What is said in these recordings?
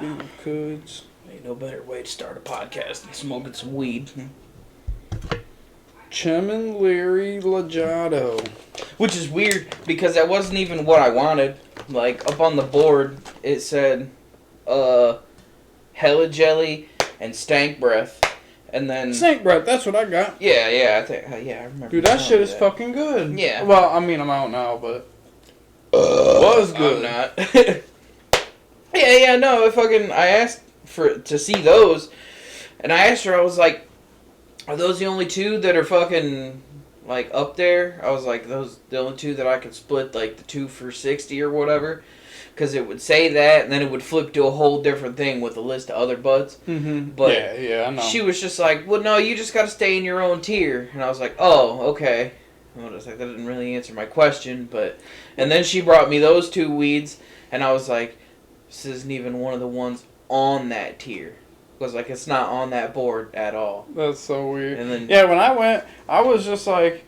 Speaking of coulds, Ain't no better way to start a podcast than smoking some weed. Chemin Leary Legato. Which is weird because that wasn't even what I wanted. Like, up on the board, it said, Hella Jelly and Stank Breath. And then... Snake breath, that's what I got. Yeah, I think, I remember. Dude, that shit is fucking good. Yeah. Well, I mean, I'm out now, but... was good. I'm not. No, I asked to see those, and I asked her, I was like, are those the only two that are fucking, like, up there? I was like, those the only two that I could split, like, the 2 for $60 or whatever? Because it would say that, and then it would flip to a whole different thing with a list of other buds. Mm-hmm. But yeah, I know. she was just like, well, no, you just got to stay in your own tier. And I was like, oh, okay. I was like, that didn't really answer my question, but... And then she brought me those 2 weeds, and I was like, this isn't even one of the ones on that tier. Because, like, it's not on that board at all. That's so weird. And then... Yeah, when I went, I was just like,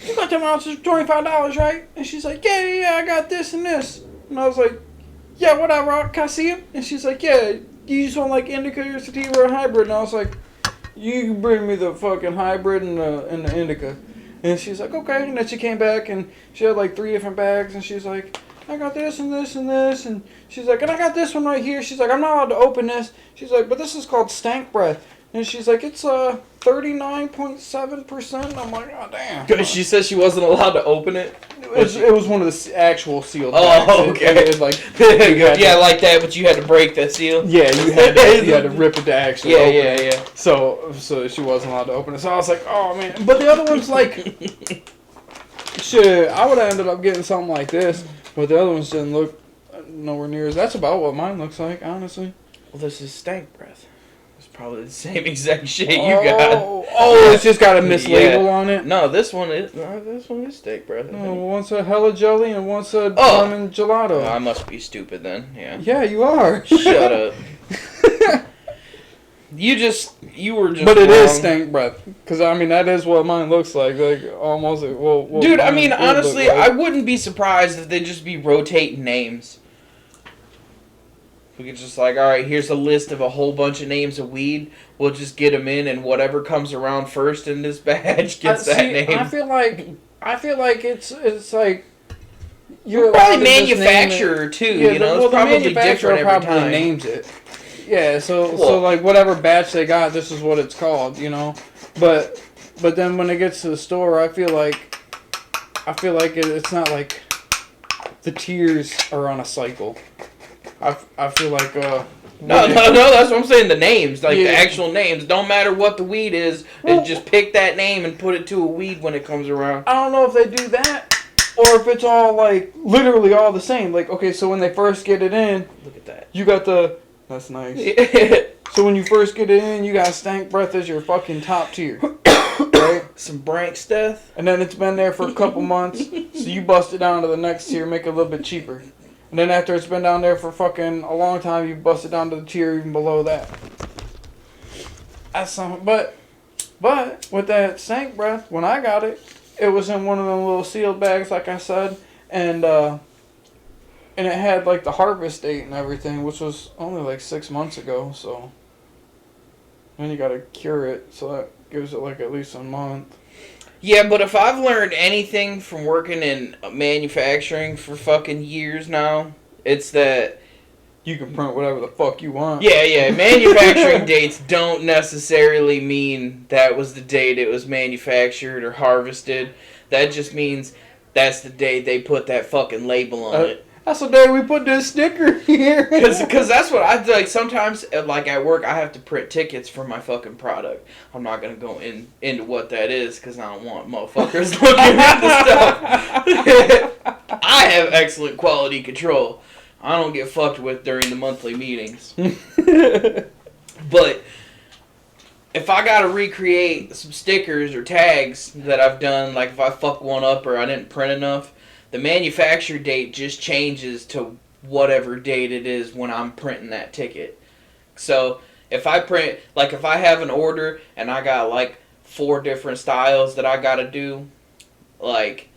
you got them ounces for $25, right? And she's like, yeah, I got this and this. And I was like, yeah, what I rock, can I see it? And she's like, yeah, you just want like indica or sativa or hybrid? And I was like, you can bring me the fucking hybrid and the indica. And she's like, okay. And then she came back and she had like 3 different bags. And she's like, I got this and this and this. And she's like, and I got this one right here. She's like, I'm not allowed to open this. She's like, but this is called Stank Breath. And she's like, it's 39.7%. I'm like, oh, damn. She said she wasn't allowed to open it? It was one of the actual sealed bags. Oh, okay. It like, yeah, like that, but you had to break that seal? Yeah, you had to rip it to actually open it. Yeah. So she wasn't allowed to open it. So I was like, oh, man. But the other one's like, shit, I would have ended up getting something like this. But the other ones didn't look nowhere near as... That's about what mine looks like, honestly. Well, this is Stank Breath. It's probably the same exact shit you got. Oh, it's just got a mislabel on it? No, this one is Stank Breath. No, one's a Hella Jelly and one's a Lemon Gelato. Oh, I must be stupid then, yeah. Yeah, you are. Shut up. You were just But it wrong. is Stank Breath. Because, I mean, that is what mine looks like. Like, almost... Well, dude, I mean, honestly, I wouldn't be surprised if they just be rotating names. We could just like, all right, here's a list of a whole bunch of names of weed. We'll just get them in, and whatever comes around first in this batch gets that name. I feel like it's like you're probably manufacturer too. Yeah, you know, well, it's probably the manufacturer different every probably time. names it. Yeah, so like whatever batch they got, this is what it's called. You know, but then when it gets to the store, I feel like it's not like the tiers are on a cycle. I feel like no, that's what I'm saying. The names, like the actual names, don't matter what the weed is. They just pick that name and put it to a weed when it comes around. I don't know if they do that or if it's all like literally all the same. Like, okay, so when they first get it in, look at that. You got that's nice. So when you first get it in, you got Stank Breath as your fucking top tier, right? Some Brank stuff, and then it's been there for a couple months, so you bust it down to the next tier, make it a little bit cheaper. And then after it's been down there for fucking a long time, you bust it down to the tier even below that. That's something. But with that Stank Breath, when I got it, it was in one of them little sealed bags, like I said, and it had like the harvest date and everything, which was only like 6 months ago. So then you gotta cure it, so that gives it like at least a month. Yeah, but if I've learned anything from working in manufacturing for fucking years now, it's that... You can print whatever the fuck you want. Yeah. Manufacturing dates don't necessarily mean that was the date it was manufactured or harvested. That just means that's the day they put that fucking label on it. That's the day we put this sticker here. Because that's what I do. Like, sometimes, like, at work, I have to print tickets for my fucking product. I'm not going to go into what that is because I don't want motherfuckers looking at the stuff. I have excellent quality control. I don't get fucked with during the monthly meetings. But if I got to recreate some stickers or tags that I've done, like if I fuck one up or I didn't print enough, the manufacturer date just changes to whatever date it is when I'm printing that ticket. So if I print, like if I have an order and I got like 4 different styles that I gotta do, like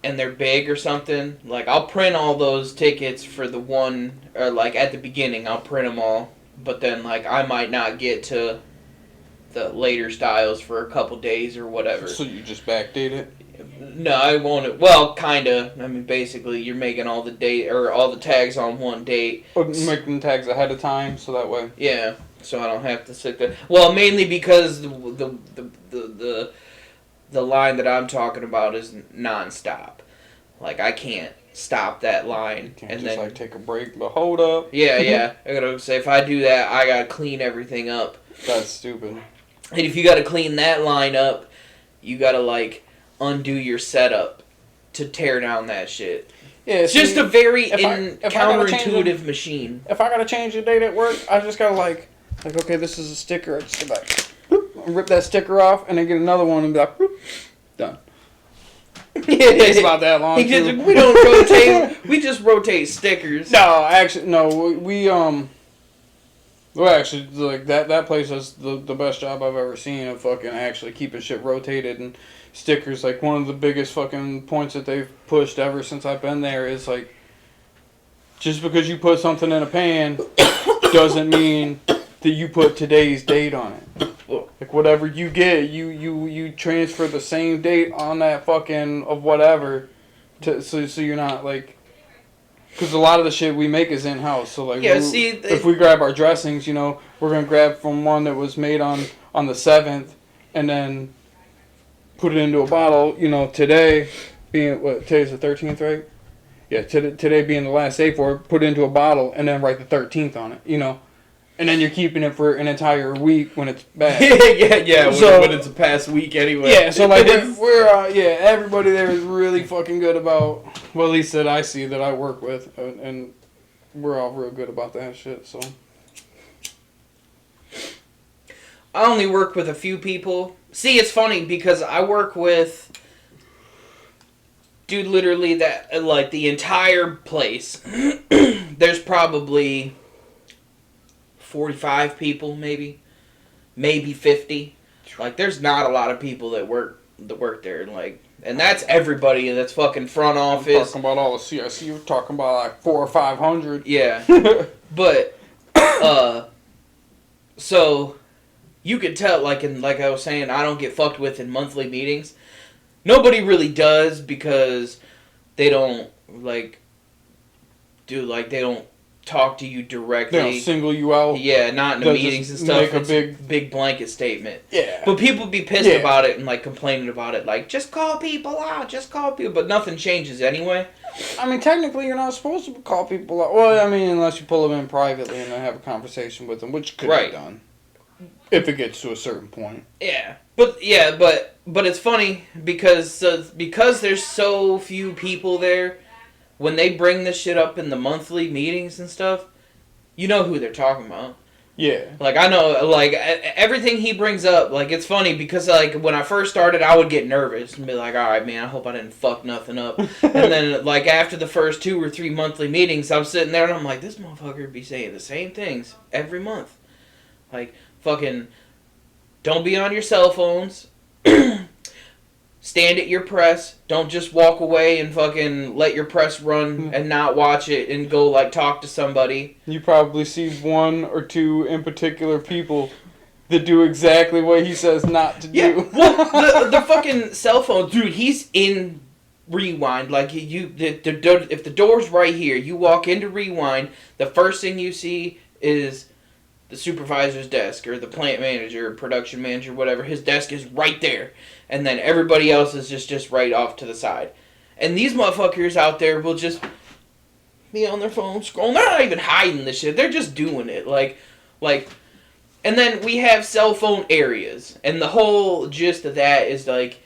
and they're big or something, like I'll print all those tickets for the one, or like at the beginning I'll print them all, but then like I might not get to the later styles for a couple days or whatever. So you just backdate it? No, I won't. Well, kinda. I mean, basically, you're making all the date or all the tags on one date. Or making tags ahead of time, so that way. Yeah, so I don't have to sit there. Well, mainly because the line that I'm talking about is nonstop. Like I can't stop that line Can't and just then like take a break, but hold up. yeah. I gotta say if I do that, I gotta clean everything up. That's stupid. And if you gotta clean that line up, you gotta like undo your setup to tear down that shit. Yeah, It's just a very if I gotta change counterintuitive machine. If I gotta change the date at work, I just gotta like okay, this is a sticker. I just go back, boop, rip that sticker off, and then get another one and be like, boop, done. It's about that long. We don't rotate. We just rotate stickers. No, actually, no. Well, actually, like that place does the best job I've ever seen of fucking actually keeping shit rotated and stickers. Like one of the biggest fucking points that they've pushed ever since I've been there is like, just because you put something in a pan doesn't mean that you put today's date on it. Like whatever you get, you transfer the same date on that fucking of whatever, so you're not like. Because a lot of the shit we make is in-house, so like, Yeah, if we grab our dressings, you know, we're gonna grab from one that was made on the 7th, and then put it into a bottle. You know, today being today's the 13th, right? Yeah, today being the last day for it, put it into a bottle, and then write the 13th on it. You know, and then you're keeping it for an entire week when it's bad. yeah. When it's a past week anyway. Yeah, so like we're everybody there is really fucking good about. Well, at least that I see that I work with, and we're all real good about that shit. So I only work with a few people. See, it's funny because I work with, dude, literally that like the entire place. There's probably 45 people, maybe 50. Like, there's not a lot of people that work there, like. And that's everybody that's fucking front office. I'm talking about all the CIC. You're talking about like 400 or 500. Yeah. But, so, you could tell, like I was saying, I don't get fucked with in monthly meetings. Nobody really does because they don't, like, they don't talk to you directly. They don't single you out. Yeah, not in the meetings and stuff. Make a big blanket statement. Yeah. But people be pissed about it and like complaining about it. Like, just call people out. Just call people. But nothing changes anyway. I mean, technically, you're not supposed to call people out. Well, I mean, unless you pull them in privately and then have a conversation with them, which could be done if it gets to a certain point. Yeah. But it's funny because there's so few people there. When they bring this shit up in the monthly meetings and stuff, you know who they're talking about. Yeah. Like, I know, like, everything he brings up, like, it's funny because, like, when I first started, I would get nervous and be like, alright, man, I hope I didn't fuck nothing up. And then, like, after the first 2 or 3 monthly meetings, I'm sitting there and I'm like, this motherfucker be saying the same things every month. Like, fucking, don't be on your cell phones. Stand at your press. Don't just walk away and fucking let your press run and not watch it and go, like, talk to somebody. You probably see 1 or 2 in particular people that do exactly what he says not to do. Yeah, well, the fucking cell phone, dude, he's in Rewind. Like, if the door's right here, you walk into Rewind, the first thing you see is the supervisor's desk or the plant manager or production manager, whatever. His desk is right there. And then everybody else is just right off to the side. And these motherfuckers out there will just be on their phone scrolling. They're not even hiding this shit. They're just doing it. Like, and then we have cell phone areas. And the whole gist of that is like,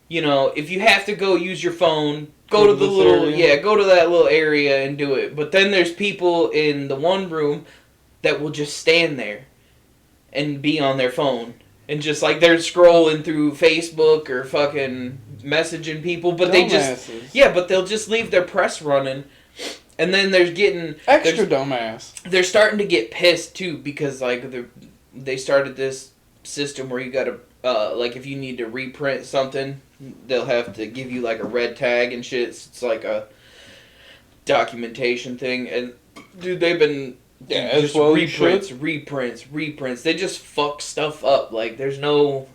you know, if you have to go use your phone, go to the little, go to that little area and do it. But then there's people in the one room that will just stand there and be on their phone. And just like they're scrolling through Facebook or fucking messaging people, but but they'll just leave their press running, and then they're getting extra dumbass. They're starting to get pissed too because like they started this system where you gotta like if you need to reprint something, they'll have to give you like a red tag and shit. It's like a documentation thing, and dude, they've been just well reprints. They just fuck stuff up. Like there's no.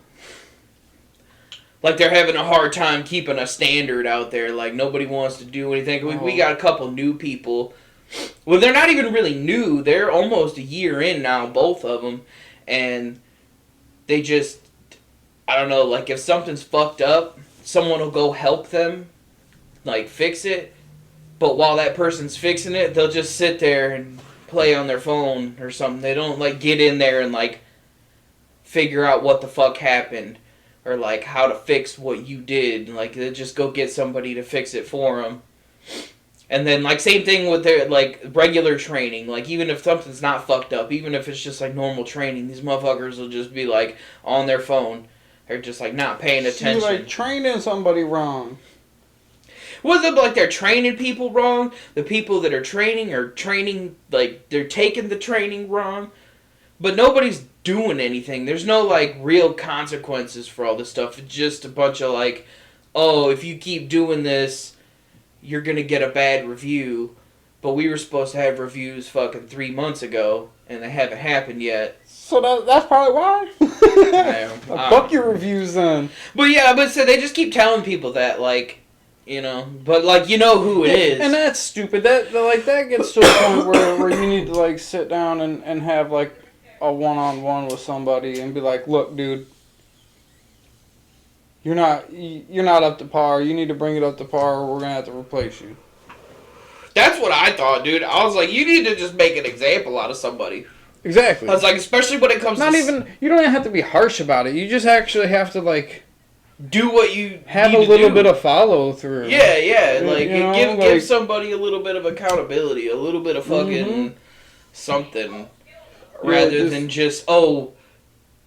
Like they're having a hard time keeping a standard out there. Like nobody wants to do anything. We got a couple new people. Well, they're not even really new. They're almost a year in now, both of them, and they just, I don't know. Like if something's fucked up, someone will go help them, like fix it. But while that person's fixing it, they'll just sit there and play on their phone or something. They don't like get in there and like figure out what the fuck happened. Or like how to fix what you did. Like they just go get somebody to fix it for them. And then like same thing with their like regular training. Like even if something's not fucked up, even if it's just like normal training, these motherfuckers will just be like on their phone. They're just like not paying attention. You're like training somebody wrong. Well, they're training people wrong. The people that are training like they're taking the training wrong. But nobody's doing anything. There's no, like, real consequences for all this stuff. It's just a bunch of, like, oh, if you keep doing this, you're gonna get a bad review. But we were supposed to have reviews fucking 3 months ago, and they haven't happened yet. So that's probably why? Fuck your reviews then. But yeah, so they just keep telling people that, like, you know. But, like, you know who it is. And that's stupid. That gets to a point where you need to, like, sit down and have, like, a one-on-one with somebody and be like, look, dude, you're not up to par. You need to bring it up to par or we're going to have to replace you. That's what I thought, dude. I was like, you need to just make an example out of somebody. Exactly. I was like, especially when it comes you don't even have to be harsh about it. You just actually have to, like, do what you have a little bit of follow through. Yeah. Like, you know, give somebody a little bit of accountability, a little bit of fucking something. Rather than just, oh,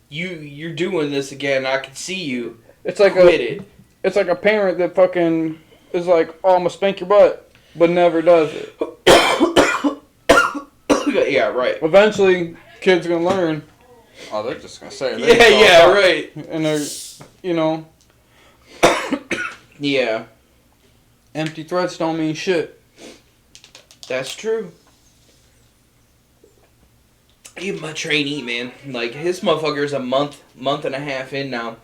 you're doing this again. I can see you. It's like It's like a parent that fucking is like, oh, I'm gonna spank your butt, but never does it. Yeah, right. Eventually, kids gonna learn. Oh, they're just gonna say it. Yeah, right. And they're, you know. Yeah. Empty threats don't mean shit. That's true. Even my trainee, man, like his motherfucker's a month and a half in now,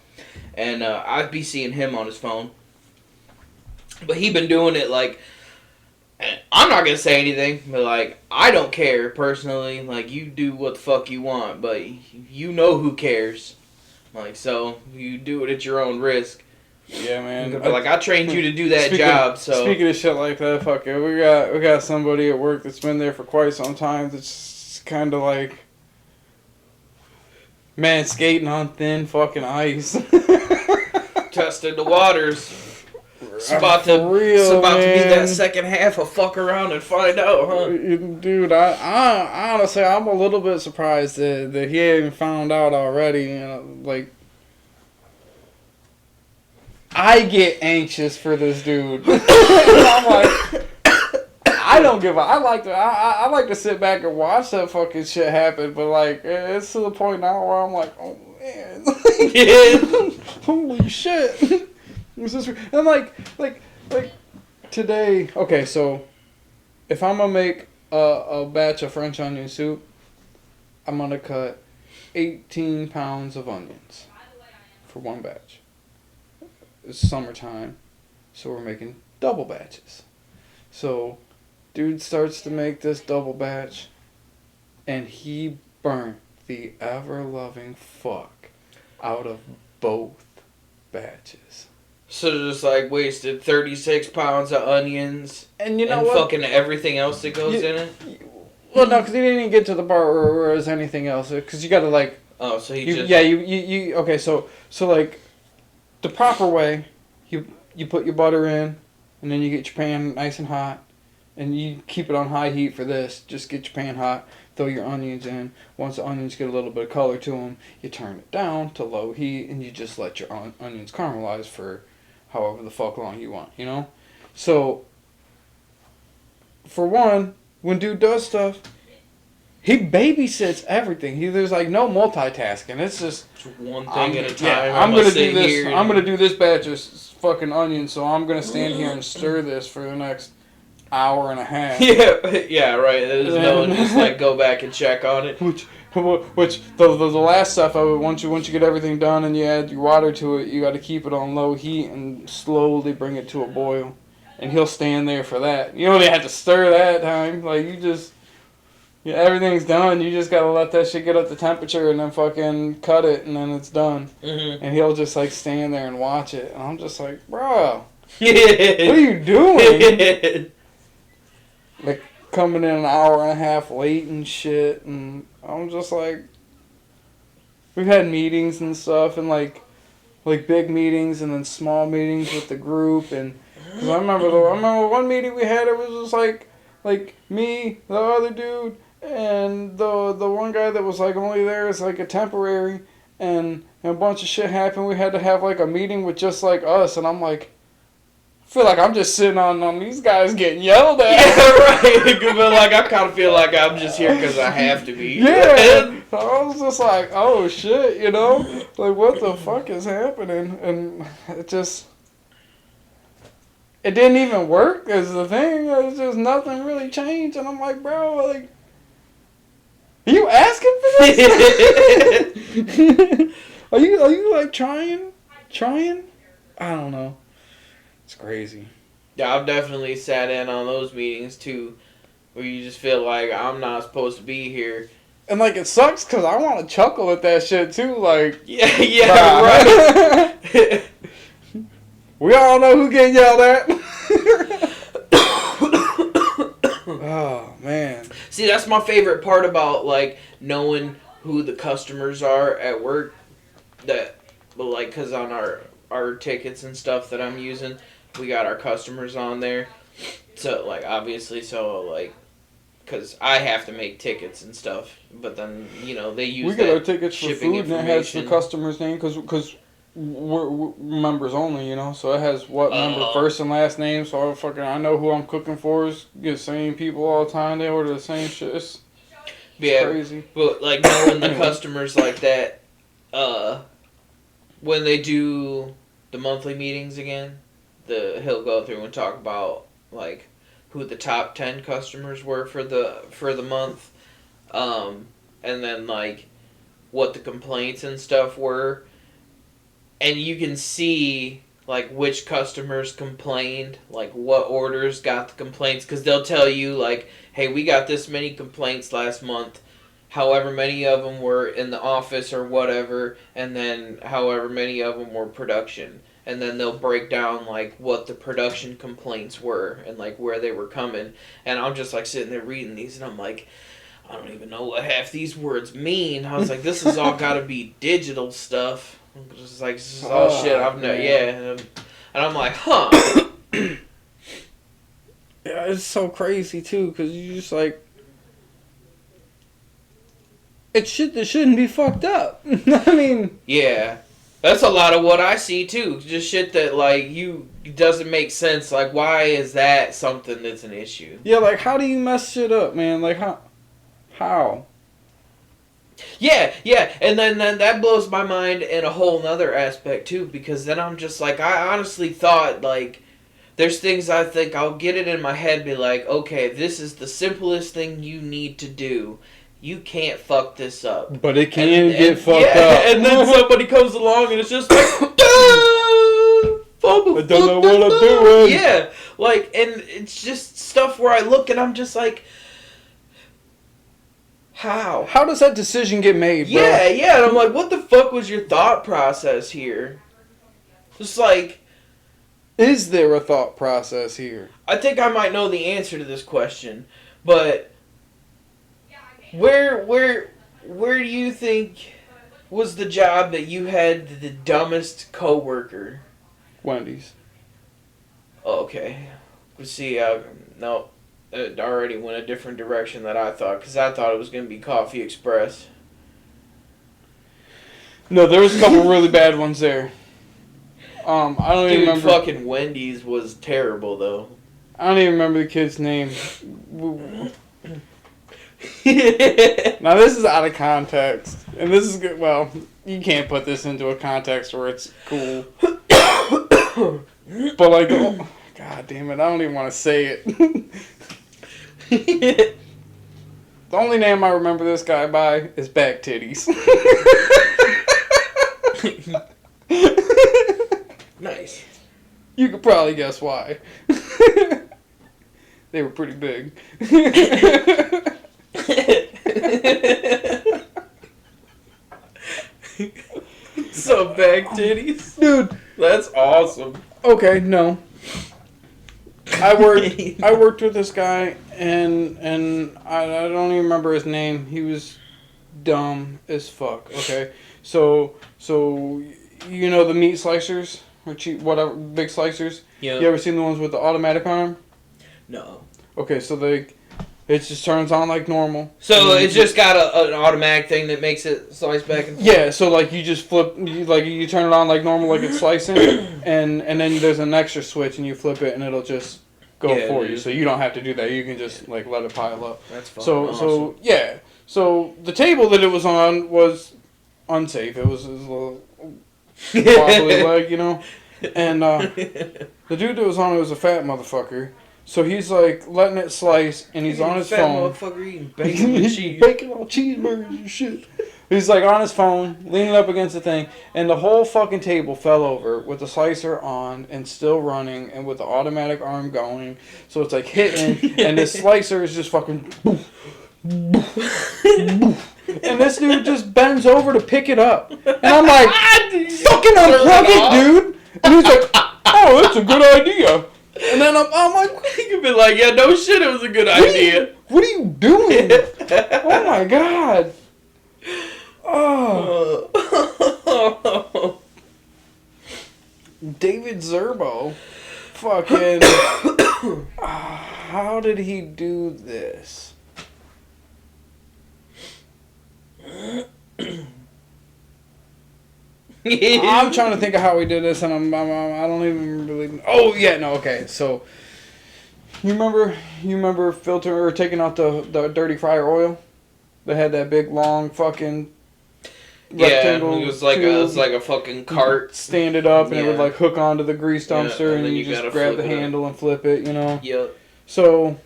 and I'd be seeing him on his phone. But he been doing it like, I'm not gonna say anything, but like I don't care personally. Like you do what the fuck you want, but you know who cares. Like so, you do it at your own risk. Yeah, man. But like I trained you to do that job. So speaking of shit like that, fuck it, we got somebody at work that's been there for quite some time. That's kind of like. Man, skating on thin fucking ice. Testing the waters. It's about to be that second half of fuck around and find out, huh? Dude, I honestly, I'm a little bit surprised that he ain't found out already. You know, like, I get anxious for this dude. I'm like, I don't give a. I like to sit back and watch that fucking shit happen, but like it's to the point now where I'm like, oh man, holy shit. And like today. Okay, so if I'm gonna make a batch of French onion soup, I'm gonna cut 18 pounds of onions for one batch. It's summertime, so we're making double batches. So. Dude starts to make this double batch, and he burnt the ever-loving fuck out of both batches. So just like wasted 36 pounds of onions and you know and what? Fucking everything else that goes in it? Well, no, because he didn't even get to the part where there's anything else. Because you got to like... Oh, so he just... Yeah, you okay, so like, the proper way, you put your butter in, and then you get your pan nice and hot. And you keep it on high heat for this. Just get your pan hot. Throw your onions in. Once the onions get a little bit of color to them, you turn it down to low heat, and you just let your onions caramelize for however the fuck long you want, you know? So, for one, when dude does stuff, He babysits everything. There's like no multitasking. It's just one thing at a time. I'm gonna do sit this. here I'm gonna do this batch of fucking onions. So I'm gonna stand here and stir this for the next hour and a half. Yeah, right. There's no one just like go back and check on it. Which the last stuff of it, once you get everything done and you add your water to it, you got to keep it on low heat and slowly bring it to a boil. And he'll stand there for that. You don't even have to stir that time. Like you just, everything's done. You just gotta let that shit get up to temperature and then fucking cut it and then it's done. Mm-hmm. And he'll just like stand there and watch it. And I'm just like, bro, what are you doing? Like coming in an hour and a half late and shit, and I'm just like, we've had meetings and stuff, and like big meetings and then small meetings with the group, and cause I remember one meeting we had, it was just like me, the other dude, and the one guy that was like only there as like a temporary, and a bunch of shit happened. We had to have like a meeting with just like us, and I'm like, I feel like I'm just sitting on these guys getting yelled at. Yeah, right. But like I kind of feel like I'm just here because I have to be. Yeah. I was just like, oh shit, like what the fuck is happening? And it didn't even work as the thing. It was just nothing really changed, and I'm like, bro, like, are you asking for this? Are you like trying? I don't know. It's crazy. Yeah, I've definitely sat in on those meetings too, where you just feel like I'm not supposed to be here. And like it sucks because I want to chuckle at that shit too. Like, yeah, right. We all know who getting yelled at. Oh man. See, that's my favorite part about like knowing who the customers are at work. Cause on our tickets and stuff that I'm using, we got our customers on there. So like obviously, cause I have to make tickets and stuff, but then they use. We get our tickets for food and it has the customer's name because we're members only, so it has what member first and last name. So I know who I'm cooking for. Is the same people all the time. They order the same shit. It's crazy. But like knowing the customers like that, when they do the monthly meetings again, he'll go through and talk about like who the top 10 customers were for the month, and then like what the complaints and stuff were. And you can see, like, which customers complained, like, what orders got the complaints. Because they'll tell you, like, hey, we got this many complaints last month. However many of them were in the office or whatever. And then however many of them were production. And then they'll break down, like, what the production complaints were and, like, where they were coming. And I'm just, like, sitting there reading these, and I'm like, I don't even know what half these words mean. I was like, this has all got to be digital stuff. Just like, this is all shit I've known, and I'm like, huh. Yeah, it's so crazy too, because you just like, it's shit that shouldn't be fucked up. I mean, yeah, that's a lot of what I see too. Just shit that like doesn't make sense. Like, why is that something that's an issue? Yeah, like how do you mess shit up, man? Like how? Yeah, and then that blows my mind in a whole nother aspect too, because then I'm just like, I honestly thought, like, there's things I think I'll get it in my head, be like, okay, this is the simplest thing you need to do. You can't fuck this up. But it can get fucked up. And then somebody comes along and it's just like, I don't know what I'm doing. Yeah, like, and it's just stuff where I look and I'm just like, how does that decision get made, bro? Yeah, and I'm like, what the fuck was your thought process here? Just like, is there a thought process here? I think I might know the answer to this question, but where do you think was the job that you had the dumbest coworker? Wendy's. Oh, okay. See, no. It already went a different direction than I thought, because I thought it was going to be Coffee Express. No, there was a couple really bad ones there. I don't even remember. Fucking Wendy's was terrible, though. I don't even remember the kid's name. Now this is out of context, and this is good. Well, you can't put this into a context where it's cool. But like, oh, god damn it, I don't even want to say it. The only name I remember this guy by is Back Titties. Nice. You could probably guess why. They were pretty big. So Back Titties? Dude. That's awesome. Okay, no. I worked with this guy, and I don't even remember his name. He was dumb as fuck. Okay, so you know the meat slicers or cheap whatever big slicers. Yeah. You ever seen the ones with the automatic arm? No. Okay, so it just turns on like normal. So it's just got an automatic thing that makes it slice back and forth? Yeah, so like you just flip, you turn it on like normal, like it's slicing, and then there's an extra switch, and you flip it, and it'll just go for you. So you don't have to do that. You can just like let it pile up. That's fucking So awesome. yeah. So the table that it was on was unsafe. It was a little wobbly leg, you know. And the dude that was on it was a fat motherfucker. So he's like letting it slice, and he's on his fat phone. Motherfucker eating bacon with cheese. Bacon on cheeseburgers and shit. He's like on his phone, leaning up against the thing, and the whole fucking table fell over with the slicer on and still running, and with the automatic arm going. So it's like hitting, and this slicer is just fucking. And this dude just bends over to pick it up, and I'm like, fucking unplug it, dude. And he's like, oh, that's a good idea. And then I'm like, You could be like, yeah, no shit, it was a good idea. What are you doing? Oh my god. Oh. David Zerbo. Fucking. How did he do this? I'm trying to think of how he did this, and I don't even really. Oh yeah, no, okay. So you remember filtering or taking out the dirty fryer oil? They had that big long fucking rectangle. It was like a fucking cart. Stand it up, and it would Yeah. like hook onto the grease dumpster, and and then you you just gotta grab the flip it up. handle and flip it. You know. Yep. So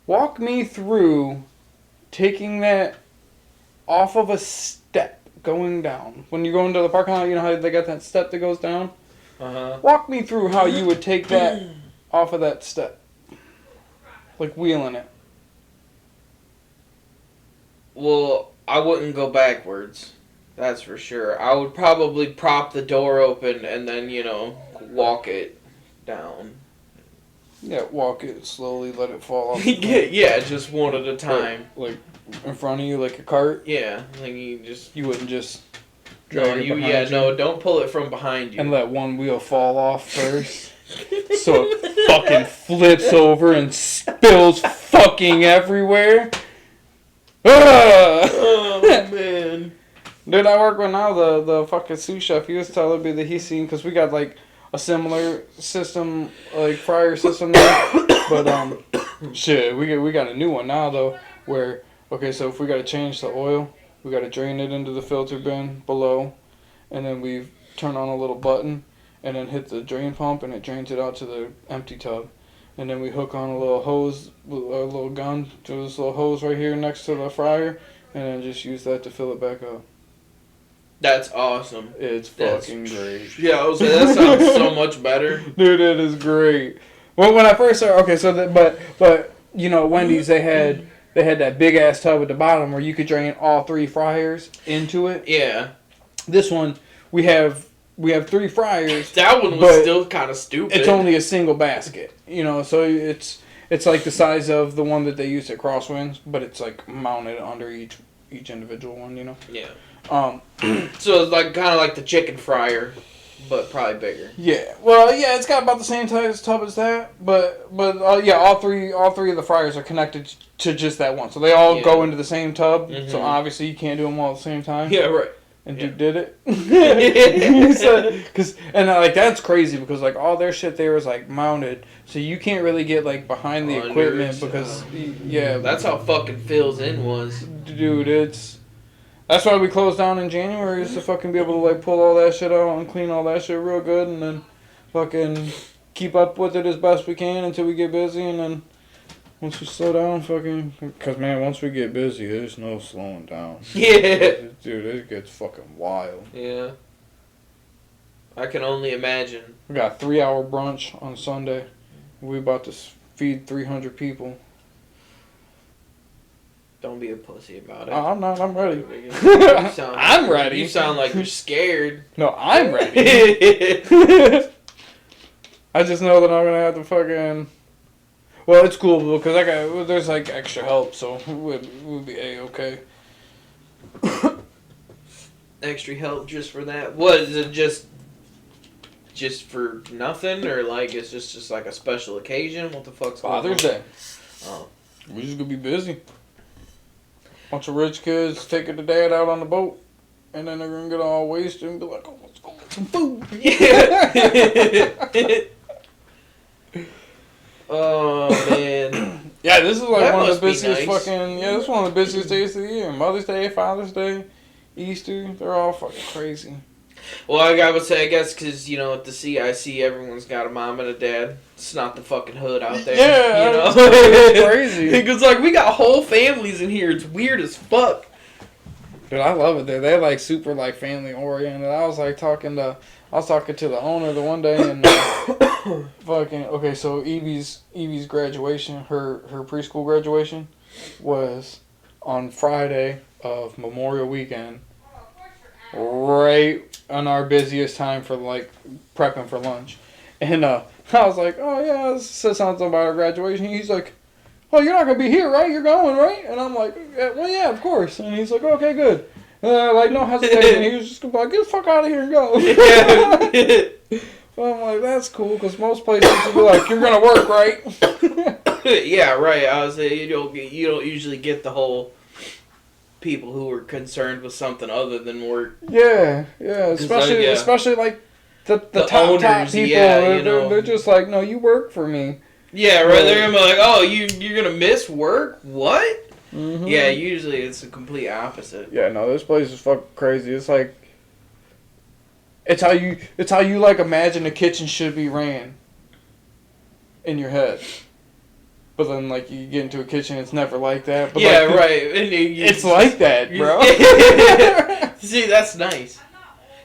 walk me through taking that off of a step going down. When you go into the parking lot, you know how they got that step that goes down? Uh-huh. Walk me through how you would take that off of that step. Like wheeling it. Well, I wouldn't go backwards. That's for sure. I would probably prop the door open and then, walk it down. Yeah, walk it slowly, let it fall off. Yeah, just one at a time. Like in front of you, like a cart. Yeah, like you just... You wouldn't just No, drag it behind you don't pull it from behind you. and let one wheel fall off first. So it fucking flips over and spills fucking everywhere. Oh, man. Dude, I work with now the fucking sous chef. He was telling me that he's seen, because we got like a similar system, like fryer system there. But shit, we got a new one now though, where okay, so if we gotta change the oil, we gotta drain it into the filter bin below, and then we turn on a little button, and then hit the drain pump, and it drains it out to the empty tub. And then we hook on a little hose, a little gun to this little hose right here next to the fryer, and then just use that to fill it back up. That's awesome. It's fucking great. Yeah, I was like, that sounds so much better. Dude, it is great. Well, when I first started, okay, so but you know, Wendy's they had that big ass tub at the bottom where you could drain all 3 fryers into it. Yeah. This one we have 3 fryers. That one was still kind of stupid. It's only a single basket, you know, so it's like the size of the one that they used at Crosswinds, but it's like mounted under each individual one, you know. Yeah. So it's like kind of like the chicken fryer, but probably bigger. Yeah. Well, yeah, it's got about the same size tub as that, but yeah, all three of the fryers are connected to just that one, so they all go into the same tub. Mm-hmm. So obviously you can't do them all at the same time. Yeah, right. And Yeah. you did it. He said, like that's crazy because like all their shit there is like mounted, so you can't really get like behind the Under, equipment because yeah, That's how fucking Phil's in was. dude, that's why we closed down in January is to fucking be able to like pull all that shit out and clean all that shit real good and then fucking keep up with it as best we can until we get busy and then once we slow down, fucking, cause man, once we get busy, there's no slowing down. Yeah. Dude, it gets fucking wild. Yeah. I can only imagine. We got 3-hour brunch on Sunday. We about to feed 300 people. Don't be a pussy about it. I'm not. I'm ready. You I'm ready. You sound like you're scared. No, I'm ready. I just know that I'm gonna have to fucking. Well, it's cool because there's like extra help, so we'll be a-okay. Extra help just for that? What is it? Just for nothing, or like it's just like a special occasion? What the fuck's going on? Father's Day. Oh. We're just gonna be busy. Bunch of rich kids taking the dad out on the boat, and then they're gonna get all wasted and be like, "Oh, let's go get some food." Yeah. Oh man. Yeah, this is like That one of must the be busiest nice. fucking. Yeah, this is one of the busiest days of the year. Mother's Day, Father's Day, Easter. They're all fucking crazy. Well, I would say, I guess, because, you know, at the CIC, everyone's got a mom and a dad. It's not the fucking hood out there. Yeah, you know? it's crazy. Because, like, we got whole families in here. It's weird as fuck. Dude, I love it there. They're like super like family oriented. I was talking to the owner the one day and fucking okay. So Evie's graduation, her preschool graduation, was on Friday of Memorial Weekend, right on our busiest time for like prepping for lunch, and I was like, oh yeah, this says something about our graduation. He's like, oh, you're not going to be here, right? You're going, right? And I'm like, well, yeah, of course. And he's like, okay, good. Like, no hesitation. He was just going to be like, get the fuck out of here and go. So I'm like, that's cool, because most places would be like, you're going to work, right? Yeah, right. I was saying, you don't usually get the whole people who are concerned with something other than work. Yeah. Especially like the top people. Yeah, you know. They're just like, no, you work for me. Yeah, right. They're gonna be like, "Oh, you're gonna miss work? What?" Mm-hmm. Yeah, usually it's the complete opposite. Yeah, no, this place is fucking crazy. It's like, it's how you like imagine a kitchen should be ran. In your head, but then like you get into a kitchen, it's never like that. But Yeah, like, right. And It's like that, bro. See, that's nice.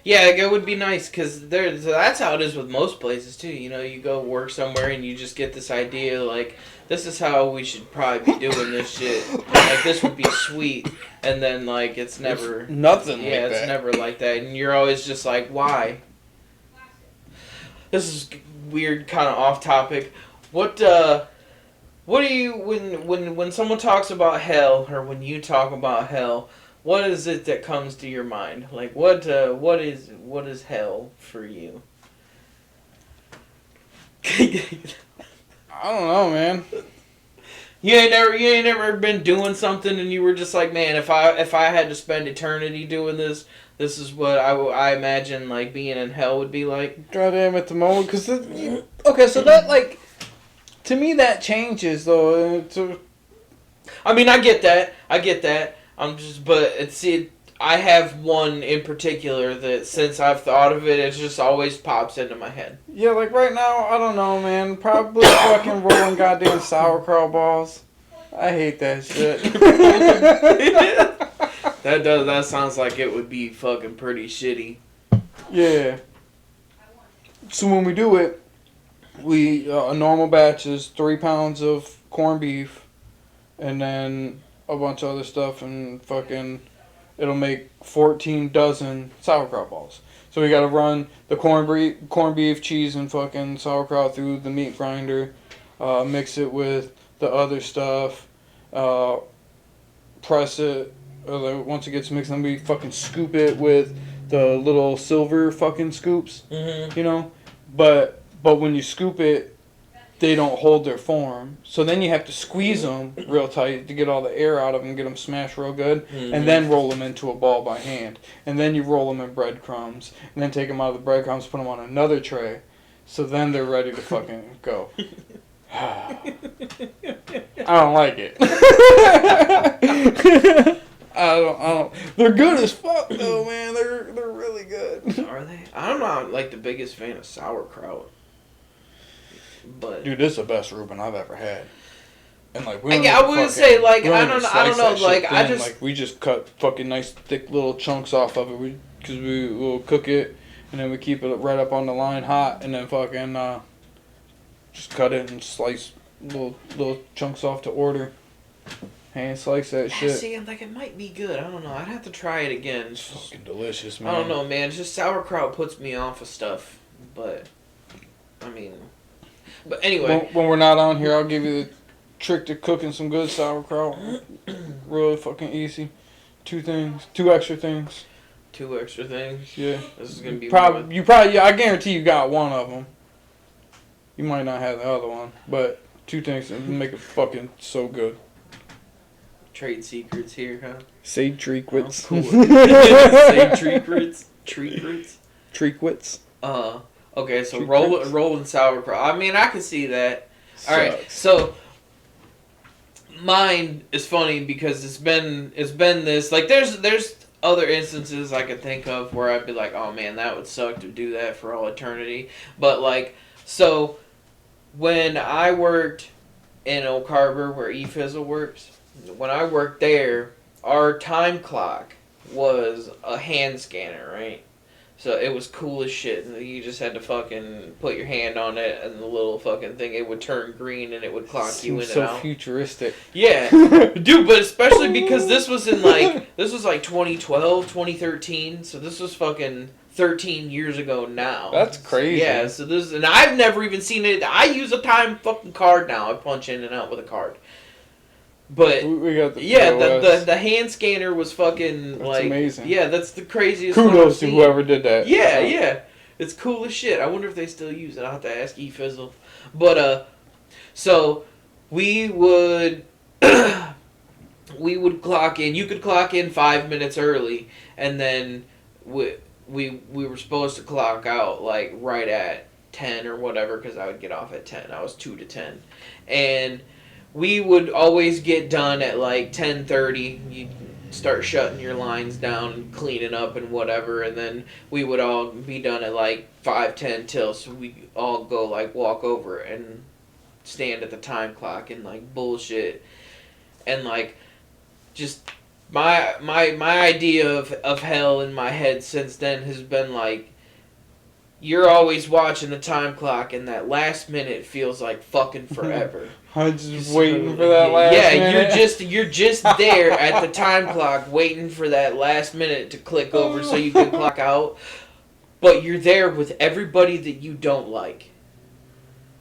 Yeah, it would be nice because that's how it is with most places too. You know, you go work somewhere and you just get this idea like, this is how we should probably be doing this shit. Like, this would be sweet, and then like it's never Nothing. Yeah, like it's that. never like that, and you're always just like, why? This is weird, kind of off topic. What do you when someone talks about hell, or when you talk about hell? What is it that comes to your mind? Like, what is hell for you? I don't know, man. You ain't never been doing something and you were just like, man, if I had to spend eternity doing this is what I imagine like being in hell would be like. Goddamn at the moment, because okay, so that like to me that changes though. I mean, I get that. I have one in particular that since I've thought of it, it just always pops into my head. Yeah, like right now, I don't know, man. Probably fucking rolling goddamn sauerkraut balls. I hate that shit. That sounds like it would be fucking pretty shitty. Yeah. So when we do it, we a normal batch is 3 pounds of corned beef, and then a bunch of other stuff, and fucking it'll make 14 dozen sauerkraut balls. So we gotta run the corned beef, cheese, and fucking sauerkraut through the meat grinder, mix it with the other stuff, press it. Once it gets mixed, then we fucking scoop it with the little silver fucking scoops, Mm-hmm. you know. But when you scoop it, they don't hold their form. So then you have to squeeze them real tight to get all the air out of them, get them smashed real good, and then roll them into a ball by hand. And then you roll them in breadcrumbs, and then take them out of the breadcrumbs, put them on another tray. So then they're ready to fucking go. I don't like it. I don't. They're good as fuck though, man. They're really good. Are they? I'm not like the biggest fan of sauerkraut. But Dude, this is the best Reuben I've ever had. And like, we I wouldn't say like I don't know like I thin. just Like, we just cut fucking nice thick little chunks off of it. Because we'll cook it and then we keep it right up on the line hot and then fucking just cut it and slice little chunks off to order. Hand slice that shit. see, I'm like it might be good. I don't know. I'd have to try it again. It's fucking delicious, man. I don't know, man. It's just sauerkraut puts me off of stuff. But I mean, but anyway, When we're not on here, I'll give you the trick to cooking some good sauerkraut. Really fucking easy. Two extra things. 2 extra things. Yeah. This is gonna be Yeah, I guarantee you got one of them. You might not have the other one, but 2 things that make it fucking so good. trade secrets here, huh? Say treaquits. Oh, cool. Say treaquits. Treaquits. Okay, so Treaquits. rolling sauerkraut. I mean, I can see that. All right, so mine is funny because it's been this like there's other instances I could think of where I'd be like, oh man, that would suck to do that for all eternity. But like, so when I worked in Oak Harbor where eFizzle works, when I worked there, our time clock was a hand scanner, right? So it was cool as shit. You just had to fucking put your hand on it and the little fucking thing, it would turn green and it would clock you in and out. So futuristic. Yeah. Dude, but especially because this was 2012, 2013. So this was fucking 13 years ago now. That's crazy. Yeah, so and I've never even seen it. I use a time fucking card now. I punch in and out with a card. But we got the the hand scanner was fucking that's like amazing. Yeah, that's the craziest. one I've Kudos to seen. whoever did that. Yeah, it's cool as shit. I wonder if they still use it. I'll have to ask eFizzle. But so we would clock in. You could clock in 5 minutes early, and then we were supposed to clock out like right at 10 or whatever because I would get off at 10. I was 2 to 10, and we would always get done at like 10:30. You start shutting your lines down and cleaning up and whatever, and then we would all be done at like 5:10 till, so we all go like walk over and stand at the time clock and like bullshit, and like just my idea of hell in my head since then has been like, you're always watching the time clock and that last minute feels like fucking forever. I'm just waiting for that last minute. You're just there at the time clock waiting for that last minute to click over so you can clock out. But you're there with everybody that you don't like.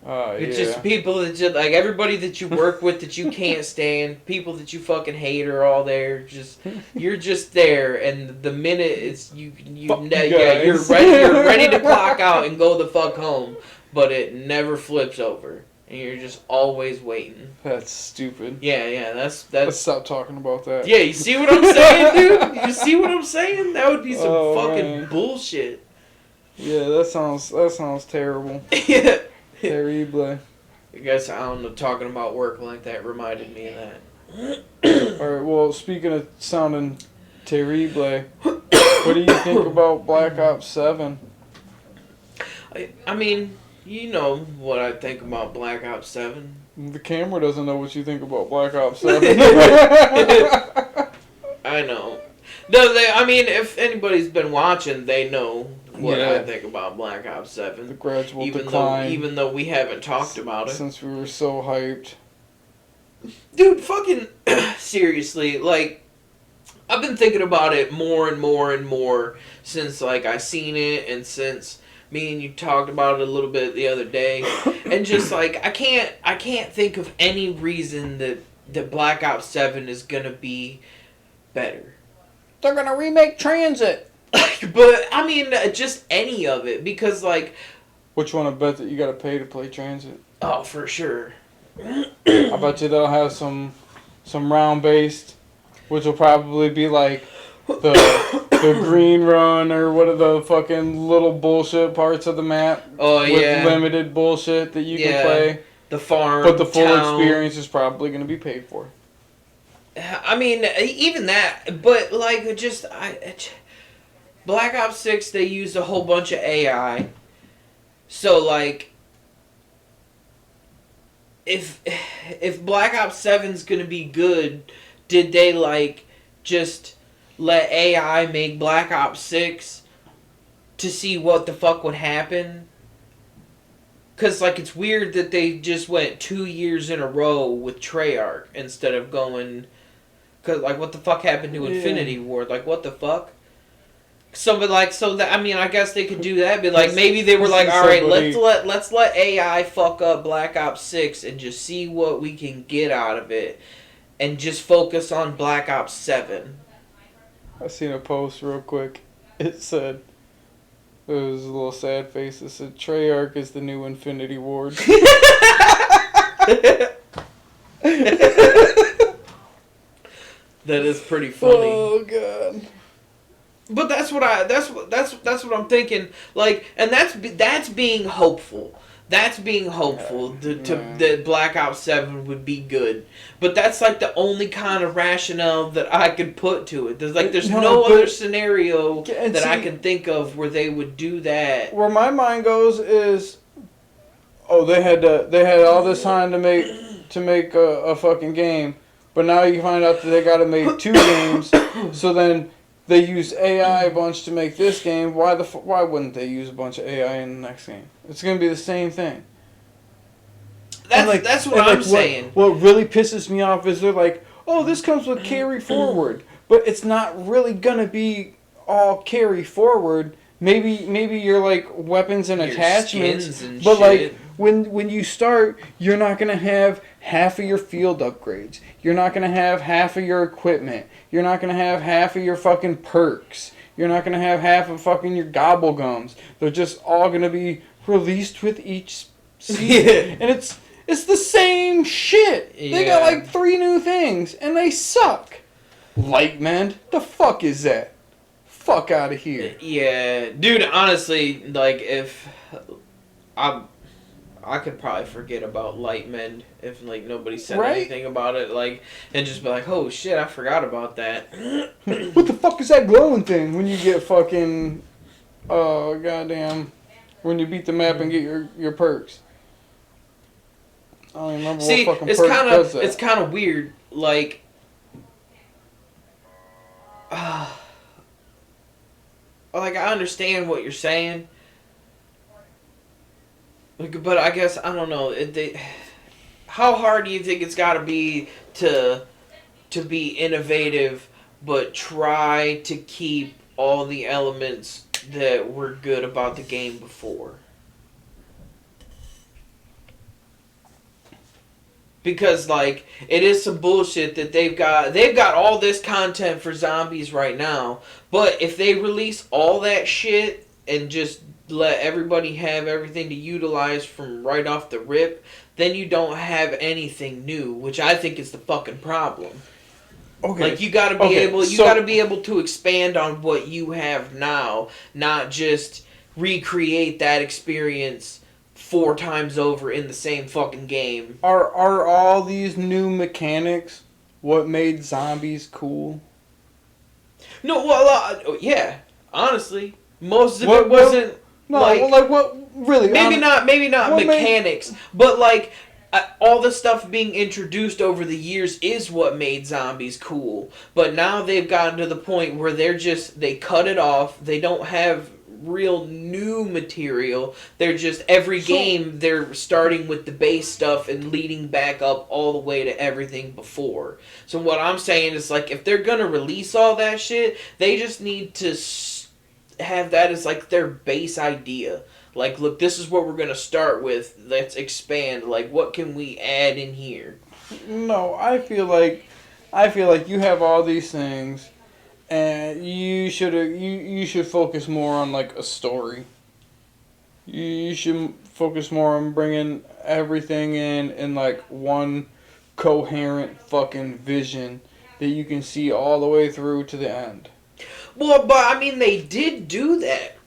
It's just people that just like everybody that you work with that you can't stand, people that you fucking hate are all there. Just you're just there, and the minute it's you're ready to clock out and go the fuck home, but it never flips over, and you're just always waiting. That's stupid. Yeah, that's. Let's stop talking about that. Yeah, you see what I'm saying, dude? You see what I'm saying? That would be some fucking bullshit. Yeah, that sounds terrible. Yeah. Terrible. I guess I don't know. Talking about work like that reminded me of that. Alright, well, speaking of sounding terrible, what do you think about Black Ops 7? I mean, you know what I think about Black Ops 7. The camera doesn't know what you think about Black Ops 7. I know. No, I mean, if anybody's been watching, they know what I think about Black Ops 7. The gradual decline. Even though we haven't talked about it. Since we were so hyped. Dude, fucking seriously, like, I've been thinking about it more and more and more since, like, I seen it and since me and you talked about it a little bit the other day. And just, like, I can't think of any reason that Black Ops 7 is gonna be better. They're gonna remake Transit! But, I mean, just any of it, because, like... Which one I bet that you gotta pay to play Transit? Oh, for sure. I bet you they'll have some round based, which will probably be like the green run or what are the fucking little bullshit parts of the map. Oh, with yeah. limited bullshit that you can Yeah. play. The farm, But the full town. experience is probably going to be paid for. I mean, even that, but like, Black Ops 6, they used a whole bunch of AI. So, like, if Black Ops 7's gonna be good, did they, like, just let AI make Black Ops 6 to see what the fuck would happen? Because, like, it's weird that they just went 2 years in a row with Treyarch instead of going... Because, like, what the fuck happened to Infinity Ward? Like, what the fuck? I mean, I guess they could do that, but, like, maybe they were like, alright, let's let AI fuck up Black Ops 6 and just see what we can get out of it. And just focus on Black Ops 7. I seen a post real quick. It said... It was a little sad face. It said, Treyarch is the new Infinity Ward. That is pretty funny. Oh god. But that's what I'm thinking. Like, and that's being hopeful. That's being hopeful that Black Ops 7 would be good. But that's like the only kind of rationale that I could put to it. There's no other scenario that I can think of where they would do that. Where my mind goes is, oh, they had all this time to make a fucking game, but now you find out that they got to make 2 games. So then they use AI a bunch to make this game. Why wouldn't they use a bunch of AI in the next game? It's gonna be the same thing. That's what I'm saying. What really pisses me off is they're like, oh, this comes with carry forward, but it's not really gonna be all carry forward. Maybe you're like weapons and attachments, but like when you start, you're not gonna have half of your field upgrades. You're not gonna have half of your equipment. You're not gonna have half of your fucking perks. You're not gonna have half of fucking your gobble gums. They're just all gonna be released with each season, and it's the same shit. Yeah. They got like 3 new things, and they suck. Lightmend, the fuck is that? Fuck out of here. Yeah, dude. Honestly, like if I could probably forget about Lightmend if like nobody said anything about it, like, and just be like, oh shit, I forgot about that. What the fuck is that glowing thing when you get fucking goddamn when you beat the map and get your perks? I don't even remember what fucking perk does that. It's kind of weird, like like I understand what you're saying. But I guess, I don't know, how hard do you think it's got to be to be innovative, but try to keep all the elements that were good about the game before? Because, like, it is some bullshit that they've got all this content for zombies right now, but if they release all that shit and just let everybody have everything to utilize from right off the rip, then you don't have anything new, which I think is the fucking problem. Okay. Like, you gotta be able to expand on what you have now, not just recreate that experience 4 times over in the same fucking game. Are all these new mechanics what made zombies cool? No, well, yeah, honestly, most of it wasn't. No, like what really? Maybe not mechanics, but like all the stuff being introduced over the years is what made zombies cool. But now they've gotten to the point where they cut it off. They don't have real new material. They're just every game they're starting with the base stuff and leading back up all the way to everything before. So what I'm saying is, like, if they're gonna release all that shit, they just need to have that as like their base idea. Like, look, this is what we're gonna start with. Let's expand. Like, what can we add in here? No, I feel like you have all these things, and you should focus more on like a story. You should focus more on bringing everything in like one coherent fucking vision that you can see all the way through to the end. Well, but I mean, they did do that,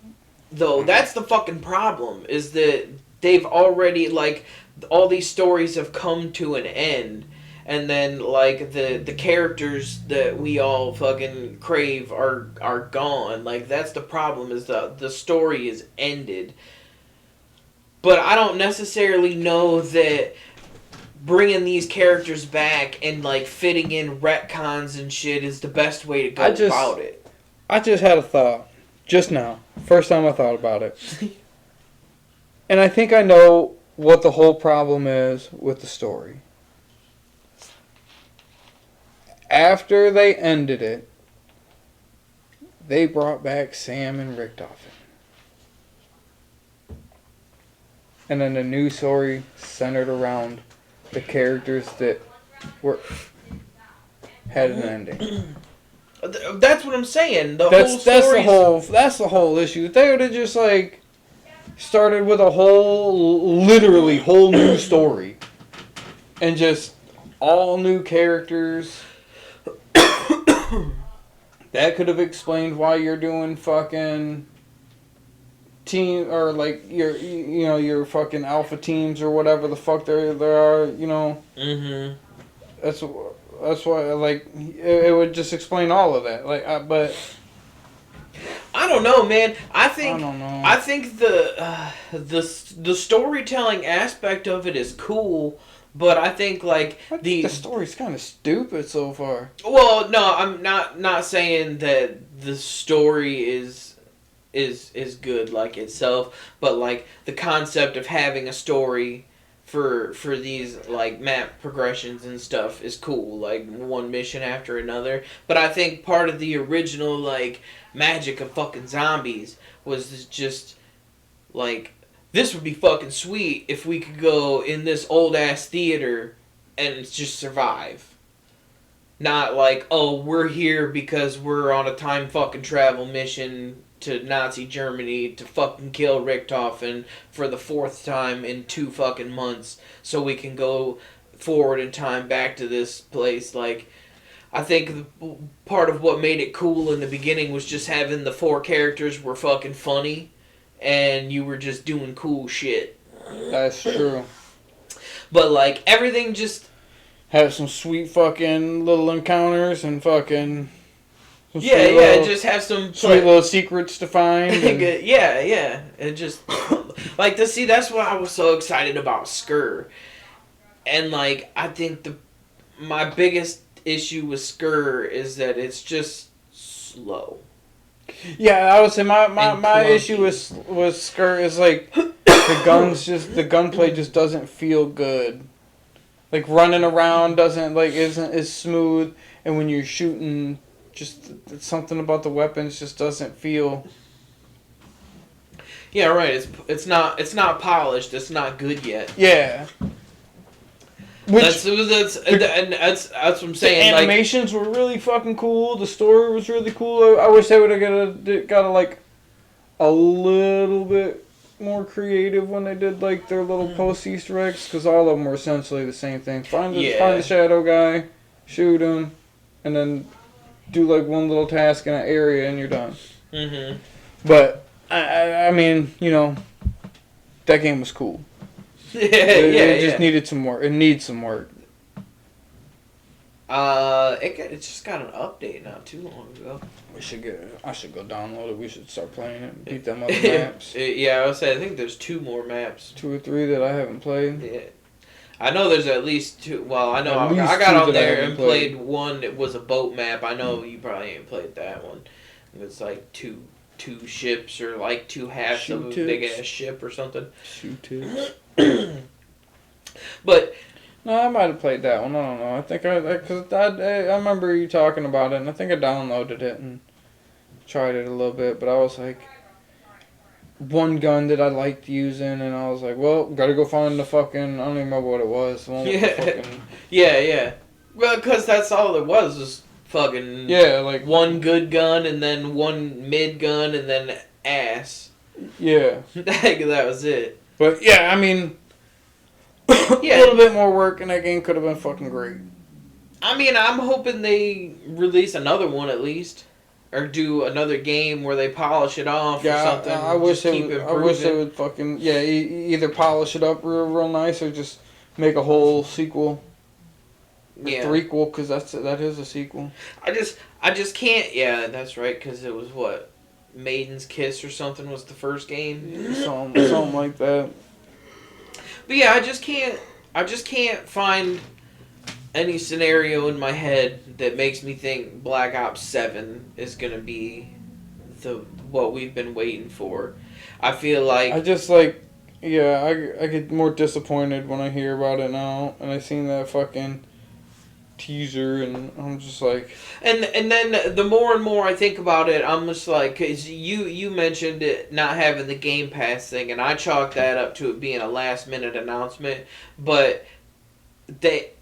though. That's the fucking problem, is that they've already, like, all these stories have come to an end, and then, like, the characters that we all fucking crave are gone. Like, that's the problem, is the story is ended. But I don't necessarily know that bringing these characters back and, like, fitting in retcons and shit is the best way to go about it. I just had a thought just now. First time I thought about it. And I think I know what the whole problem is with the story. After they ended it, they brought back Sam and Richtofen. And then a new story centered around the characters that had an ending. That's what I'm saying. That's the whole issue. They would have just like started with a literally whole new story, and just all new characters. That could have explained why you're doing fucking team, or like your fucking alpha teams or whatever the fuck there are. Mm-hmm. That's why, like, it would just explain all of that. Like, but I don't know, man. I don't know. I think the storytelling aspect of it is cool, but I think like the story's kind of stupid so far. Well, no, I'm not saying that the story is good like itself, but like the concept of having a story for these like map progressions and stuff is cool, like one mission after another. But I think part of the original like magic of fucking zombies was just like, this would be fucking sweet if we could go in this old ass theater and just survive. Not like, oh, we're here because we're on a time fucking travel mission to Nazi Germany to fucking kill Richtofen for the 4th time in 2 fucking months so we can go forward in time back to this place. Like, I think part of what made it cool in the beginning was just having the 4 characters were fucking funny and you were just doing cool shit. That's true. But like, everything just have some sweet fucking little encounters and fucking just have some sweet little secrets to find. yeah. And just like that's why I was so excited about Skur. And like, I think my biggest issue with Skur is that it's just slow. Yeah, I would say my issue with Skur is like the gunplay just doesn't feel good. Like running around isn't as smooth, and when you're shooting, just something about the weapons just doesn't feel. Yeah, right. It's not polished. It's not good yet. Yeah. That's what I'm saying. The animations were really fucking cool. The story was really cool. I wish they would have got like a little bit more creative when they did like their little post Easter eggs, because all of them were essentially the same thing. Find the shadow guy, shoot him, and then do like one little task in an area and you're done. Mm-hmm. But I mean, that game was cool. It just needed some work. It needs some work. It just got an update not too long ago. I should go download it. We should start playing it and beat them other maps. Yeah, I would say I think there's 2 more maps. 2 or 3 that I haven't played. Yeah. I know there's at least 2. Well, I know I got on there and played one. It was a boat map. I know you probably ain't played that one. It's like two ships, or like 2 halves of a big ass ship or something. Shoot But no, I might have played that one. I don't know. I think I remember you talking about it, and I think I downloaded it and tried it a little bit. But I was like, one gun that I liked using, and I was like, well, gotta go find the fucking, I don't even remember what it was. The one with the fucking... Yeah. Well, because that's all it was fucking... Yeah, like... one good gun, and then one mid gun, and then ass. Yeah. That was it. But yeah, I mean, Yeah. a little bit more work and that game could have been fucking great. I mean, I'm hoping they release another one at least, or do another game where they polish it off or something. I wish Just keep I wish they improving. would fucking either polish it up real nice or just make a whole sequel, Yeah. threequel, because that is a sequel. I just can't. Yeah, that's right. Because it was what, Maiden's Kiss or something was the first game. Something like that. But yeah, I just can't find any scenario in my head that makes me think Black Ops 7 is gonna be what we've been waiting for. I feel like I just like, yeah, I get more disappointed when I hear about it now, and I seen that fucking teaser, and I'm just like, and then the more and more I think about it, I'm just like, cause you mentioned it not having the Game Pass thing, and I chalked that up to it being a last minute announcement, but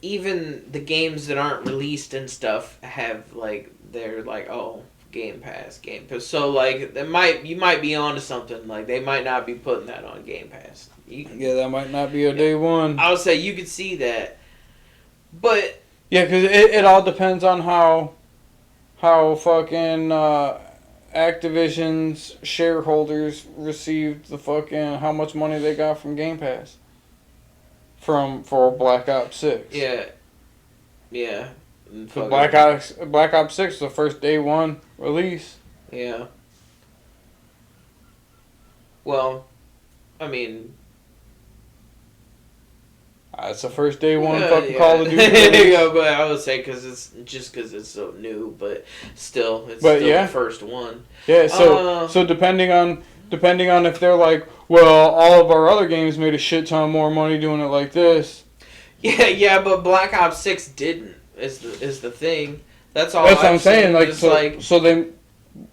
even the games that aren't released and stuff have like they're like, oh, Game Pass. So like you might be onto something. Like they might not be putting that on Game Pass. yeah, that might not be a day one. I would say you could see that, but Yeah, because it all depends on how fucking Activision's shareholders received the fucking how much money they got from Game Pass for Black Ops 6. yeah. So Black Ops 6 was the first day one release. Yeah. Well, I mean, It's the first day one yeah, fucking yeah. Call of Duty release. Yeah, but I would say because it's so new, but still, it's But still yeah. the first one. Yeah, so depending on if they're like, well, all of our other games made a shit ton more money doing it like this. Yeah, but Black Ops 6 didn't. Is the thing. That's all. That's what I'm I've saying. seen. Like, so then,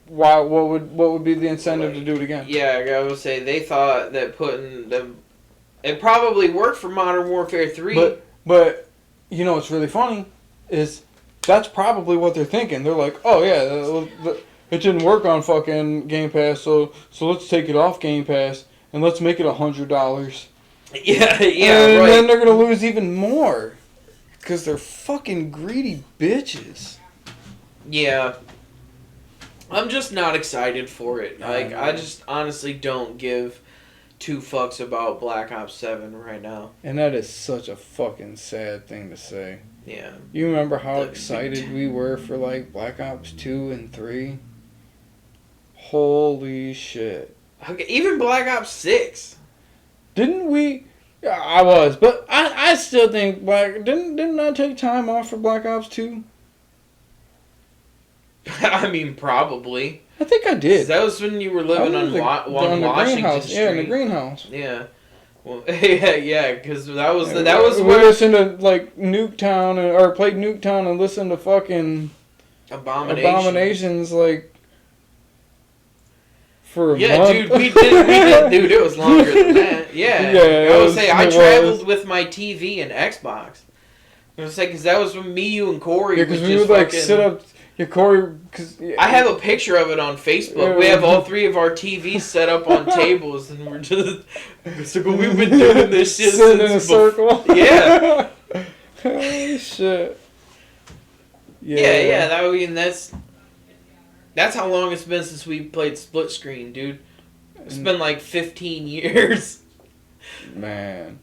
why? What would be the incentive to do it again? Yeah, I would say they thought that putting them. It probably worked for Modern Warfare 3. But you know what's really funny is that's probably what they're thinking. They're like, oh yeah, it didn't work on fucking Game Pass, so let's take it off Game Pass and let's make it $100. Yeah, and right. then they're gonna lose even more because they're fucking greedy bitches. Yeah. I'm just not excited for it. Like, I just honestly don't give two fucks about Black Ops 7 right now. And that is such a fucking sad thing to say. Yeah. You remember how excited we were for like Black Ops 2 and 3? Holy shit. Okay, even Black Ops 6. Didn't we? Yeah, I was, but I still think didn't I take time off for Black Ops 2? I mean, probably. I think I did. That was when you were living on Washington greenhouse. Street. Yeah, in the greenhouse. Yeah. Well, yeah, because that was we where listened to like Nuketown or played Nuketown and listened to fucking Abominations like for a month. Dude, we did, dude. It was longer than that. Yeah, I would say I traveled with my TV and Xbox. I was say because that was when me, you, and Corey. Yeah, because we would like sit up. Yeah, Corey. Cause I have a picture of it on Facebook. We have all three of our TVs set up on tables, and we're just. So we've been doing this shit sitting in a circle. Yeah. Holy shit. Yeah. That's how long it's been since we played split screen, dude. It's been like 15 years. Man.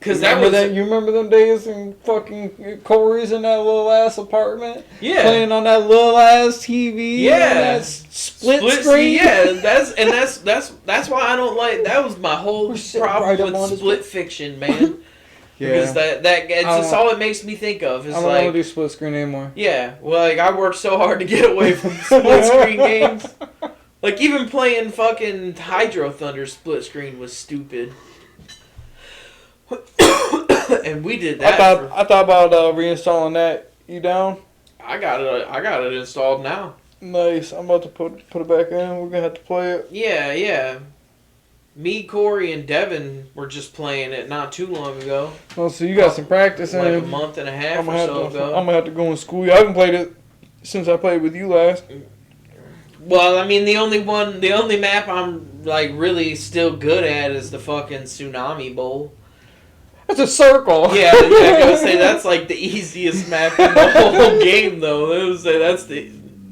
Cause you remember them days in fucking Corey's in that little ass apartment? Yeah. Playing on that little ass TV. Yeah. And that split screen. Yeah, that's why I don't like. That was my whole problem with split fiction, man. Yeah. Because it's just all it makes me think of. Is I don't like, want to do split screen anymore. Yeah, well, like I worked so hard to get away from split screen games. Like even playing fucking Hydro Thunder split screen was stupid. And we did that. I thought about reinstalling that. You down? I got it installed now. Nice. I'm about to put it back in. We're gonna have to play it. Yeah. Me, Corey, and Devin were just playing it not too long ago. Oh, so you got some practice in. Like a month and a half or so ago. I'm gonna have to go in school. I haven't played it since I played with you last. Well, I mean, the only map I'm like really still good at is the fucking Tsunami Bowl. It's a circle. Yeah, I gotta say that's like the easiest map in the whole game, though. I would say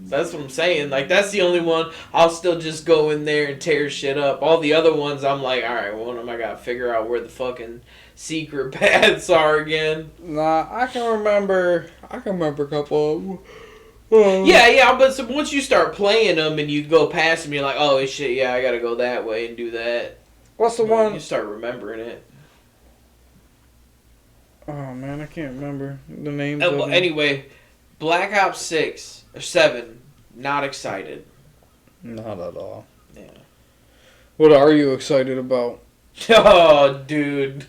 that's what I'm saying. Like that's the only one I'll still just go in there and tear shit up. All the other ones, I'm like, all right, well, I gotta figure out where the fucking secret paths are again. Nah, I can remember a couple of them. Yeah, but so once you start playing them and you go past them, you're like, oh shit, yeah, I gotta go that way and do that. What's the one? You start remembering it. Oh man, I can't remember the names. Well, anyway, Black Ops 6 or 7, not excited. Not at all. Yeah. What are you excited about? Oh, dude.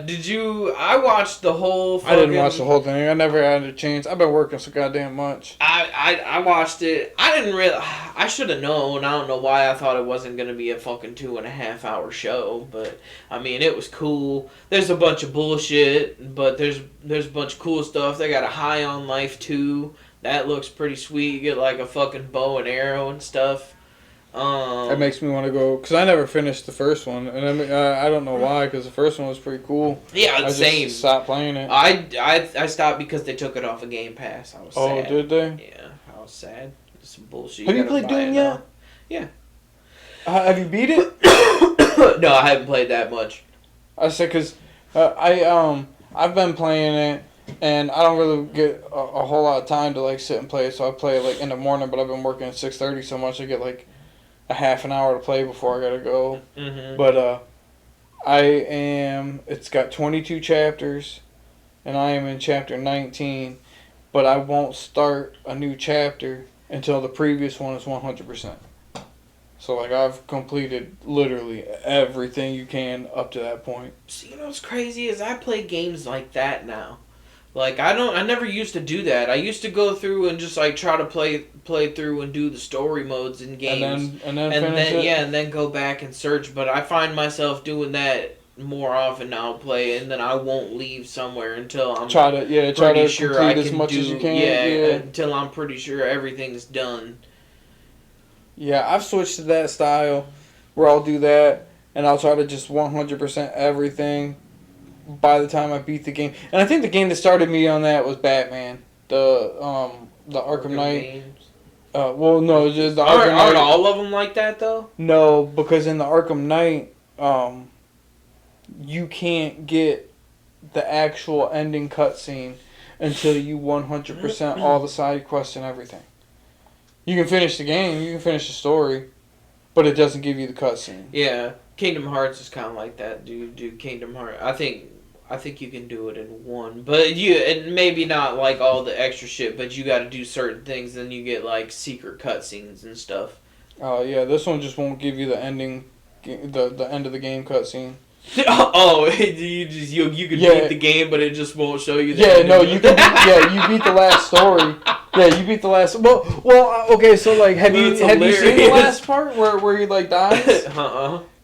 Did you? I watched the whole. I didn't watch the whole thing. I never had a chance. I've been working so goddamn much. I watched it. I didn't really. I should have known. I don't know why I thought it wasn't gonna be a fucking 2.5 hour show. But I mean, it was cool. There's a bunch of bullshit, but there's a bunch of cool stuff. They got a High on Life 2. That looks pretty sweet. You get like a fucking bow and arrow and stuff. That makes me want to go because I never finished the first one, and I don't know why because the first one was pretty cool. Yeah, I same. just stopped playing it. I stopped because they took it off of Game Pass. I was sad. Oh, did they? Yeah, I was sad. It's some bullshit. Have you played Doom yet? Yeah. Have you beat it? No, I haven't played that much. I said because I've been playing it. And I don't really get a whole lot of time to like sit and play it, so I play it like in the morning. But I've been working at 6:30 so much I get like a half an hour to play before I gotta go. Mm-hmm. But it's got 22 chapters, and I am in chapter 19. But I won't start a new chapter until the previous one is 100%. So like I've completed literally everything you can up to that point. See, you know what's crazy is I play games like that now. Like I never used to do that. I used to go through and just like try to play through and do the story modes in games, and then go back and search. But I find myself doing that more often now. Play and then I won't leave somewhere until I'm try to sure complete I as can much do, as you can. Yeah, until I'm pretty sure everything's done. Yeah, I've switched to that style where I'll do that and I'll try to just 100% everything by the time I beat the game. And I think the game that started me on that was Batman. The Arkham Knight. Well, no, just the Arkham Knight. Aren't all of them like that though? No, because in the Arkham Knight, you can't get the actual ending cutscene until you 100% all the side quests and everything. You can finish the game, you can finish the story, but it doesn't give you the cutscene. Yeah, Kingdom Hearts is kind of like that. Do Kingdom Hearts? I think you can do it in one, but and maybe not like all the extra shit, but you got to do certain things. Then you get like secret cutscenes and stuff. Oh yeah, this one just won't give you the ending, the end of the game cutscene. Oh, you can beat the game, but it just won't show you. You can. You beat the last story. Yeah, you beat the last. Well, okay. So like, have you seen the last part where he like dies?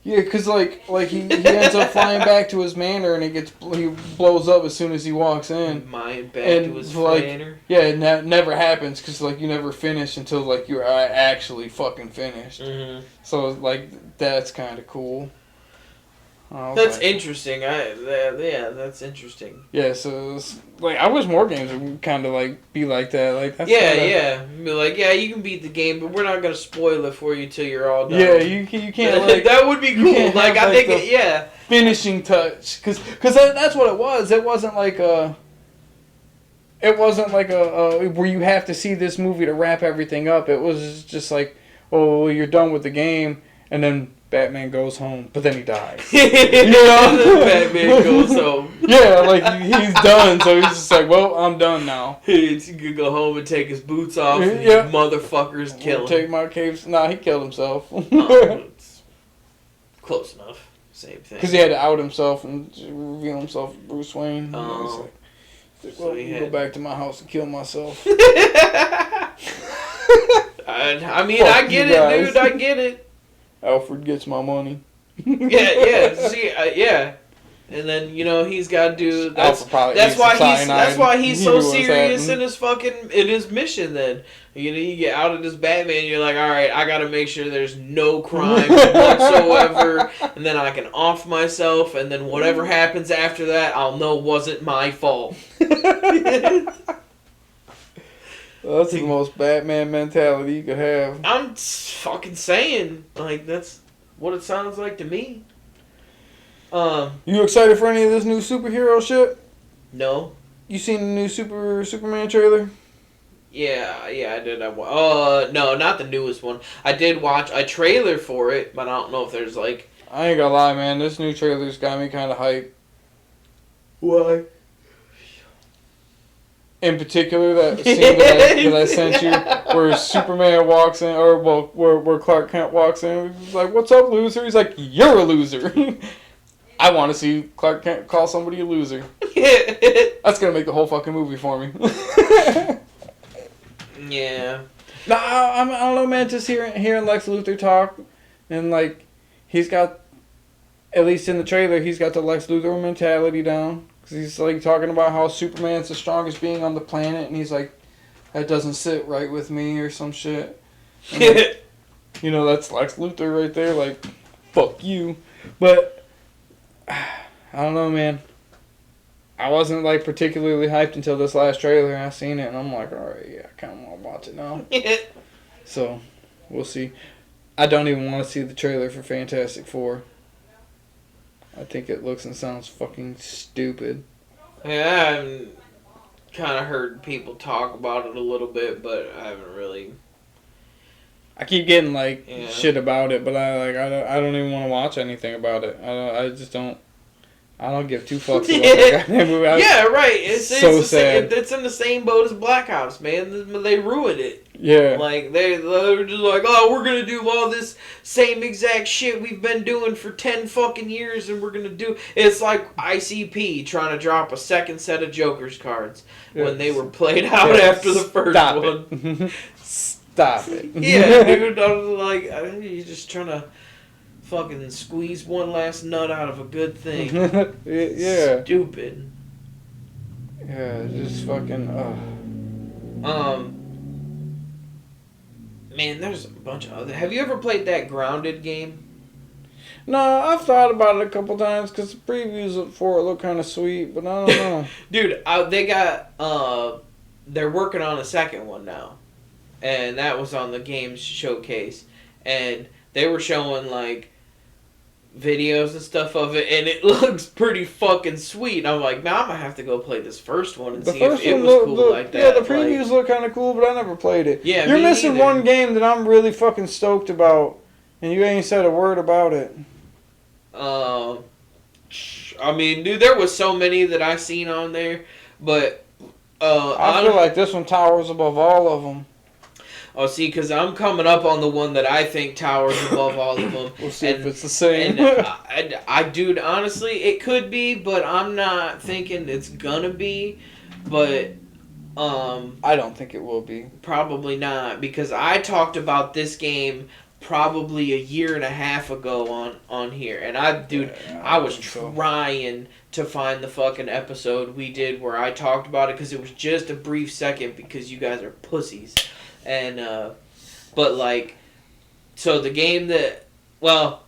Yeah, cause like he ends up flying back to his manor and he blows up as soon as he walks in. To his manor. Yeah, it never happens because like you never finish until like you're actually fucking finished. Mm-hmm. So like that's kind of cool. That's interesting. That's interesting. Yeah, so like I wish more games would kind of like be like that. Like that's Be like, yeah, you can beat the game, but we're not gonna spoil it for you till you're all done. Yeah, you can't. Like, that would be cool. Like I think finishing touch, because that's what it was. It wasn't like a. It wasn't like a where you have to see this movie to wrap everything up. It was just like, oh, you're done with the game, and then Batman goes home, but then he dies. You know? Batman goes home. Yeah, like he's done, so he's just like, well, I'm done now. He could go home and take his boots off, and these motherfuckers kill him. Take my caves. Nah, he killed himself. It's close enough. Same thing. Because he had to out himself and reveal himself to Bruce Wayne. Oh. Go back to my house and kill myself. I mean, I get it, dude. I get it. Alfred gets my money. Yeah. See, yeah. And then he's got to do Alpha probably that's needs why some he's cyanide. that's why he's He so knew what was serious in happening. his mission. Then you get out of this Batman, you're like, all right, I got to make sure there's no crime whatsoever, and then I can off myself, and then whatever happens after that, I'll know wasn't my fault. That's the most Batman mentality you could have. I'm fucking saying, like, that's what it sounds like to me. You excited for any of this new superhero shit? No. You seen the new Superman trailer? Yeah, I did. No, not the newest one. I did watch a trailer for it, but I don't know if there's like. I ain't gonna lie, man. This new trailer's got me kind of hyped. Why? In particular, that scene that I sent you, where Superman walks in, or where Clark Kent walks in, he's like, "What's up, loser?" He's like, "You're a loser." I want to see Clark Kent call somebody a loser. That's gonna make the whole fucking movie for me. Yeah. No, I don't know, man. Just hearing Lex Luthor talk, and like, he's got, at least in the trailer, he's got the Lex Luthor mentality down. Cause he's like talking about how Superman's the strongest being on the planet, and he's like, that doesn't sit right with me or some shit. Like, that's Lex Luthor right there. Like, fuck you. But I don't know, man. I wasn't like particularly hyped until this last trailer. I seen it, and I'm like, all right, yeah, I kind of want to watch it now. So, we'll see. I don't even want to see the trailer for Fantastic Four. I think it looks and sounds fucking stupid. Yeah, I've kind of heard people talk about it a little bit, but I haven't really. I keep getting Yeah. shit about it, but I don't even want to watch anything about it. I just don't. I don't give two fucks about that goddamn movie. Yeah, right. It's so the sad. It's in the same boat as Black Ops, man. They ruined it. Yeah. Like, they're just like, oh, we're going to do all this same exact shit we've been doing for 10 fucking years, and we're going to do... It's like ICP trying to drop a second set of Joker's cards when they were played out after the first one. Stop it. Yeah, dude. I was like, you're just trying to fucking squeeze one last nut out of a good thing. Yeah. Stupid. Yeah, just fucking... Man, there's a bunch of other... Have you ever played that Grounded game? No, I've thought about it a couple times because the previews for it look kind of sweet, but I don't know. Dude, they got... they're working on a second one now. And that was on the games showcase. And they were showing, like, videos and stuff of it, and it looks pretty fucking sweet. And I'm like, man, I'm gonna have to go play this first one and see if it was cool like that. Yeah, the previews look kind of cool, but I never played it. Yeah, you're me missing neither. one game that I'm really fucking stoked about, and you ain't said a word about it. I mean, dude, there was so many that I seen on there, but I feel like this one towers above all of them. Oh, see, because I'm coming up on the one that I think towers above all of them. We'll see if it's the same. And dude, honestly, it could be, but I'm not thinking it's gonna be. But I don't think it will be. Probably not, because I talked about this game probably a year and a half ago on here, and I was trying to find the fucking episode we did where I talked about it, because it was just a brief second, because you guys are pussies. And, but like, so the game that, well,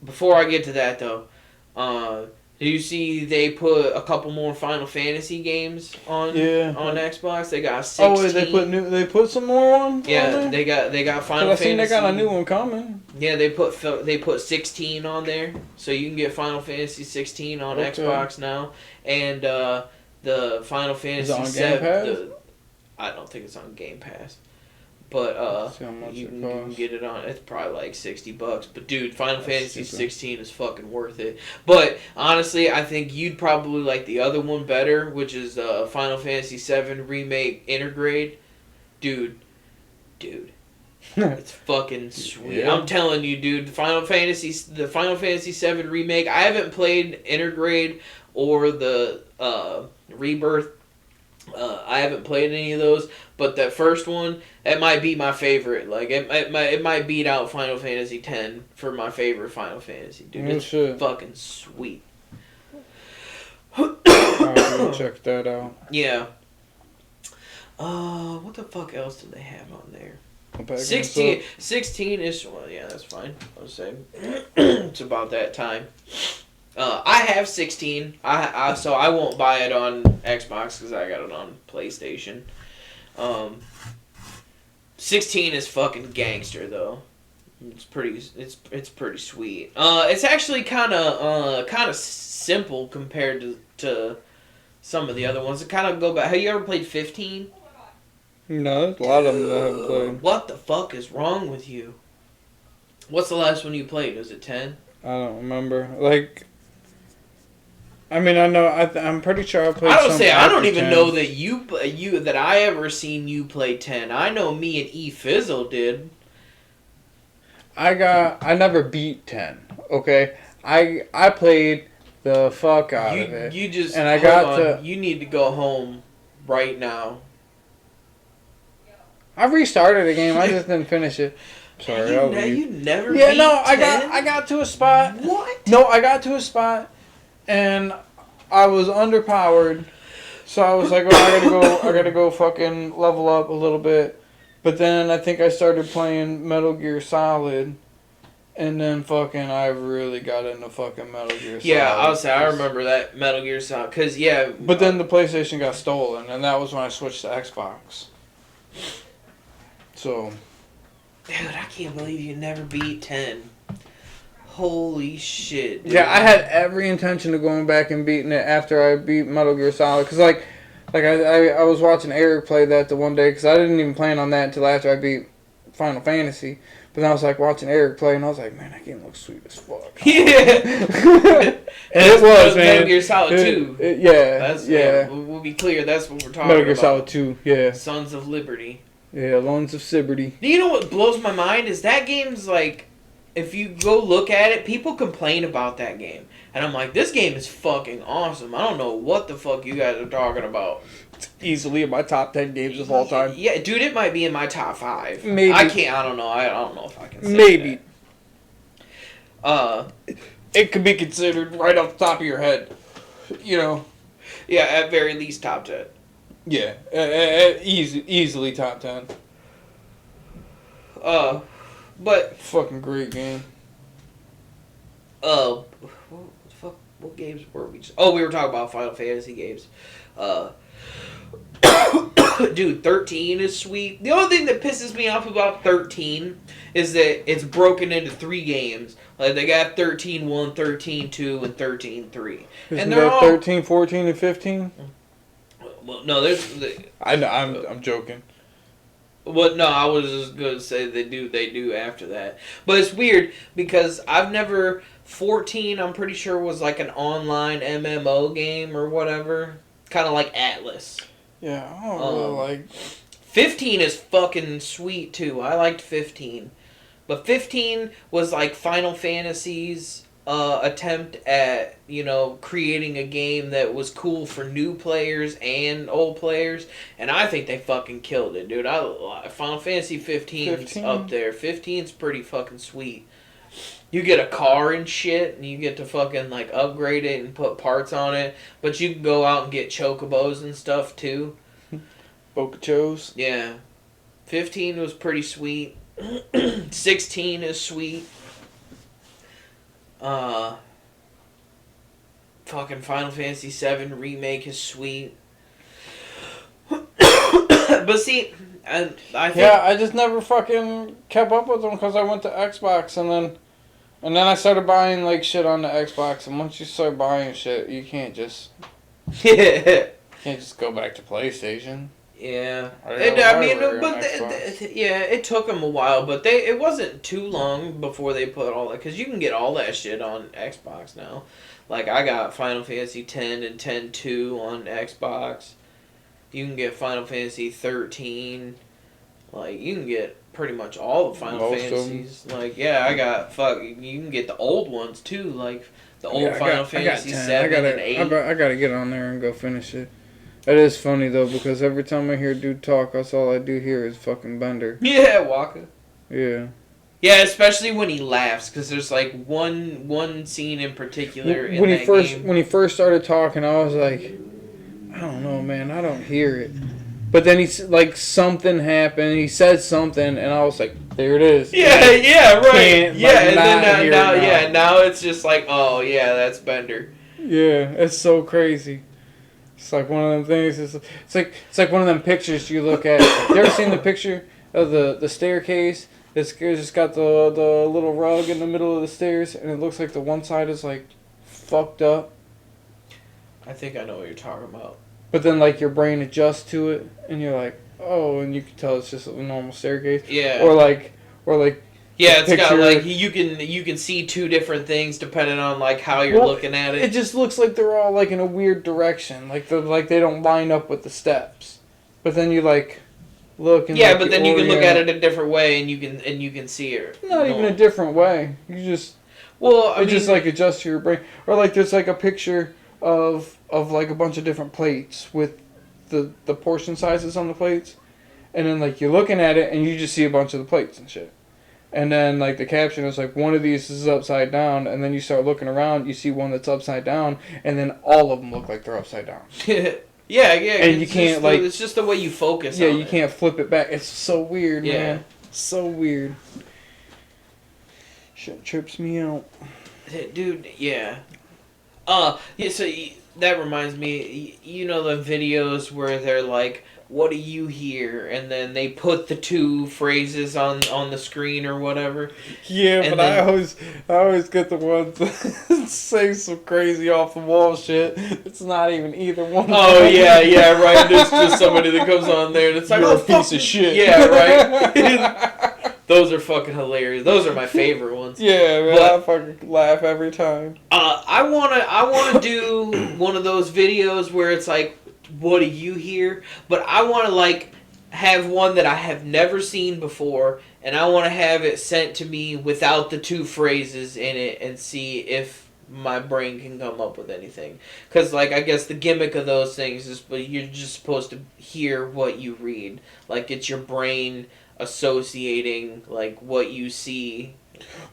before I get to that though, do you see they put a couple more Final Fantasy games on Xbox? They got 16. Oh, they put some more on? Yeah, they got Final Fantasy. I seen they got a new one coming. Yeah, they put 16 on there, so you can get Final Fantasy 16 on Xbox now, and the Final Fantasy 7. I don't think it's on Game Pass. But you can get it on. It's probably like $60. But dude, Final Fantasy 16 is fucking worth it. But honestly, I think you'd probably like the other one better, which is Final Fantasy 7 Remake Intergrade. Dude, it's fucking sweet. Yeah. I'm telling you, dude. The Final Fantasy 7 Remake. I haven't played Intergrade or the Rebirth. I haven't played any of those, but that first one, it might be my favorite. Like it might beat out Final Fantasy X for my favorite Final Fantasy, dude. It's fucking sweet. I'll go check that out. Yeah. What the fuck else do they have on there? I'll pack 16 this 16 is, well, yeah, that's fine. I was saying it's about that time. I have 16. So I won't buy it on Xbox because I got it on PlayStation. 16 is fucking gangster though. It's pretty sweet. It's actually kind of simple compared to some of the other ones. It kind of go back. Have you ever played 15? up. No, there's a lot of them that I haven't played. What the fuck is wrong with you? What's the last one you played? Was it 10? I don't remember. Like, I mean, I know. I'm pretty sure I played. I don't some say I don't after even 10. know that you that I ever seen you play 10. I know me and E Fizzle did. I never beat 10. Okay, I played the fuck out of it. You just and I hold got on. to. You need to go home right now. I restarted the game. I just didn't finish it. Sorry, I'll leave. You never. Yeah, beat no, 10? I got to a spot. What? No, I got to a spot, and I was underpowered, so I was like, "Oh, I gotta go, fucking level up a little bit." But then I think I started playing Metal Gear Solid, and then fucking I really got into fucking Metal Gear Solid. Yeah, I was say I remember that Metal Gear Solid because yeah. But then the PlayStation got stolen, and that was when I switched to Xbox. So. Dude, I can't believe you never beat 10. Holy shit, dude. Yeah, I had every intention of going back and beating it after I beat Metal Gear Solid. Because, like I was watching Eric play that the one day, because I didn't even plan on that until after I beat Final Fantasy. But then I was, like, watching Eric play, and I was like, man, that game looks sweet as fuck. Yeah. And it was, man. Metal Gear Solid 2. Yeah. We'll be clear, that's what we're talking Metal Gear about. Solid 2, yeah. Sons of Liberty. Yeah, Loans of Liberty. Do you know what blows my mind is that game's like, if you go look at it, people complain about that game. And I'm like, this game is fucking awesome. I don't know what the fuck you guys are talking about. It's easily in my top 10 games of all time. Yeah, dude, it might be in my top 5. Maybe. I don't know. I don't know if I can say Maybe. that. It could be considered right off the top of your head. You know. Yeah, at very least top 10. Yeah, easily top 10. But Fucking great game. what games were we just... Oh, we were talking about Final Fantasy games. Dude, 13 is sweet. The only thing that pisses me off about 13 is that it's broken into 3 games. Like, they got 13-1, 13-2, and 13-3. Isn't And they're that all... 13, 14, and 15? Well, no, there's... I know, I'm joking. Well, no, I was just gonna say they do after that. But it's weird because I've never 14. I'm pretty sure was like an online MMO game or whatever, kind of like Atlas. Yeah, I don't really like. 15 is fucking sweet too. I liked 15, but 15 was like Final Fantasy's attempt at, you know, creating a game that was cool for new players and old players, and I think they fucking killed it, dude. Final Fantasy 15's up there. 15's pretty fucking sweet. You get a car and shit, and you get to fucking like upgrade it and put parts on it, but you can go out and get chocobos and stuff too. Bocachos. Yeah. 15 was pretty sweet. 16 is sweet. Fucking Final Fantasy VII Remake is sweet. But see, I think... Yeah, I just never fucking kept up with them because I went to Xbox and then I started buying like shit on the Xbox, and once you start buying shit, you can't just go back to PlayStation. Yeah, Xbox. It took them a while, but it wasn't too long before they put all that, because you can get all that shit on Xbox now. Like, I got Final Fantasy X and X-2 on Xbox. You can get Final Fantasy 13. Like, you can get pretty much all the Final Fantasies. Like, yeah, you can get the old ones too, like the old Final Fantasy 7 and 8. I gotta get on there and go finish it. It is funny though, because every time I hear dude talk, that's all I do hear is fucking Bender. Yeah, Waka. Yeah. Yeah, especially when he laughs, because there's like one scene in particular in when that he first game. when he first started talking, I was like, I don't know, man, I don't hear it. But then he's like, something happened. He said something, and I was like, there it is. Yeah, yeah, right. Can't, Yeah, like, and not then hear now, it now. yeah, now it's just like, oh yeah, that's Bender. Yeah, it's so crazy. It's like one of them things. It's like one of them pictures you look at. You ever seen the picture of the staircase? It's just got the little rug in the middle of the stairs, and it looks like the one side is like fucked up. I think I know what you're talking about. But then like your brain adjusts to it, and you're like, oh, and you can tell it's just a normal staircase. Yeah. Or like yeah, it's got picture- like you can see two different things depending on like how you're Well, looking at it it. just looks like they're all like in a weird direction, like they don't line up with the steps. But then you like look and Yeah, like, but then you can look at orient- it a different way, and you can see it. Not even a different way. You just Well, I it mean, just like adjusts to your brain, or like there's like a picture of like a bunch of different plates with the portion sizes on the plates, and then like you're looking at it and you just see a bunch of the plates and shit. And then like the caption is like, one of these is upside down, and then you start looking around, you see one that's upside down, and then all of them look like they're upside down. yeah, And you it's can't, just like- it's just the way you focus. Yeah, on you it. can't flip it back. It's so weird, Yeah. man. So weird. Shit trips me out. Dude, yeah. Yeah, so that reminds me, you know the videos where they're like, what do you hear? And then they put the two phrases on the screen or whatever. Yeah, And but then- I always get the ones that say some crazy off the wall shit. It's not even either one. Oh, yeah, right. There's just somebody that comes on there and it's like, You're oh, a piece fuck of shit. Yeah, right. Those are fucking hilarious. Those are my favorite ones. Yeah, man, But- I fucking laugh every time. I wanna do one of those videos where it's like, what do you hear? But I wanna like have one that I have never seen before, and I wanna have it sent to me without the two phrases in it, and see if my brain can come up with anything. Cause like I guess the gimmick of those things is, but you're just supposed to hear what you read. Like it's your brain associating like what you see.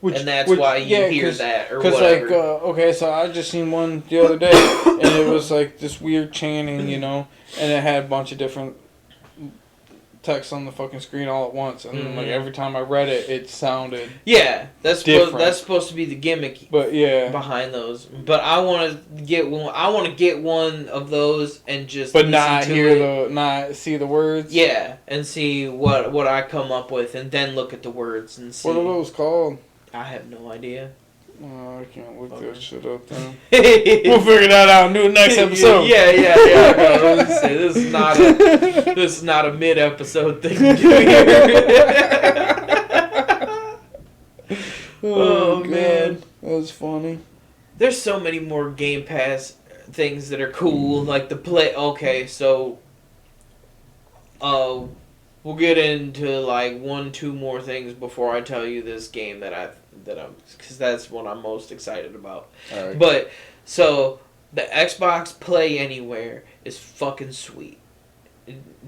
And that's why you hear that or Because, whatever. like, okay, so I just seen one the other day, and it was, like, this weird chanting, you know, and it had a bunch of different text on the fucking screen all at once, and, like, every time I read it, it sounded... Yeah, that's different. that's supposed to be the gimmick But, yeah. behind those. But I want to get one. I want to get one of those and just But listen not to hear it. not see the words? Yeah, and see what I come up with, and then look at the words and see. What are those called? I have no idea. Oh, I can't look Okay. that shit up, then. we'll We'll figure that out and do it next episode. Yeah. I was gonna say, this is not a mid-episode thing to do here. Oh, man. That was funny. There's so many more Game Pass things that are cool, like the play. Okay, so we'll get into like 1-2 more things before I tell you this game that I'm because that's what I'm most excited about. All right. But so the Xbox Play Anywhere is fucking sweet.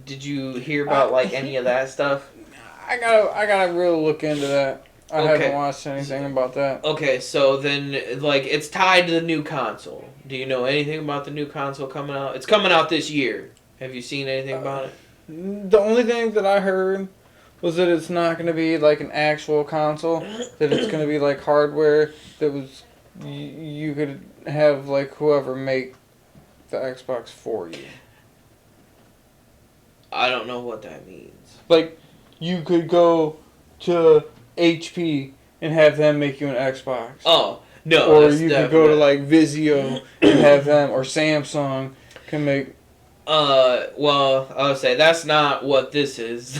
Did you hear about like any of that stuff? I gotta really look into that. I Okay. haven't watched anything about that. Okay, so then like it's tied to the new console. Do you know anything about the new console coming out? It's coming out this year. Have you seen anything about it? The only thing that I heard was that it's not gonna be like an actual console. That it's gonna be like hardware that was you could have like whoever make the Xbox for you. I don't know what that means. Like you could go to HP and have them make you an Xbox. Oh no! Or that's you could go to definite. like Vizio and have them, or Samsung can make. Well, I would say that's not what this is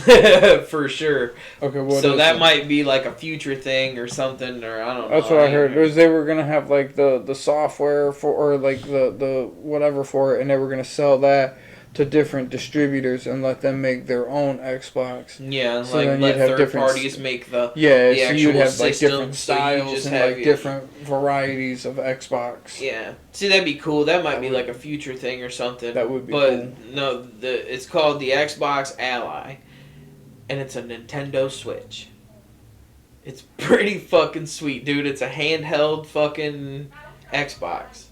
for sure. Okay, what So is that it? might be like a future thing or something, or I don't know. That's what I heard. It was they were gonna have like the software for, or like the whatever for it, and they were gonna sell that to different distributors and let them make their own Xbox. Yeah, So like then let you'd have third different parties make the. Yeah, The so you'd actual have like system, different so you styles just and have like your- different varieties of Xbox. Yeah, see that'd be cool. That might That be would- like a future thing or something. That would be But cool. no, it's called the Xbox Ally, and it's a Nintendo Switch. It's pretty fucking sweet, dude. It's a handheld fucking Xbox.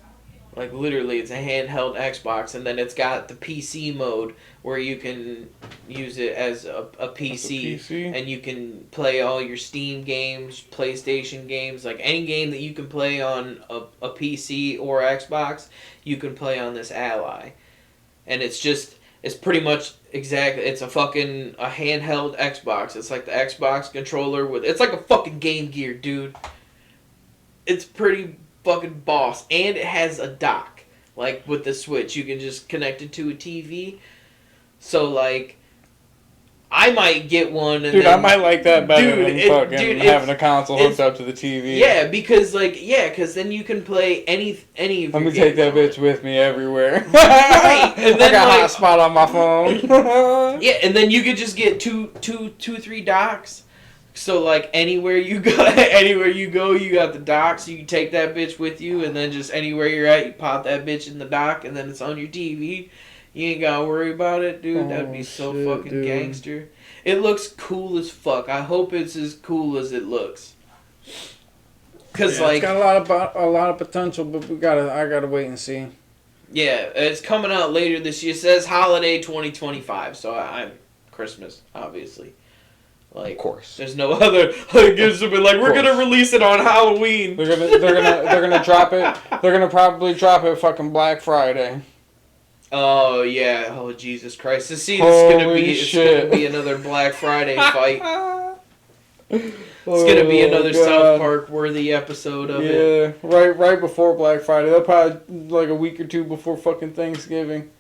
Like, literally, it's a handheld Xbox, and then it's got the PC mode where you can use it as a PC, and you can play all your Steam games, PlayStation games, like any game that you can play on a PC or Xbox, you can play on this Ally. And it's pretty much exactly, it's a handheld Xbox. It's like the Xbox controller it's like a fucking Game Gear, dude. It's pretty fucking boss, and it has a dock, like with the Switch. You can just connect it to a TV. So like, I might get one. And dude, then, I might like that better than having a console hooked up to the TV. Yeah, because then you can play any of Let your me take that games bitch with me everywhere. Right, and then I got a like, hotspot on my phone. Yeah, and then you could just get three docks. So like anywhere you go, you got the dock. So you can take that bitch with you, and then just anywhere you're at, you pop that bitch in the dock, and then it's on your TV. You ain't gotta worry about it, dude. That'd be so fucking dude. gangster. It looks cool as fuck. I hope it's as cool as it looks. Cause like, it's got a lot of potential, but I gotta wait and see. Yeah, it's coming out later this year. It says holiday 2025, so I'm Christmas, obviously. Like, of course. There's no other. We're gonna release it on Halloween. They're gonna drop it. They're gonna probably drop it fucking Black Friday. Oh yeah. Oh Jesus Christ. It's gonna be another Black Friday fight. It's gonna be another South Park worthy episode of it. Yeah, right before Black Friday. They'll probably like a week or two before fucking Thanksgiving.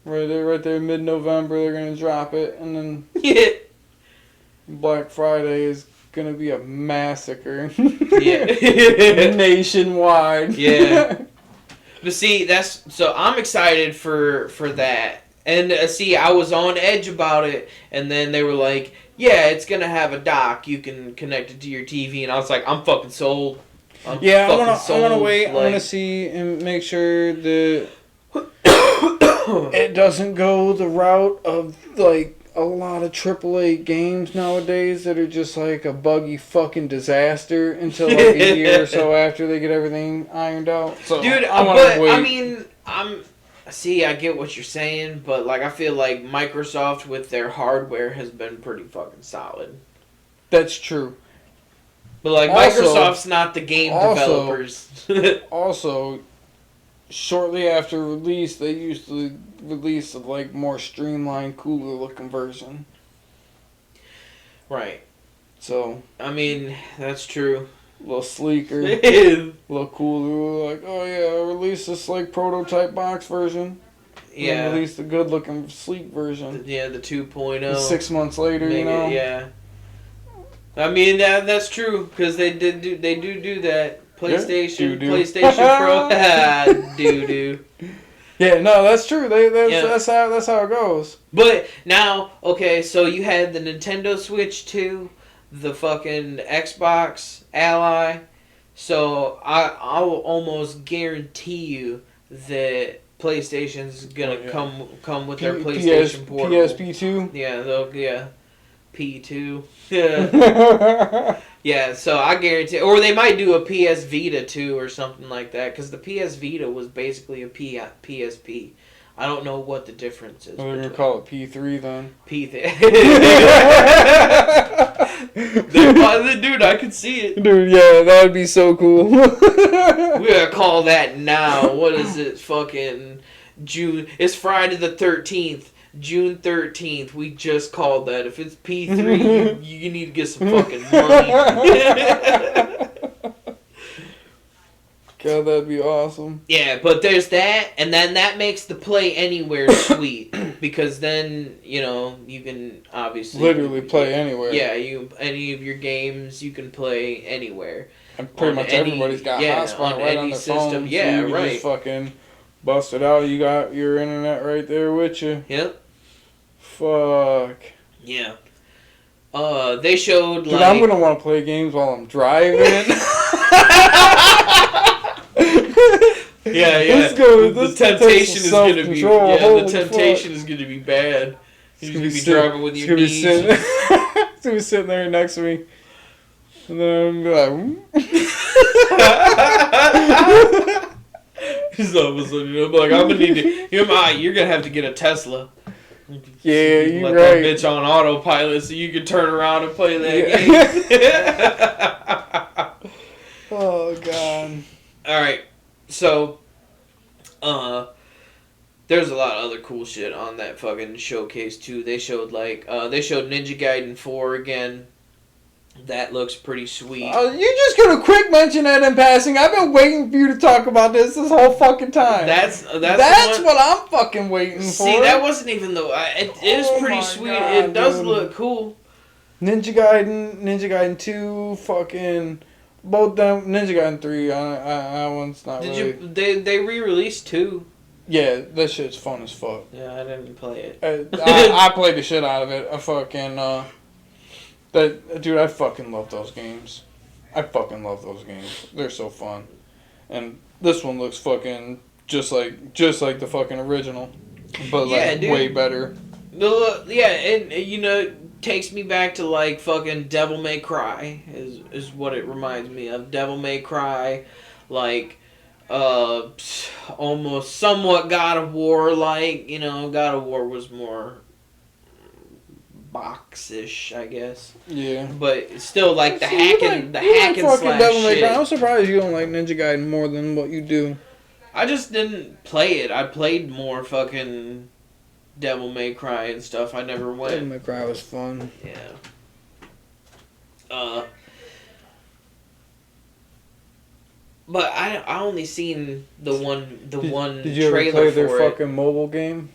Right there, mid-November. They're gonna drop it, and then Yeah. Black Friday is gonna be a massacre. Yeah. Nationwide. Yeah. But see, so I'm excited for that. And see, I was on edge about it, and then they were like, yeah, it's going to have a dock. You can connect it to your TV. And I was like, I'm fucking sold. I want to wait. I want to see and make sure that it doesn't go the route of, like, a lot of AAA games nowadays that are just like a buggy fucking disaster until like a year or so after they get everything ironed out. So, dude, I get what you're saying, but like I feel like Microsoft with their hardware has been pretty fucking solid. That's true. But like Microsoft's not the game developers. Also, shortly after release, they usually release a like more streamlined, cooler looking version. Right. So I mean, that's true. A little sleeker, It a is. little cooler. Like, oh yeah, release this like prototype box version. Yeah. And release the good looking sleek version. The 2.0. 6 months later, you know. Yeah. I mean that's true because they do that. PlayStation, yeah. PlayStation Pro, doo. Yeah, no, that's true. That's how it goes. But now, okay, so you had the Nintendo Switch 2, the fucking Xbox Ally. So I'll almost guarantee you that PlayStation's gonna come with their PlayStation Portable. PSP2. Yeah, P2. Yeah. Yeah, so I guarantee, or they might do a PS Vita too, or something like that, because the PS Vita was basically a PSP. I don't know what the difference is. We're gonna call it P3 then. Dude, I could see it. Dude, yeah, that would be so cool. We're gonna call that now. What is it? Fucking June. It's Friday the 13th. June 13th. We just called that. If it's P3, you need to get some fucking money. God, that'd be awesome. Yeah, but there's that, and then that makes the play anywhere sweet, because then, you can obviously literally play anywhere. Yeah, any of your games you can play anywhere. And pretty much everybody's got hotspot right on their phone. Yeah, so you right. Just fucking bust it out. You got your internet right there with you. Yep. Fuck. Yeah. They showed Dude, I'm gonna want to play games while I'm driving. Yeah. Let's go. The temptation is gonna be. Yeah, the temptation is gonna be bad. You're gonna be driving with your knees. He's gonna be sitting there next to me. And then I'm like, So all of a sudden, I'm like, I'm gonna need to. You're gonna have to get a Tesla. yeah, You you let right. that bitch on autopilot so you can turn around and play that game. Oh god. All right, so, there's a lot of other cool shit on that fucking showcase too. They showed Ninja Gaiden 4 again. That looks pretty sweet. You just gonna quick mention that in passing. I've been waiting for you to talk about this whole fucking time. That's what I'm fucking waiting for. See, that wasn't even it is pretty sweet. God, it does dude. look cool. Ninja Gaiden 2, fucking both them. Ninja Gaiden 3, that one's not really. They re-released 2. Yeah, that shit's fun as fuck. Yeah, I didn't play it. I played the shit out of it. I fucking dude, I fucking love those games. They're so fun, and this one looks fucking just like the fucking original, but Yeah, like dude. way better. Yeah, and it takes me back to like fucking Devil May Cry is what it reminds me of. Devil May Cry, like almost somewhat God of War like. God of War was more box-ish, I guess. Yeah, But it's still like the hack and fucking slash Devil May shit. Cry. I'm surprised you don't like Ninja Gaiden more than what you do. I just didn't play it. I played more fucking Devil May Cry and stuff. I never Devil went. May Cry was fun. Yeah. But I only seen the one Did you trailer ever play their for it. fucking mobile game?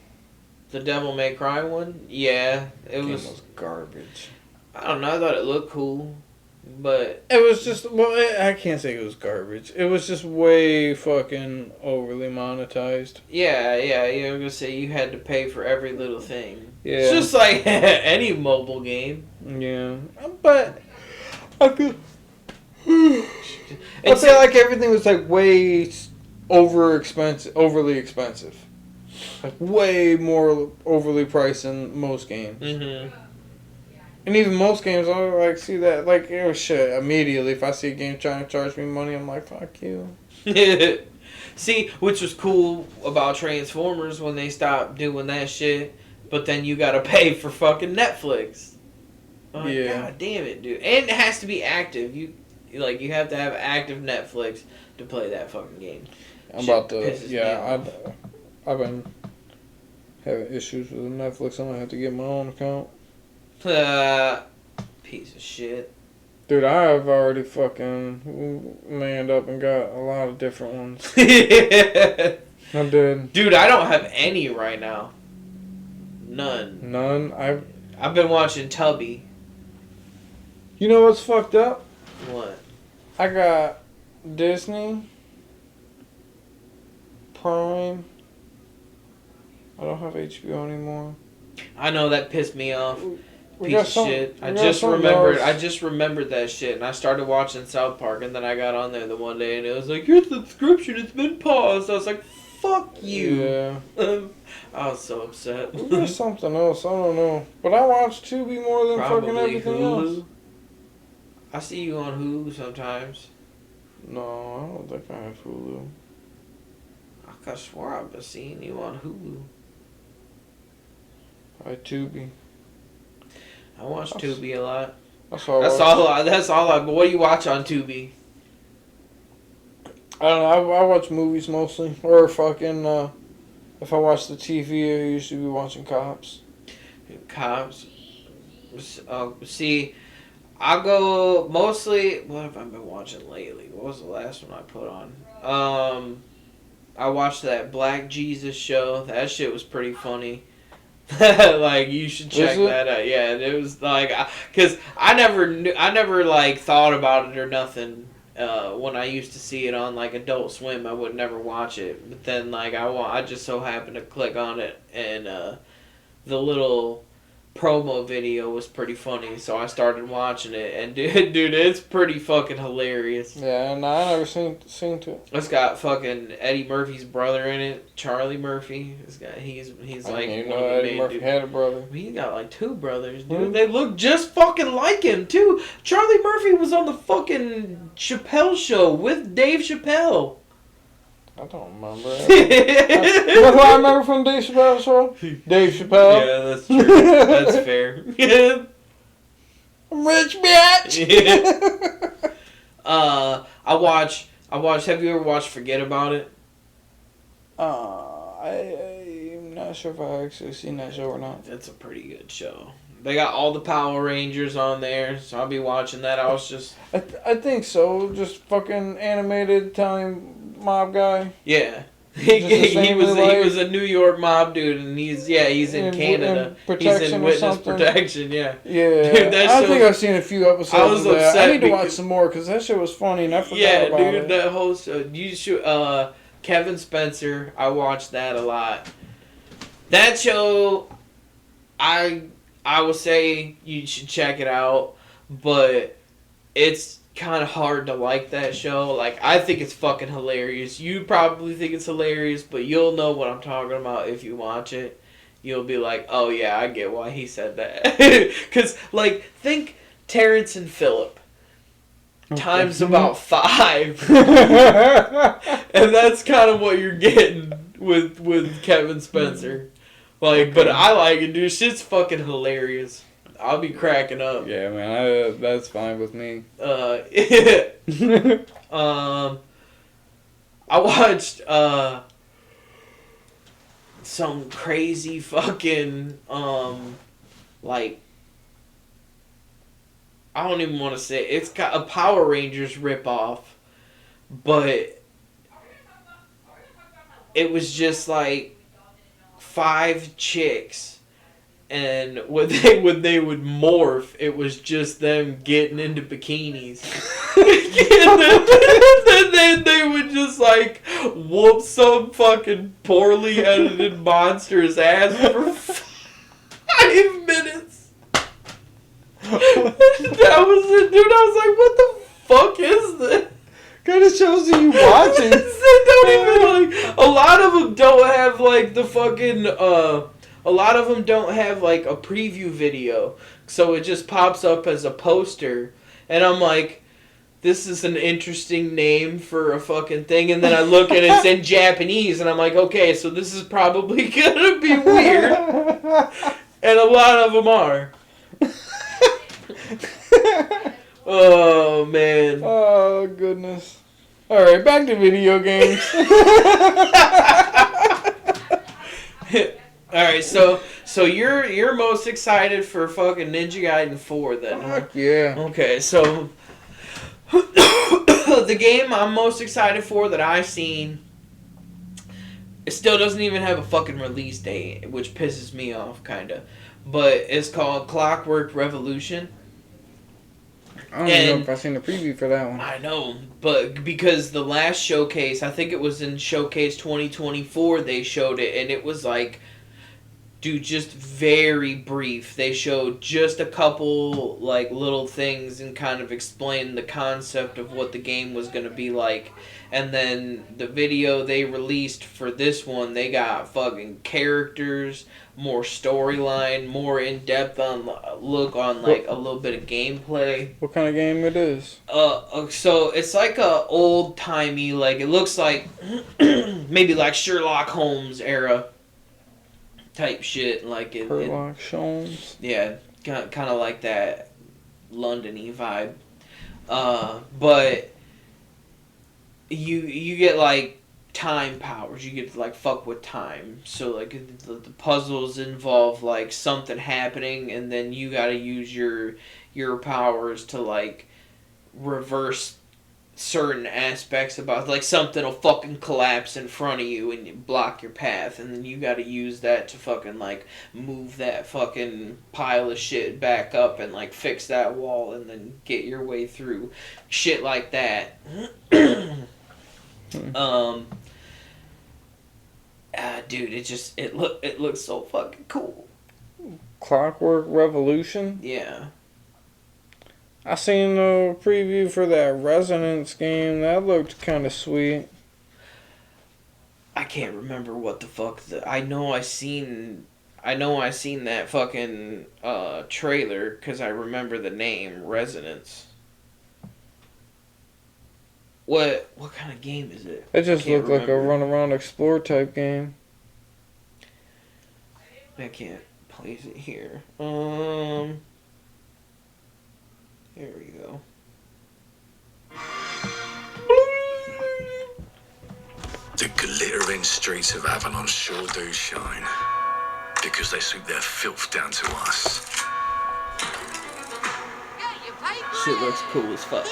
The Devil May Cry one. Yeah, it Game was. garbage. I don't know. I thought it looked cool, but It was just, I can't say it was garbage. It was just way fucking overly monetized. yeah. You were gonna say you had to pay for every little thing. Yeah. It's just like any mobile game. Yeah. But I feel It's like everything was like way overly expensive. Like way more overly priced than most games. Mm-hmm. And even most games, I like see that like shit immediately. If I see a game trying to charge me money, I'm like, fuck you. See, which was cool about Transformers when they stopped doing that shit, but then you gotta pay for fucking Netflix. I'm like, Yeah. God damn it, dude. And it has to be active. You have to have active Netflix to play that fucking game. I'm Shit about to. pisses me Yeah, off. I've been having issues with Netflix. I'm gonna have to get my own account. Piece of shit. Dude, I have already fucking manned up and got a lot of different ones. Dude, I did. I don't have any right now. None. None. I've been watching Tubby. You know what's fucked up? What? I got Disney, Prime. I don't have HBO anymore. I know that pissed me off. We Piece got of some- shit. we I got just something remembered. else. I just remembered that shit, and I started watching South Park, and then I got on there the one day, and it was like, your subscription has been paused. I was like, fuck you. Yeah. I was so upset. There's something else. I don't know. But I watch Tubi more than fucking Probably everything else. Hulu. I see you on Hulu sometimes. No, I don't think I have Hulu. I could swear I've been seeing you on Hulu. I have Tubi. I watch Tubi a lot. That's all. That's all. That's all. But what do you watch on Tubi? I don't know. I watch movies mostly, or fucking. If I watch the TV, I usually be watching Cops. Cops. See, I go mostly. What have I been watching lately? What was the last one I put on? I watched that Black Jesus show. That shit was pretty funny. Like, you should check that out. Yeah, it was like, cause I never like thought about it or nothing. When I used to see it on like Adult Swim, I would never watch it. But then like I just so happened to click on it, and the little promo video was pretty funny, so I started watching it, and dude, it's pretty fucking hilarious. Yeah, and I never seen it. It's got fucking Eddie Murphy's brother in it, Charlie Murphy. He's I like didn't even one know of the Eddie main Murphy dudes. had a brother. He got like 2 brothers, dude. Hmm. They look just fucking like him too. Charlie Murphy was on the fucking Chappelle show with Dave Chappelle. I don't remember. You know who I remember from Dave Chappelle's show? Dave Chappelle. Yeah, that's true. That's fair. I'm rich, bitch. I watch. Have you ever watched Forget About It? I'm not sure if I actually seen that show or not. That's a pretty good show. They got all the Power Rangers on there, so I'll be watching that. I was just I think so. Just fucking animated Italian mob guy. yeah. Just the he same was way, like- a New York mob dude, and he's in Canada. in He's in protection or witness something. protection. Yeah. Yeah, Dude, that I show- think I've seen a few episodes. I was of that. upset I need to watch because- some more because that shit was funny and I forgot Yeah, about dude, it. that whole show. You should. Kevin Spencer. I watched that a lot. That show, I will say you should check it out, but it's kind of hard to like that show. Like, I think it's fucking hilarious. You probably think it's hilarious, but you'll know what I'm talking about if you watch it. You'll be like, oh yeah, I get why he said that. Because, like, think Terrence and Phillip times about 5. And that's kind of what you're getting with Kevin Spencer. Like, but I like it, dude. Shit's fucking hilarious. I'll be cracking up. Yeah, man, that's fine with me. I watched some crazy fucking like, I don't even want to say it. It's got a Power Rangers ripoff, but it was just like 5 chicks, and when they would morph, it was just them getting into bikinis. And then they would just like whoop some fucking poorly edited monster's ass for 5 minutes. That was it, dude. I was like, what the fuck is this? What kind of shows are you watching? They don't even like. A lot of them don't have like the fucking. A lot of them don't have like a preview video, so it just pops up as a poster, and I'm like, this is an interesting name for a fucking thing, and then I look and it's in Japanese, and I'm like, okay, so this is probably gonna be weird, and a lot of them are. Oh man. Oh goodness. All right, back to video games. All right, so you're most excited for fucking Ninja Gaiden 4 then? Huh? Fuck yeah. Okay, so the game I'm most excited for that I've seen, it still doesn't even have a fucking release date, which pisses me off kinda. But it's called Clockwork Revolution. I don't even know if I've seen the preview for that one. I know, but because the last showcase, I think it was in Showcase 2024, they showed it, and it was like, dude, just very brief. They showed just a couple, like, little things and kind of explained the concept of what the game was going to be like. And then the video they released for this one, they got fucking characters, more storyline, more in-depth on look on, like, a little bit of gameplay. What kind of game it is? So it's like a old-timey, like, it looks like maybe like Sherlock Holmes era type shit, like it. Sherlock Holmes. Yeah, kind of like that London-y vibe. But you get like time powers. You get to like fuck with time. So like the puzzles involve like something happening, and then you got to use your powers to like reverse certain aspects about, like, something will fucking collapse in front of you and you block your path, and then you gotta use that to fucking, like, move that fucking pile of shit back up and, like, fix that wall and then get your way through shit like that. Dude, it looks so fucking cool. Clockwork Revolution? Yeah. I seen a preview for that Resonance game. That looked kind of sweet. I can't remember what the fuck I know I seen that fucking trailer because I remember the name Resonance. What kind of game is it? It just Can't looked like a remember. run around explore type game. I can't place it here. There we go. The glittering streets of Avalon sure do shine, because they sweep their filth down to us. Shit looks cool as fuck.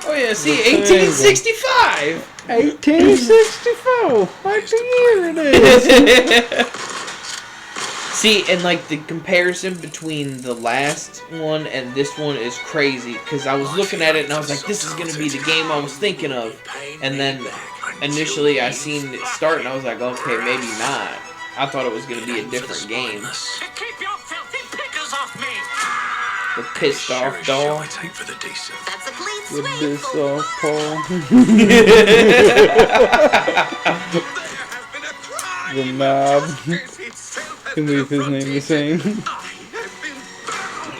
Oh yeah, see, The triangle. 1865! 1864! Like the year it is! See, and like the comparison between the last one and this one is crazy, because I was looking at it and I was like, this is gonna be the game I was thinking of. And then initially I seen it start and I was like, okay, maybe not. I thought it was gonna be a different game. Keep your filthy pickers off me! The pissed off doll. I take for the decent. That's a clean The sweep. piss off Paul. The knob. Can leave his name the same.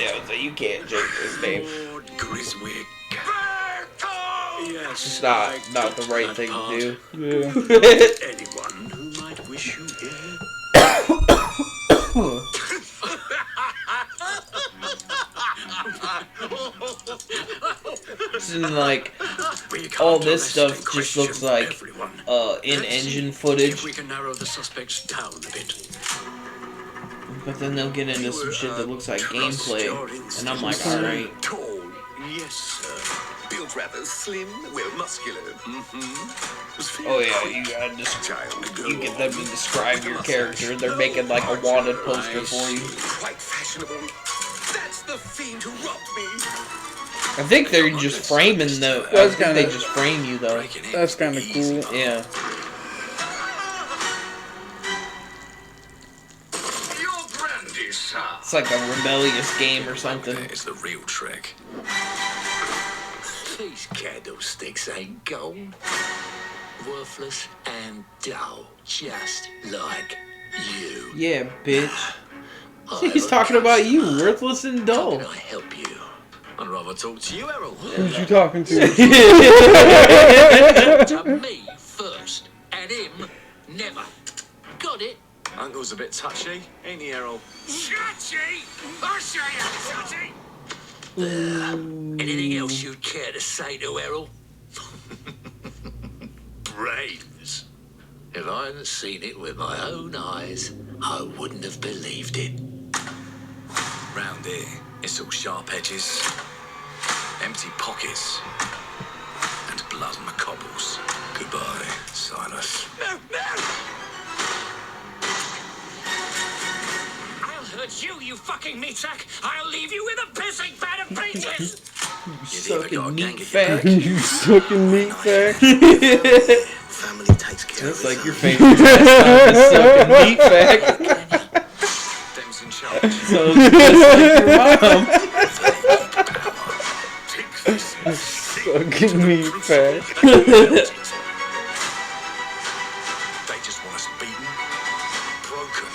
Yeah, so you can't change his name. Lord Griswick. Yes, It's not the right thing to do. Yeah. anyone who might wish you here. And like We can't all this honestly stuff just looks question like everyone. in-engine If footage, we can narrow the suspects down a bit. but then they'll get into some shit that looks like gameplay, and I'm like, alright. Tall, yes, sir. Built rather slim, well muscular. Mm-hmm. Oh yeah, you gotta just you get them to describe your character. They're making like a wanted poster for you. Quite fashionable. That's the fiend who robbed me. I think they're just framing though. I That's think they kinda- just frame you though. Breaking in That's is the kinda easy cool. part. Yeah. Your brandy, sir. It's like a rebellious game or something. It's the real trick. These candlesticks ain't gold. Worthless and dull, just like you. Yeah, bitch. He's talking about you, worthless and How dull. can I help you? I'd rather talk to you, Errol. Who's you talking to? To me first, and him never. Got it? Uncle's a bit touchy, ain't he, Errol? Touchy? I'll show you, touchy. Anything else you'd care to say to Errol? Brains. If I hadn't seen it with my own eyes, I wouldn't have believed it. Round here, it's all sharp edges, empty pockets, and blood on the cobbles. Goodbye, Silas. No, no! I'll hurt you, you fucking meat sack! I'll leave you with a pissing bag of breeches! Sucking meat fat. You sucking meat fact? Family takes care That's of like its your own. favorite pastime is sucking meat fat. Them's in charge. So it's just like your mom. Take this and Sucking meat fact. They just want us beaten, broken,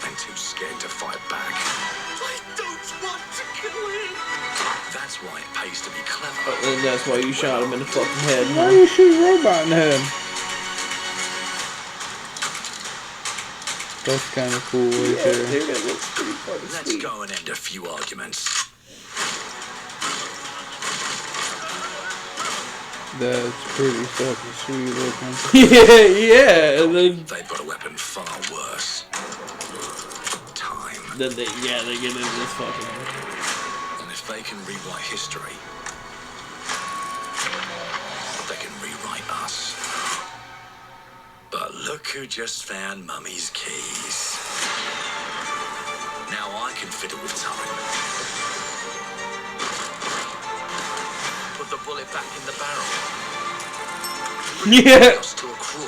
and too scared to fight back. I don't want to kill him. That's why it pays to be clever. And that's why you shot him in the fucking head. Why you shoot a robot in the head? That's kind of cool right there. Dude, that looks pretty fucking Let's sweet. go and end a few arguments. That's pretty fucking sweet looking. yeah, and then They've got a weapon far worse. Time. they get into this fucking. And if they can rewrite history, they can rewrite us. But look who just found Mummy's keys. Now I can fiddle with time. Put the bullet back in the barrel. Yeah. Us to a crawl.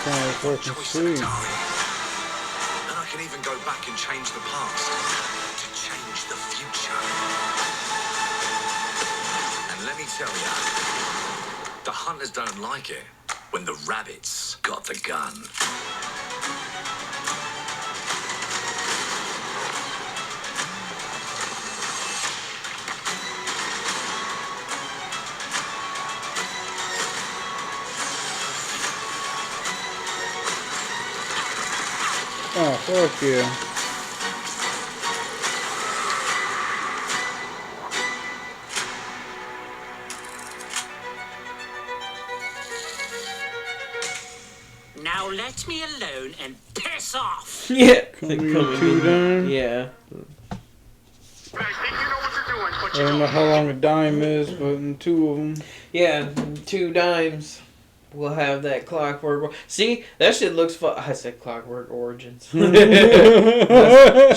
Sounds fucking Choice sweet. Atari. And I can even go back and change the past to change the future. And let me tell you, the hunters don't like it when the rabbits got the gun. Oh, fuck yeah. Now let me alone and piss off. Yeah. Coming two down. Yeah. I don't know how long a dime is, but in two of them. Yeah, 2 dimes. We'll have that Clockwork. See, that shit looks fun. I said Clockwork Origins.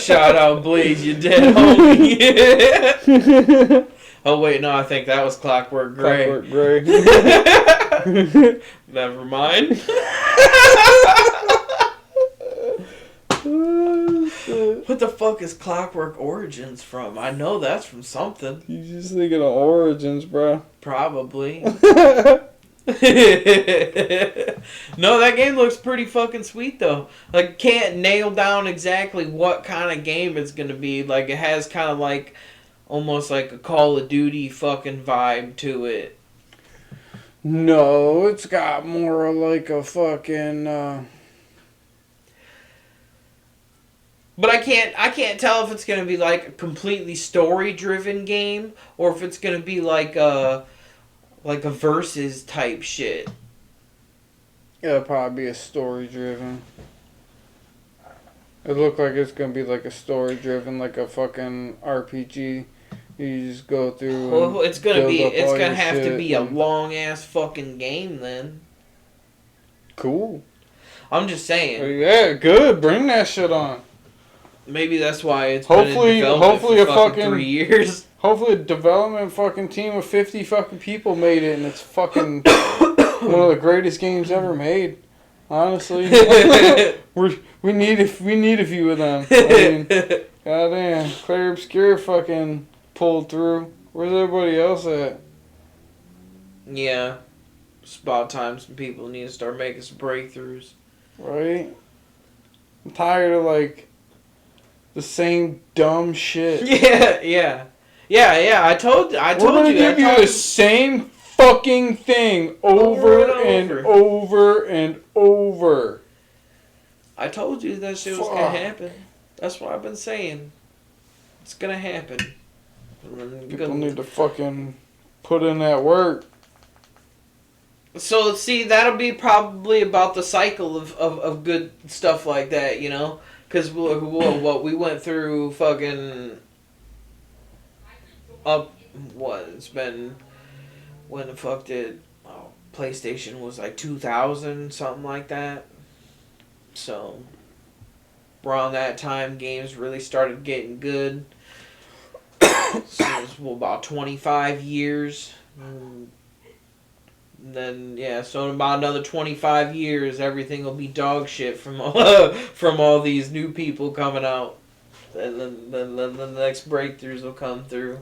Shout out Bleed, you dead homie. Oh wait, no, I think that was Clockwork Gray. Clockwork Gray. Never mind. What the fuck is Clockwork Origins from? I know that's from something. You just thinking of Origins, bro. Probably. No, that game looks pretty fucking sweet though. Like, can't nail down exactly what kind of game it's gonna be. Like, it has kind of like almost like a Call of Duty fucking vibe to it. No, it's got more like a fucking. But I can't tell if it's gonna be like a completely story driven game or if it's gonna be like a versus type shit. It'll probably be a story driven. It looked like it's gonna be like a story driven, like a fucking RPG. You just go through. Well, it's gonna build up all your have to shit be a and- long ass fucking game then. Cool. I'm just saying. Yeah, good. Bring that shit on. Maybe that's why it's Hopefully- been in development hopefully for a fucking fucking- 3 years. Hopefully, a development fucking team of 50 fucking people made it, and it's fucking one of the greatest games ever made. Honestly, we need a few of them. I mean, goddamn, Claire Obscure fucking pulled through. Where's everybody else at? Yeah, it's about time some people need to start making some breakthroughs. Right? I'm tired of like the same dumb shit. Yeah. I told We're you. gonna give you I the told- same fucking thing over and over and over. I told you that shit was Fuck. gonna happen. That's what I've been saying. It's gonna happen. People need to fucking put in that work. So see, that'll be probably about the cycle of good stuff like that, you know? Because what we went through fucking it's been, when the fuck did PlayStation was like 2000, something like that. So around that time, games really started getting good. So it was about 25 years. And then so in about another 25 years, everything will be dog shit from all these new people coming out. And then the next breakthroughs will come through.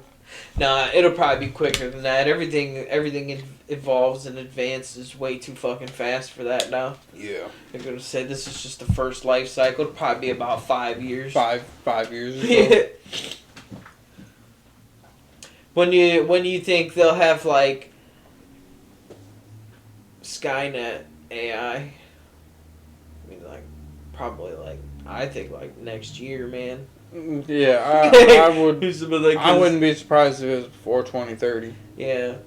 Nah, it'll probably be quicker than that. Everything evolves and advances way too fucking fast for that now. Yeah. They're gonna say this is just the first life cycle. It'll probably be about 5 years. 5 years or so. Yeah. When you think they'll have like Skynet AI? I mean, like probably like I think like next year, man. Yeah, I would. I wouldn't be surprised if it was before 2030. Yeah.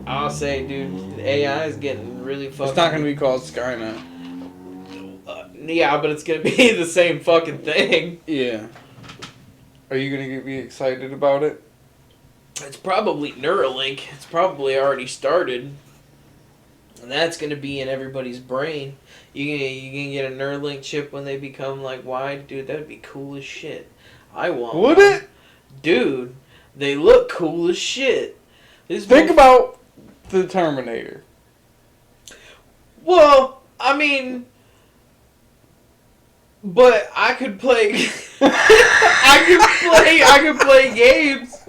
I'll say, dude, AI is getting really fucking. It's not gonna be called Skynet. Yeah, but it's gonna be the same fucking thing. Yeah. Are you gonna be excited about it? It's probably Neuralink. It's probably already started. And that's gonna be in everybody's brain. You can get a Neuralink chip when they become like wide, dude. That'd be cool as shit. I want. Would one. it? Dude? They look cool as shit. Think about the Terminator. Well, I mean, but I could play. I could play games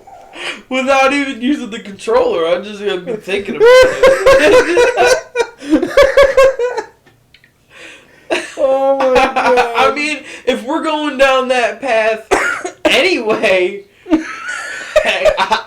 without even using the controller. I'm just gonna be thinking about it. Oh my god. I mean, if we're going down that path anyway,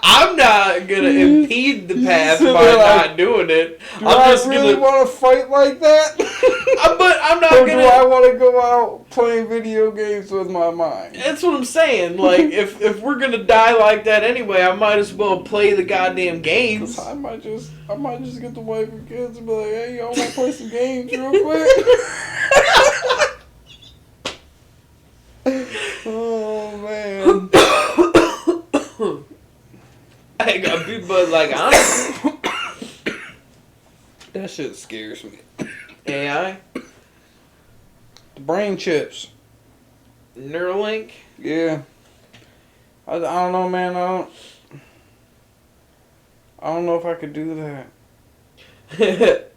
I'm not gonna impede the path So by they're like, not doing it. Do I really want to fight like that? But I'm not Or gonna. do I want to go out playing video games with my mind? That's what I'm saying. Like, if we're gonna die like that anyway, I might as well play the goddamn games. I might just get the wife and kids and be like, hey, y'all want to play some games real quick? Oh man. I got people like honestly, That shit scares me. AI, The brain chips. Neuralink. Yeah. I don't know, man. I don't know if I could do that.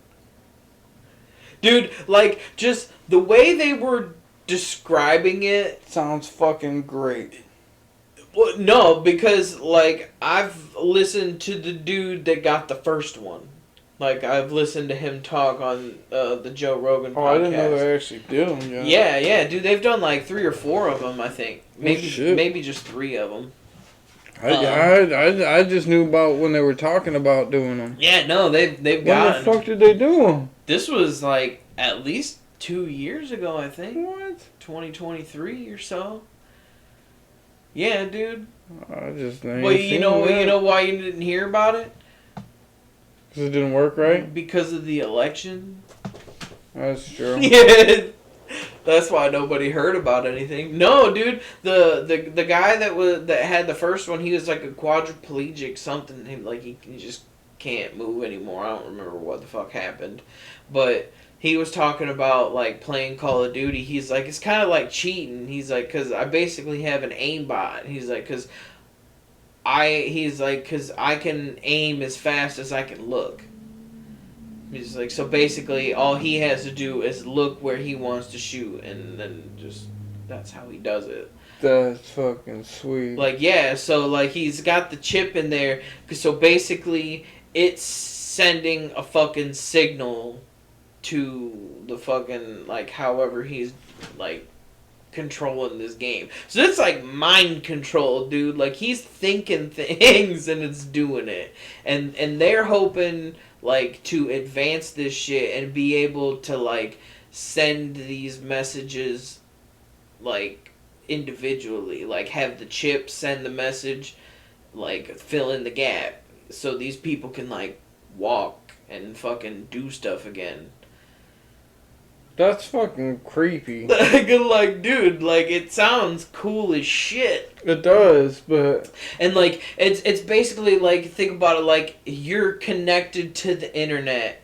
Dude, like, just the way they were describing it. Sounds fucking great. Well, no, because, like, I've listened to the dude that got the first one. Like, I've listened to him talk on the Joe Rogan podcast. Oh, I didn't know they actually did them yet. Yeah, dude, they've done, like, 3 or 4 of them, I think. Maybe just 3 of them. I just knew about when they were talking about doing them. Yeah, no, they've When got. the fuck did they do them? This was, like, at least 2 years ago, I think. What? 2023 or so. Yeah, dude. I just ain't Well, seen you know that. why you didn't hear about it? 'Cause it didn't work right? Because of the election. That's true. Yeah. That's why nobody heard about anything. No, dude, the guy that had the first one, he was like a quadriplegic something. He just can't move anymore. I don't remember what the fuck happened, but he was talking about like playing Call of Duty. He's like, it's kind of like cheating. He's like, cause I basically have an aimbot. He's like, cause I can aim as fast as I can look. He's like, so basically all he has to do is look where he wants to shoot, and then just, that's how he does it. That's fucking sweet. Like, yeah, so like he's got the chip in there, so basically it's sending a fucking signal to the fucking, like, however he's, like, controlling this game. So it's like mind control, dude. Like, he's thinking things and it's doing it. And they're hoping, like, to advance this shit and be able to, like, send these messages, like, individually. Like, have the chip send the message, like, fill in the gap. So these people can, like, walk and fucking do stuff again. That's fucking creepy. Like, dude, like, it sounds cool as shit. It does, but And, like, it's basically, like, think about it, like, you're connected to the internet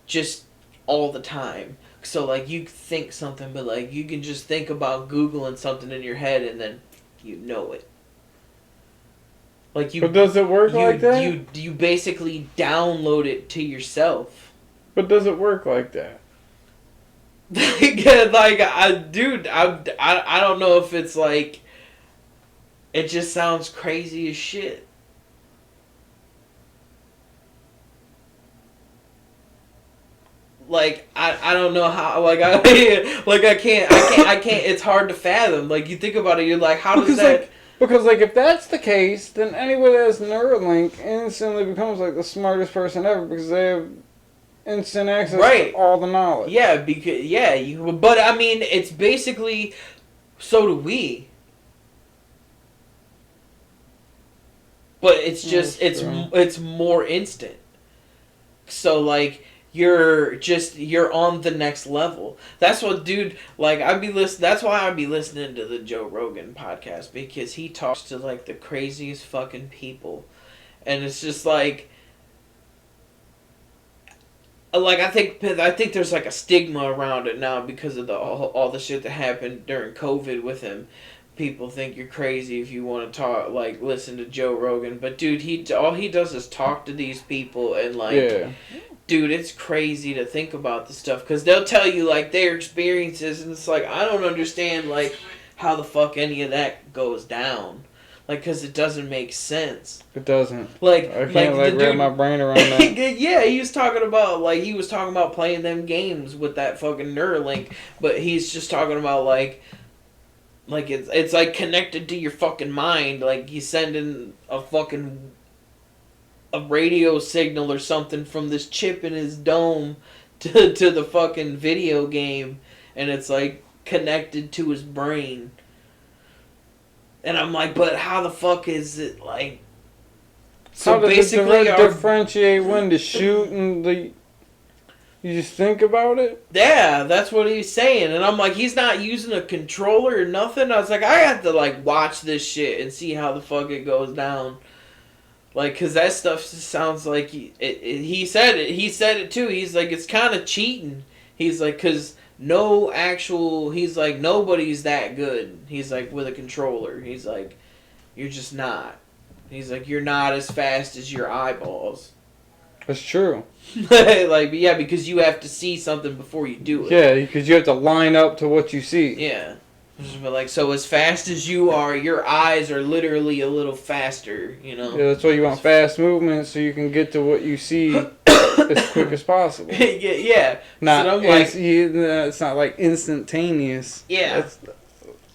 just all the time. So, like, you think something, but, like, you can just think about Googling something in your head and then you know it. Like, but does it work like that? You basically download it to yourself. But does it work like that? Like, I don't know if it's like, it just sounds crazy as shit. Like, I don't know how, like, I can't, it's hard to fathom. Like, you think about it, you're like, how does that... Because, like, if that's the case, then anybody that has Neuralink instantly becomes, like, the smartest person ever because they have instant access to all the knowledge. Yeah, because, but, I mean, it's basically, so do we. But it's just, it's more instant. So, like, you're on the next level. That's what, dude, like, that's why I'd be listening to the Joe Rogan podcast, because he talks to, like, the craziest fucking people. And it's just like I think there's, like, a stigma around it now because of all the shit that happened during COVID with him. people think you're crazy if you want to talk, like, listen to Joe Rogan. But, dude, all he does is talk to these people and, like, Yeah. dude, it's crazy to think about this stuff. Because they'll tell you, like, their experiences, and it's like, I don't understand, like, how the fuck any of that goes down. Like, because it doesn't make sense. It doesn't. Like, I can't, the wrap my brain around that. yeah, he was talking about playing them games with that fucking Neuralink, but he's just talking about, like it's like connected to your fucking mind. Like, he's sending a radio signal or something from this chip in his dome to the fucking video game, and it's, like, connected to his brain. And I'm like, but how the fuck is it, like... So how does basically, it differentiate when to shoot and the... You just think about it? Yeah, that's what he's saying. And I'm like, he's not using a controller or nothing. I was like, I have to, like, watch this shit and see how the fuck it goes down. Like, because that stuff just sounds like... He said it. He said it, too. He's like, it's kind of cheating. He's like, because... he's like, nobody's that good. He's like, with a controller. He's like, you're just not. He's like, you're not as fast as your eyeballs. That's true. Like, yeah, because you have to see something before you do it. Yeah, because you have to line up to what you see. Yeah. But, like, so as fast as you are, your eyes are literally a little faster, you know? Yeah, that's why you want fast movement so you can get to what you see as quick as possible. Yeah. Not, so I'm like, it's not like instantaneous. yeah. That's,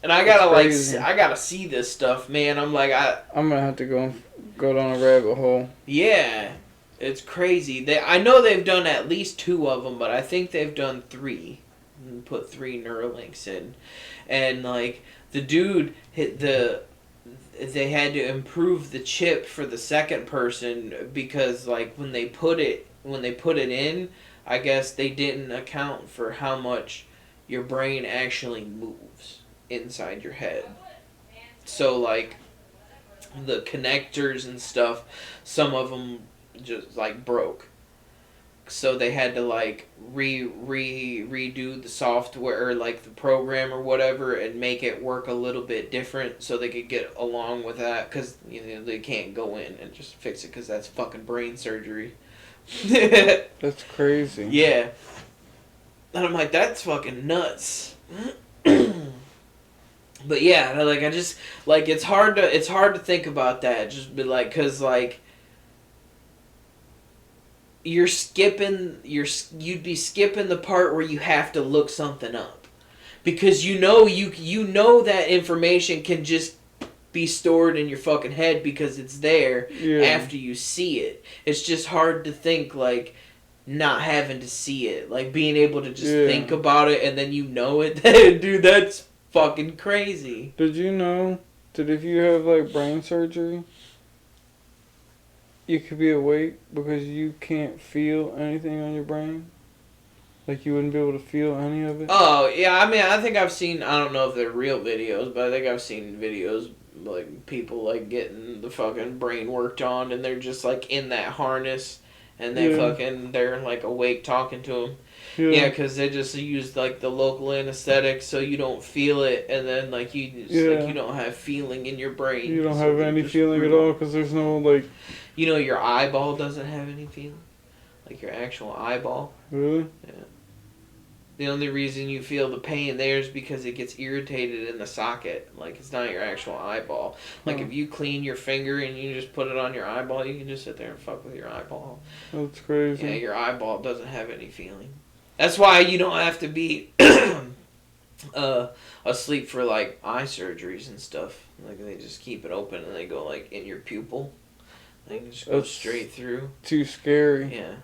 and I gotta, like, crazy. I gotta see this stuff, man. I'm like, I'm gonna have to go down a rabbit hole. yeah. It's crazy. I know they've done at least 2 of them, but I think they've done 3. And put 3 Neuralinks in. And, like, the dude they had to improve the chip for the second person because, like, when they put it in, I guess they didn't account for how much your brain actually moves inside your head. So, like, the connectors and stuff, some of them just, like, broke. So they had to, like, redo the software, or, like, the program or whatever, and make it work a little bit different so they could get along with that, because, you know, they can't go in and just fix it because that's fucking brain surgery. That's crazy. Yeah. And I'm like, that's fucking nuts. But yeah, like, I just, like, it's hard to think about that, just be like, because, like, you'd be skipping the part where you have to look something up, because you know that information can just be stored in your fucking head because it's there after you see it. It's just hard to think, like, not having to see it, like, being able to just think about it and then you know it. Dude, that's fucking crazy. Did you know that if you have, like, brain surgery, you could be awake because you can't feel anything on your brain? Like, you wouldn't be able to feel any of it? Oh, yeah, I mean, I think I've seen, I don't know if they're real videos, but I think I've seen videos, like, people, like, getting the fucking brain worked on, and they're just, like, in that harness, and they're, like, awake talking to them. Yeah, because they just use, like, the local anesthetic so you don't feel it, and then, like, you just, like, you don't have feeling in your brain. You don't so have any feeling at all because there's no, like... You know, your eyeball doesn't have any feeling? Like, your actual eyeball? Really? Yeah. The only reason you feel the pain there is because it gets irritated in the socket. Like, it's not your actual eyeball. Like, if you clean your finger and you just put it on your eyeball, you can just sit there and fuck with your eyeball. That's crazy. Yeah, your eyeball doesn't have any feeling. That's why you don't have to be asleep for, like, eye surgeries and stuff. Like, they just keep it open and they go, like, in your pupil. They can just go straight through. Too scary. Yeah.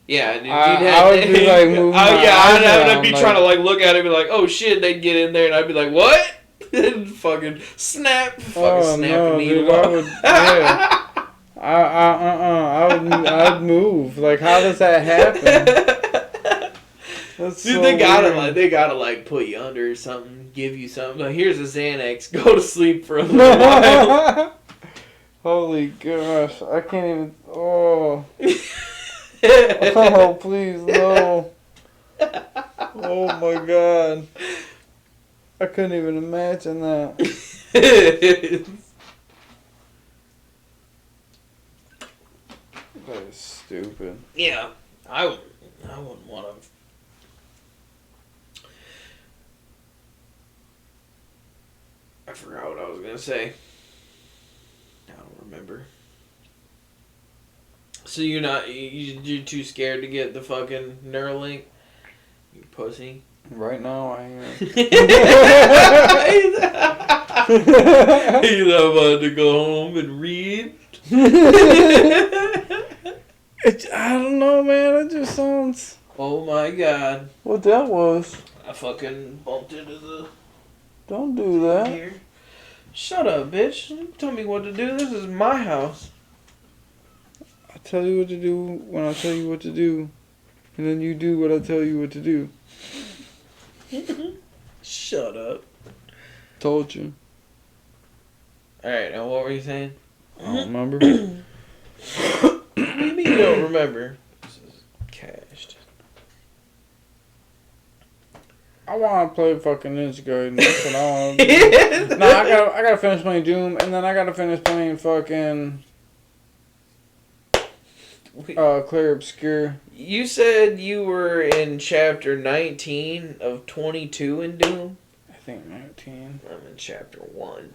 Yeah, dude, I would be like moving my I'd be like, trying to, like, look at it and be like, oh shit, they'd get in there and I'd be like, what? And fucking snap. Fucking snap no, a needle dude, I off. would, yeah. I'd move. Like, how does that happen? That's Dude, so they gotta weird. put you under or something, give you something. Like, here's a Xanax, go to sleep for a little while. Holy gosh, I can't even. Oh. Oh, please, no. Oh my god. I couldn't even imagine that. That is stupid. Yeah, I wouldn't want to. I forgot what I was gonna say. I don't remember. So you're too scared to get the fucking Neuralink? You pussy. Right now, I am. He's about to go home and read. I don't know, man. It just sounds. Oh my god. What that was. I fucking bumped into the Don't do that. here. Shut up, bitch. Don't tell me what to do. This is my house. I tell you what to do when I tell you what to do. And then you do what I tell you what to do. Shut up. Told you. Alright, now what were you saying? I don't remember. What do you mean you don't remember? This is cached. I want to play fucking Ninja Gaiden. That's what I want to do. No, I gotta finish playing Doom, and then I gotta finish playing fucking Clair Obscur. You said you were in chapter 19 of 22 in Doom? I think 19. I'm in chapter 1.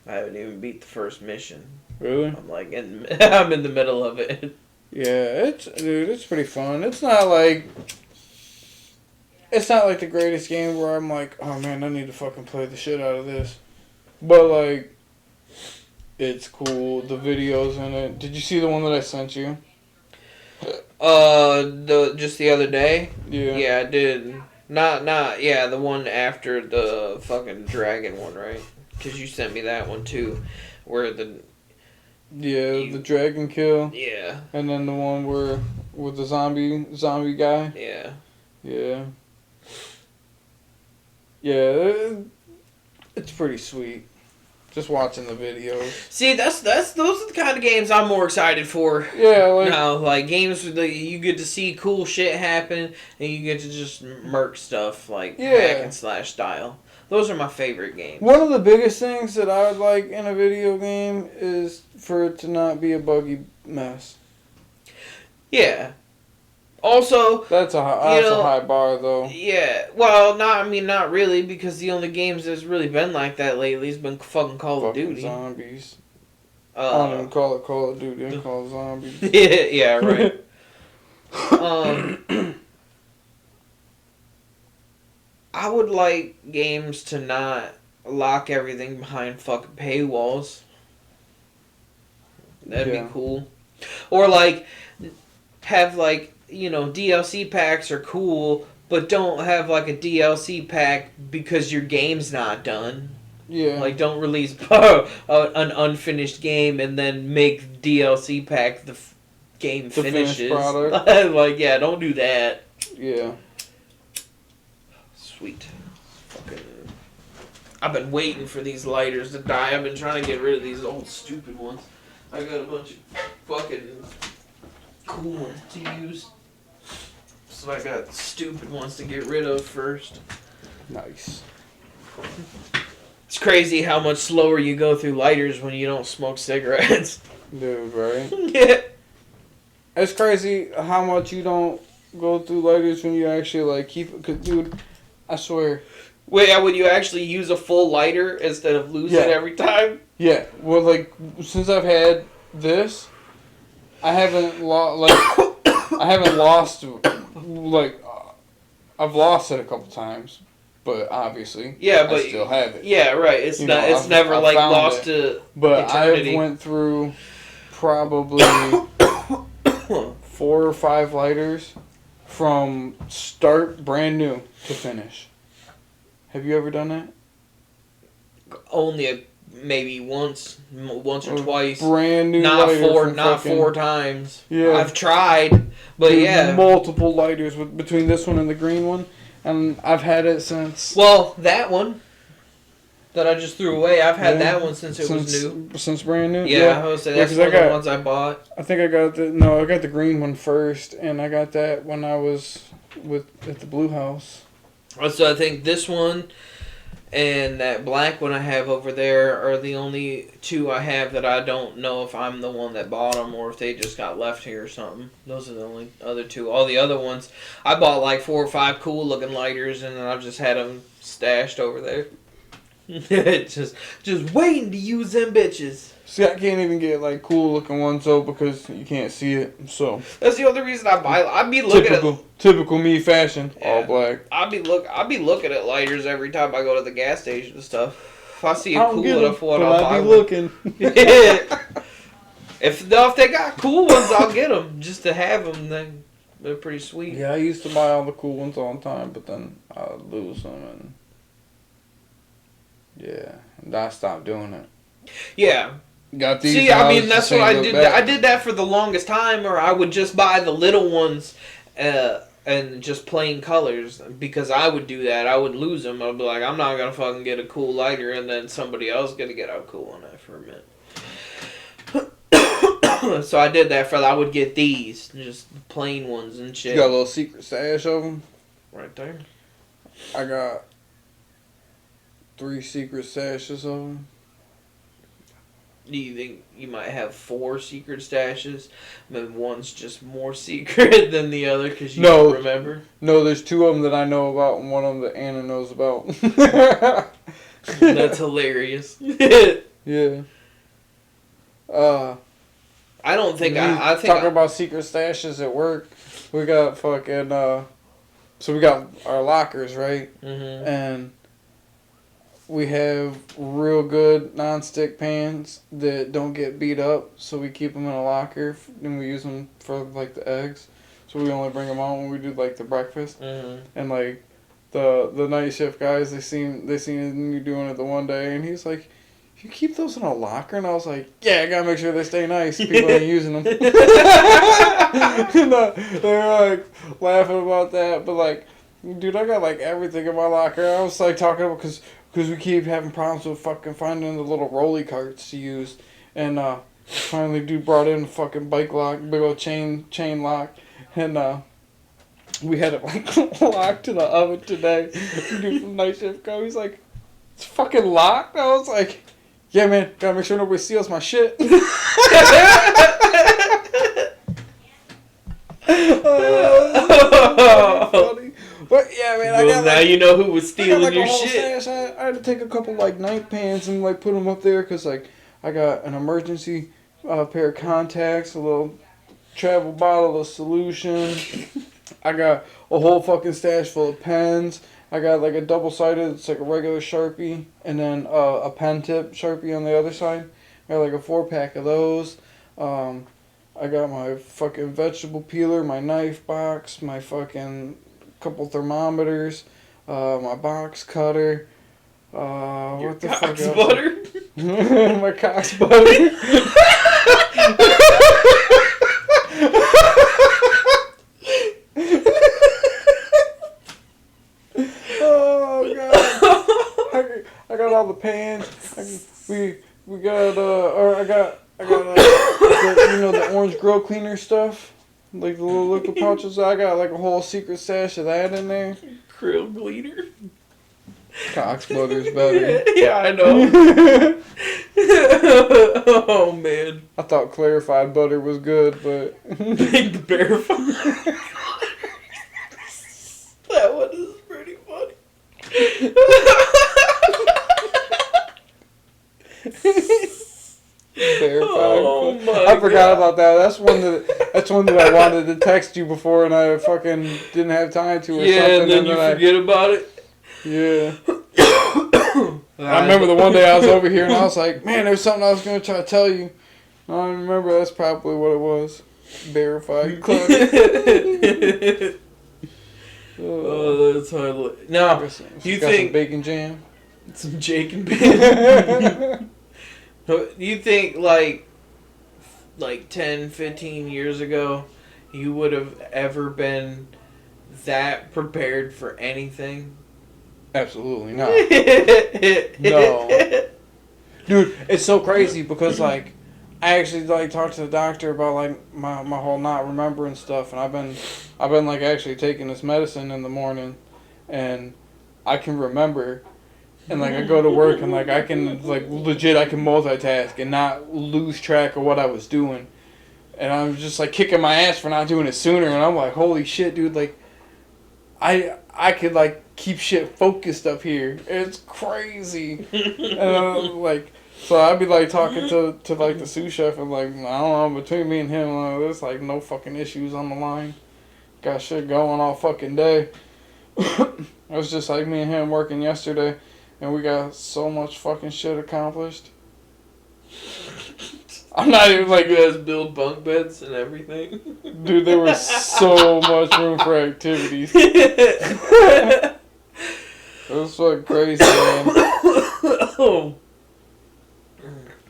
I haven't even beat the first mission. Really? I'm like I'm in the middle of it. Yeah, it's pretty fun. It's not like the greatest game where I'm like, oh man, I need to fucking play the shit out of this. But like, it's cool. The videos in it. Did you see the one that I sent you? Just the other day? Yeah. Yeah, I did. Yeah, the one after the fucking dragon one, right? Because you sent me that one too, where the the dragon kill. Yeah. And then the one where with the zombie guy. Yeah. Yeah. Yeah, it's pretty sweet. Just watching the videos. See, those are the kind of games I'm more excited for. Yeah, like now, like games where you get to see cool shit happen, and you get to just murk stuff like hack and slash style. Those are my favorite games. one of the biggest things that I would like in a video game is for it to not be a buggy mess. Yeah. Also, That's a high bar though. yeah. Well, not really, because the only games that's really been like that lately has been fucking Call of Duty. Zombies. I don't even call it Call of Duty. I call it zombies. yeah, right. I would like games to not lock everything behind fucking paywalls. That'd be cool. Or like have like, DLC packs are cool, but don't have like a DLC pack because your game's not done. Yeah. Like, don't release an unfinished game and then make DLC pack the game The finishes. finished product. Like, yeah, don't do that. Yeah. Sweet. Fucking. I've been waiting for these lighters to die. I've been trying to get rid of these old stupid ones. I got a bunch of fucking cool ones to use. So I got stupid ones to get rid of first. Nice. It's crazy how much slower you go through lighters when you don't smoke cigarettes. Dude, right? Yeah. It's crazy how much you don't go through lighters when you actually like keep it. Cause dude, I swear. Wait, would you actually use a full lighter instead of lose it every time? Yeah. Well, like since I've had this, I haven't lost like I've lost it a couple times, but obviously Yeah, but I still have it. Yeah, right. It's I've never found like lost it. to But eternity. I went through probably 4 or 5 lighters from start brand new to finish. Have you ever done that? Only maybe once or twice. Brand new Not lighter four, from not fucking- 4 times. Yeah. I've tried, but Dude, yeah. multiple lighters between this one and the green one, and I've had it since. Well, that one that I just threw away, I've had that one since it was new. Since brand new. Yeah, I would say that's 'cause one of the ones I bought. I think I got I got the green one first, and I got that when I was at the Blue House. So I think this one and that black one I have over there are the only two I have that I don't know if I'm the one that bought them or if they just got left here or something. Those are the only other two. All the other ones, I bought like 4 or 5 cool looking lighters and then I've just had them stashed over there. just waiting to use them bitches. See, I can't even get like cool looking ones though because you can't see it. So That's the only reason I buy. I be looking at typical me fashion, Yeah. all black. I be looking at lighters every time I go to the gas station and stuff. If I see I a don't cool get enough them, one, but I'll I buy be one. looking. If they got cool ones, I'll get them just to have them. Then they're pretty sweet. Yeah, I used to buy all the cool ones all the time, but then I'd lose them and yeah, and I stopped doing it. Yeah. Got these. See, and I was mean, that's just what I saying, did. look back. I did that for the longest time, or I would just buy the little ones, and just plain colors because I would do that. I would lose them. I'd be like, I'm not gonna fucking get a cool lighter, and then somebody else gonna get a cool one for a minute. So I did that I would get these, just plain ones and shit. You got a little secret stash of them. Right there. I got 3 secret stashes of them. Do you think you might have 4 secret stashes? Maybe one's just more secret than the other because you No. don't remember? No, there's 2 of them that I know about and one of them that Anna knows about. That's hilarious. Yeah. I don't think I think talking about secret stashes at work. We got fucking so we got our lockers, right? Mhm. And we have real good non-stick pans that don't get beat up, so we keep them in a locker and we use them for like the eggs. So we only bring them out when we do like the breakfast. Mhm. And like the night shift guys, they seen you doing it the one day, and he's like, "You keep those in a locker?" And I was like, "Yeah, I gotta make sure they stay nice. People ain't using them." And, they were like laughing about that, but like, dude, I got like everything in my locker. I was like talking about because we keep having problems with fucking finding the little rolly carts to use, and finally, dude brought in a fucking bike lock, big old chain lock, and we had it like locked to the oven today. Dude from night shift go, he's like, "It's fucking locked." I was like, "Yeah, man, gotta make sure nobody steals my shit." Funny. But yeah, man, I Well, got now like, you know who was I got stealing like your a whole shit. stash. I had to take a couple like night pants and like put them up there because like I got an emergency pair of contacts, a little travel bottle of solution. I got a whole fucking stash full of pens. I got like a double-sided, it's like a regular Sharpie, and then a pen tip Sharpie on the other side. I got like a 4-pack of those. I got my fucking vegetable peeler, my knife box, my fucking couple thermometers, my box cutter. Your What the fuck cock's else? butter. My cock's butter. Oh god! I got all the pans. We got or I got the orange grill cleaner stuff, like the little liquid pouches. I got like a whole secret stash of that in there. Krill gleaner. Cock's butter's better. Yeah, I know. Oh man. I thought clarified butter was good, but Big bear fire. That one is pretty funny. verified. Oh my I forgot God. about that. That's one that I wanted to text you before, and I fucking didn't have time to. Or Yeah, something, and then you forget about it. Yeah. I remember the one day I was over here and I was like, man, there's something I was going to try to tell you. I don't remember. That's probably what it was. Verified. Oh, that's hard. Now, you got think some bacon jam? some Jake and Ben? You think like 10, 15 years ago, you would have ever been that prepared for anything? Absolutely not. No. Dude, it's so crazy because like I actually like talked to the doctor about like my whole not remembering stuff, and I've been like actually taking this medicine in the morning, and I can remember. And, like, I go to work and, like, I can, like, legit, I can multitask and not lose track of what I was doing. And I'm just, like, kicking my ass for not doing it sooner. And I'm like, holy shit, dude, like, I could, like, keep shit focused up here. It's crazy. And I'm like, so I'd be, like, talking to like, the sous chef and, like, I don't know, between me and him, there's, like, no fucking issues on the line. Got shit going all fucking day. It was just, like, me and him working yesterday. And we got so much fucking shit accomplished. I'm not even like... You guys build bunk beds and everything? Dude, there was so much room for activities. It was fucking crazy, man.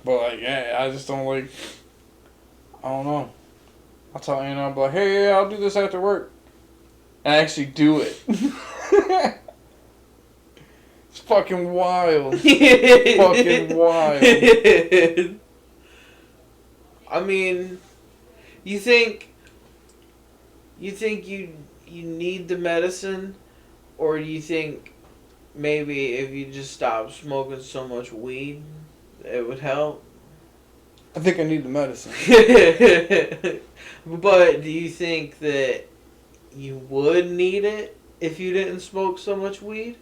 But, like, yeah, I just don't like... I don't know. I'll tell you, I'll be like, hey, yeah, I'll do this after work. And I actually do it. It's fucking wild. Fucking wild. I mean, you think you need the medicine, or do you think maybe if you just stop smoking so much weed, it would help? I think I need the medicine. But do you think that you would need it if you didn't smoke so much weed?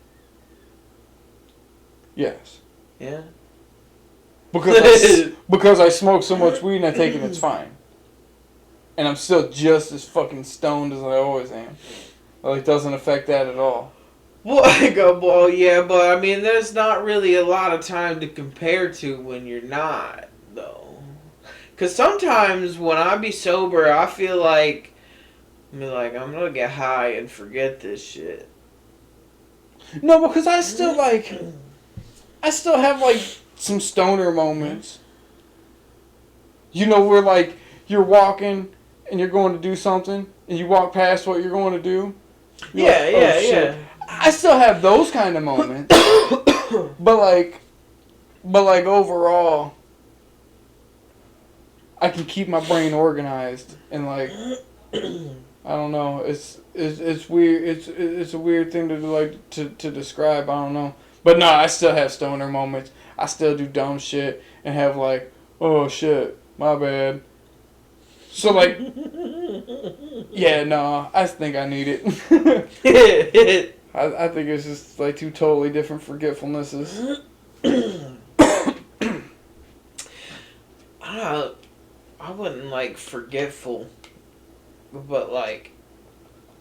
Yes. Yeah. Because I smoke so much weed and I take it, it's fine. And I'm still just as fucking stoned as I always am. Like, it doesn't affect that at all. Well, yeah, but I mean, there's not really a lot of time to compare to when you're not, though. Because sometimes when I be sober, I feel like, I'm gonna get high and forget this shit. No, because I still have, like, some stoner moments. You know, where, like, you're walking and you're going to do something and you walk past what you're going to do. You're like, oh, shit. I still have those kind of moments. but like overall, I can keep my brain organized and, like, I don't know. It's weird. It's a weird thing to do, like, to describe. I don't know. But no, I still have stoner moments. I still do dumb shit and have, like, oh shit, my bad. So, like, yeah, no, I think I need it. I think it's just, like, two totally different forgetfulnesses. I wouldn't, like, forgetful, but, like,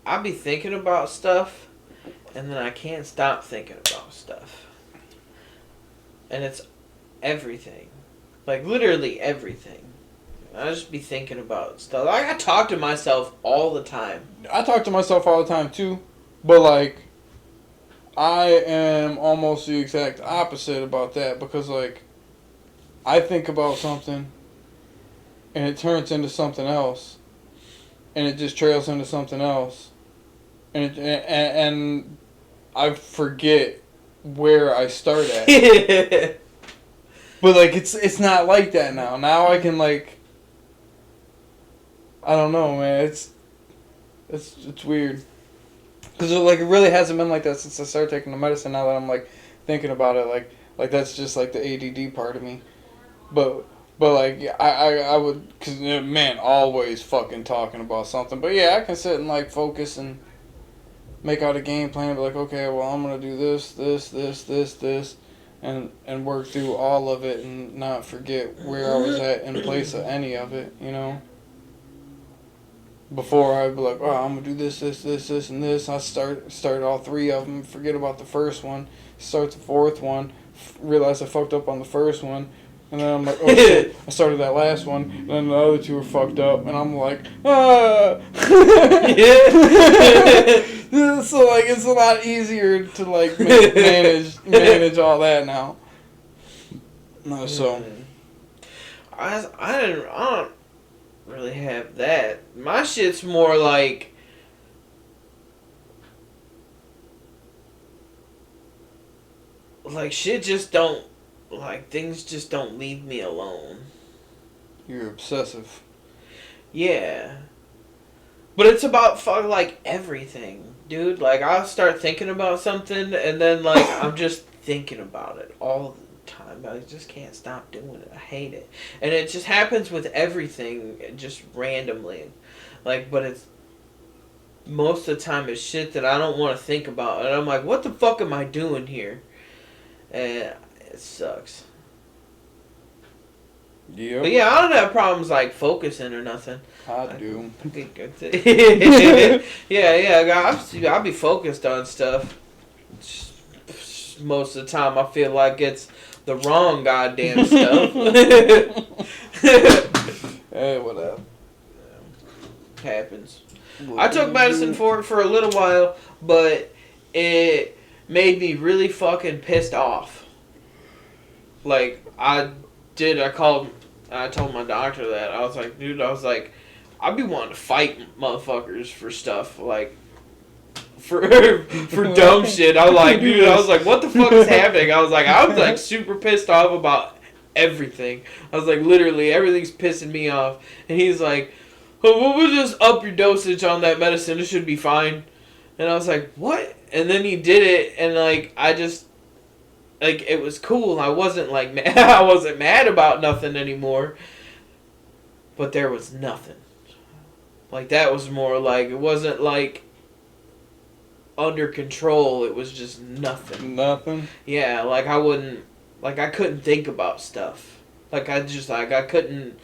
I be thinking about stuff, and then I can't stop thinking about stuff. And it's everything. Like, literally everything. I just be thinking about stuff. Like, I talk to myself all the time. I talk to myself all the time, too. But, like, I am almost the exact opposite about that. Because, like, I think about something, and it turns into something else. And it just trails into something else. And I forget where I start at. But, like, it's not like that now. Now I can, like, I don't know, man. It's weird. Because, like, it really hasn't been like that since I started taking the medicine. Now that I'm, like, thinking about it, like that's just, like, the ADD part of me. But like, I would, because, man, always fucking talking about something. But, yeah, I can sit and, like, focus and make out a game plan and be like, okay, well, I'm going to do this, and work through all of it and not forget where I was at in place of any of it, you know? Before I'd be like, oh, I'm going to do this, and this. I start all three of them, forget about the first one, start the fourth one, realize I fucked up on the first one, and then I'm like, oh shit, I started that last one, and then the other two were fucked up, and I'm like, ah! So, like, it's a lot easier to, like, manage all that now. No, so. I don't really have that. My shit's more like shit just don't, like, things just don't leave me alone. You're obsessive. Yeah. But it's about like everything, dude. Like I'll start thinking about something, and then like I'm just thinking about it all the time. I just can't stop doing it. I hate it, and it just happens with everything, just randomly. Like, but it's most of the time it's shit that I don't want to think about, and I'm like, what the fuck am I doing here? And it sucks. Yep. But yeah, I don't have problems like focusing or nothing. I do. yeah. I'll be focused on stuff. Most of the time, I feel like it's the wrong goddamn stuff. Hey, whatever. Happens. I took medicine for it for a little while, but it made me really fucking pissed off. Like, I told my doctor that. I was like, dude, I'd be wanting to fight motherfuckers for stuff, like, for dumb shit. I was like, dude, what the fuck is happening? I was like, super pissed off about everything. I was like, literally, everything's pissing me off. And he's like, oh, we'll just up your dosage on that medicine. It should be fine. And I was like, what? And then he did it, and, like, it was cool. I wasn't, like, mad. I wasn't mad about nothing anymore. But there was nothing. Like, that was more like, it wasn't, like, under control. It was just nothing. Nothing? Yeah, like, I couldn't think about stuff. Like, I couldn't,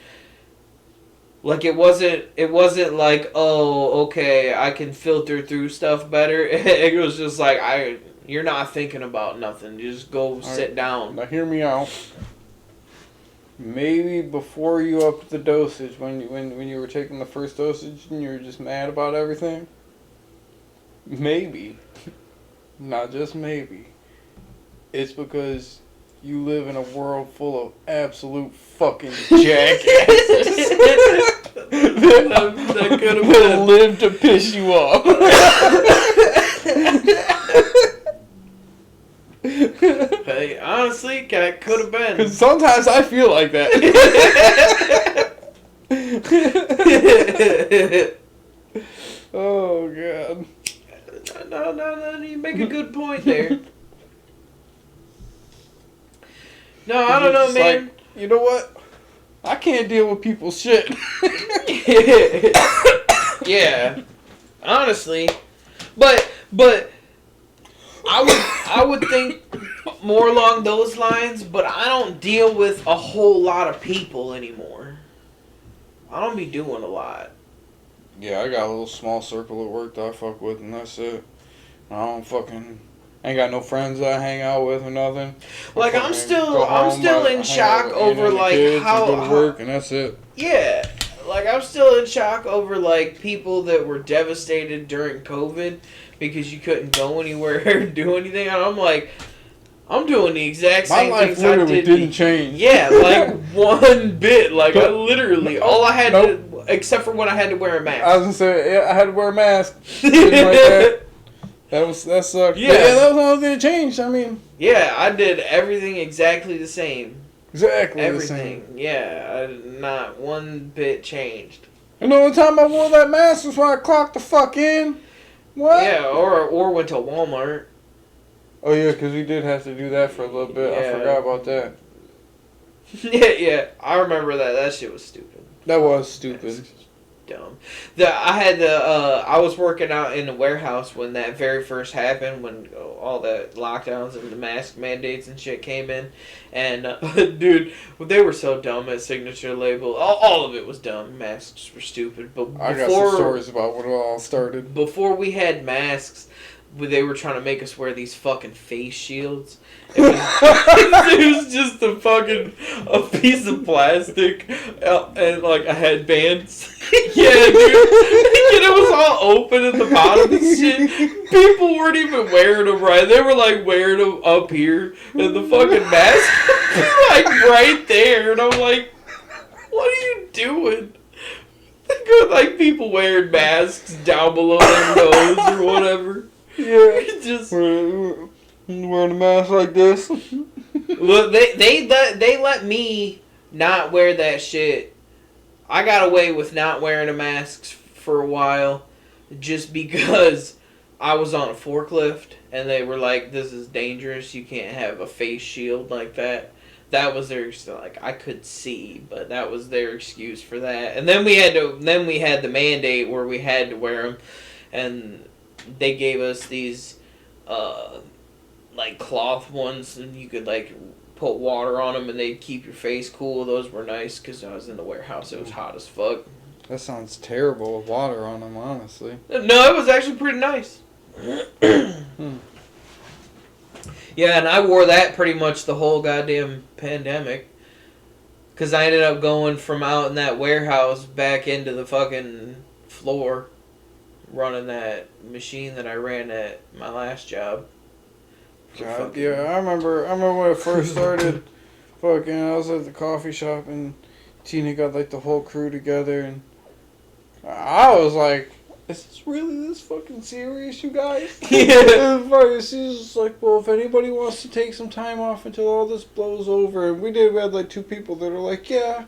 like, it wasn't like, oh, okay, I can filter through stuff better. It was just like, you're not thinking about nothing. You just go sit down. Now hear me out. Maybe before you upped the dosage, when you were taking the first dosage and you were just mad about everything. Maybe, not just maybe, it's because you live in a world full of absolute fucking jackasses that could have lived to piss you off. Hey, honestly, that could have been. Because sometimes I feel like that. Oh, God. No, you make a good point there. No, I don't know, It's man. like, you know what? I can't deal with people's shit. Yeah, honestly, but I would think more along those lines. But I don't deal with a whole lot of people anymore. I don't be doing a lot. Yeah, I got a little small circle at work that I fuck with, and that's it. I ain't got no friends that I hang out with or nothing. Like, I'm fucking still go home, in hang shock out with over, the like, kids and how go to work, and that's it. Yeah, like, I'm still in shock over, like, people that were devastated during COVID because you couldn't go anywhere and do anything. And I'm like, I'm doing the exact My same life things I literally did. didn't change. Yeah, like, one bit. Like, I literally, all I had Nope. to, except for when I had to wear a mask. I was gonna say, yeah, I had to wear a mask. Didn't like that. That sucked. Yeah. But yeah, that was the only thing that changed. I mean, Yeah, I did everything exactly the same. exactly the Everything. same. Yeah, not one bit changed. And the only time I wore that mask was when I clocked the fuck in. What? Yeah, or went to Walmart. Oh yeah, because we did have to do that for a little bit. Yeah. I forgot about that. yeah, I remember that. That shit was stupid. That was stupid. Dumb. I was working out in the warehouse when that very first happened, when all the lockdowns and the mask mandates and shit came in, and dude, they were so dumb at Signature Label. All of it was dumb. Masks were stupid. But I got some stories about when it all started. before we had masks, they were trying to make us wear these fucking face shields. It was, it was just a piece of plastic and like a headband. Yeah, dude. And it was all open at the bottom and shit. People weren't even wearing them right. They were like wearing them up here, and the fucking mask like right there. And I'm like, what are you doing? Like people wearing masks down below their nose or whatever. Yeah. Just Wearing a mask like this. well, they let me not wear that shit. I got away with not wearing a mask for a while, just because I was on a forklift and they were like, "This is dangerous. You can't have a face shield like that." That was their like. I could see, but that was their excuse for that. And then we had the mandate where we had to wear them, and they gave us these like cloth ones, and you could like put water on them, and they'd keep your face cool. Those were nice because I was in the warehouse. It was hot as fuck. That sounds terrible with water on them, honestly. No, it was actually pretty nice. Yeah, and I wore that pretty much the whole goddamn pandemic. Because I ended up going from out in that warehouse back into the fucking floor, running that machine that I ran at my last job. God, yeah, I remember when I first started, fucking, I was at the coffee shop and Tina got like the whole crew together, and I was like, is this really this fucking serious, you guys? Yeah. And fucking, she's just like, well, if anybody wants to take some time off until all this blows over, and we had like 2 people that are like, yeah.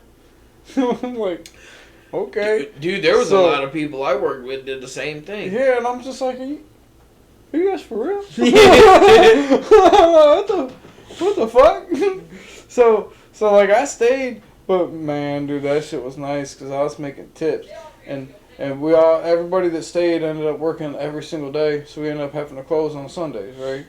I'm like, okay. Dude, there was a So- lot of people I worked with did the same thing. Yeah, and I'm just like, are you guys for real? Yeah. what the fuck? so like I stayed, but man, dude, that shit was nice because I was making tips, and everybody that stayed ended up working every single day, so we ended up having to close on Sundays, right?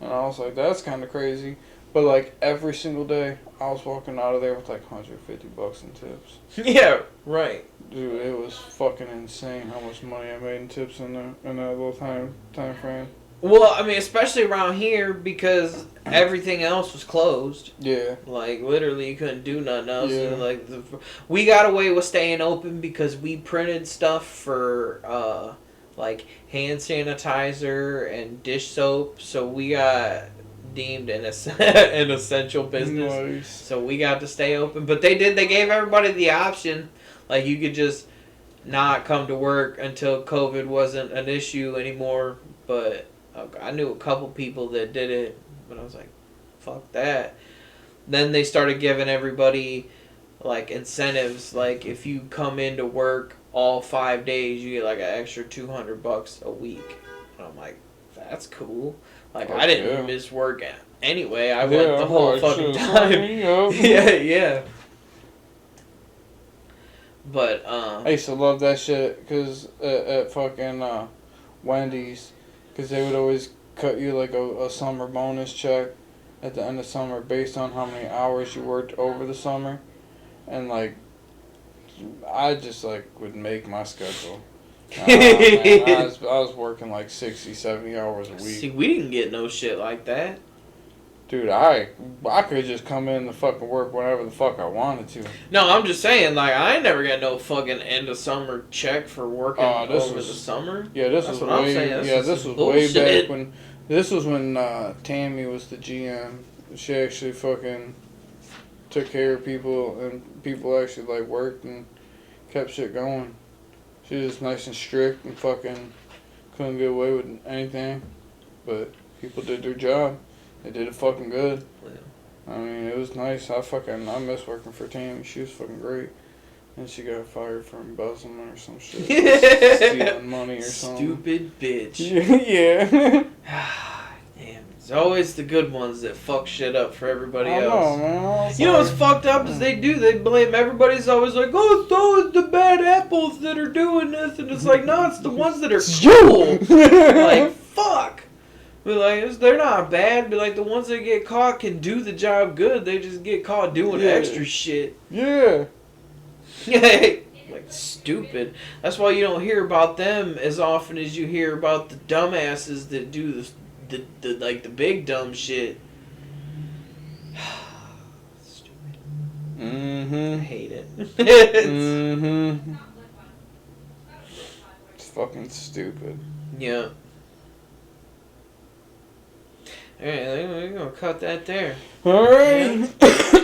And I was like, that's kind of crazy, but like every single day, I was walking out of there with like $150 in tips. Yeah, right. Dude, it was fucking insane how much money I made in tips in that little time frame. Well, I mean, especially around here because everything else was closed. Yeah. Like, literally, you couldn't do nothing else. Yeah. And, like, we got away with staying open because we printed stuff for, like, hand sanitizer and dish soap. So we got deemed an essential business. Nice. So we got to stay open. But they gave everybody the option. Like, you could just not come to work until COVID wasn't an issue anymore. But I knew a couple people that did it. But I was like, fuck that. Then they started giving everybody, like, incentives. Like, if you come into work all 5 days, you get, like, an extra $200 a week. And I'm like, that's cool. Like, I didn't miss work anyway. I went the whole fucking time. Yeah. But, I used to love that shit because at fucking Wendy's, because they would always cut you like a summer bonus check at the end of summer based on how many hours you worked over the summer. And like, I just like would make my schedule. Man, I was working like 60, 70 hours a week. see, we didn't get no shit like that. Dude, I could just come in and fucking work whenever the fuck I wanted to. No, I'm just saying, like, I ain't never got no fucking end of summer check for working over the summer. Yeah, this That's was what I'm way. saying. Yeah, This this is was bullshit. way back when. This was when Tammy was the GM. She actually fucking took care of people, and people actually like worked and kept shit going. She was nice and strict and fucking couldn't get away with anything, but people did their job. They did it fucking good. Yeah. I mean, it was nice. I miss working for Tammy. She was fucking great. And she got fired for embezzlement or some shit. Stealing money or something. Stupid bitch. Yeah. Damn. It's always the good ones that fuck shit up for everybody I else. know, man. You know what's fucked up is they blame everybody's always like, oh, it's always the bad apples that are doing this, and it's like, no, it's the ones that are cool. Like, fuck. But like, they're not bad, but like the ones that get caught can do the job good. They just get caught doing Yeah. extra shit. Yeah. Like stupid. That's why you don't hear about them as often as you hear about the dumbasses that do the like the big dumb shit. Stupid. I Mm-hmm. hate it. Mm-hmm. It's fucking stupid. Yeah. Alright, we're gonna cut that there. Alright.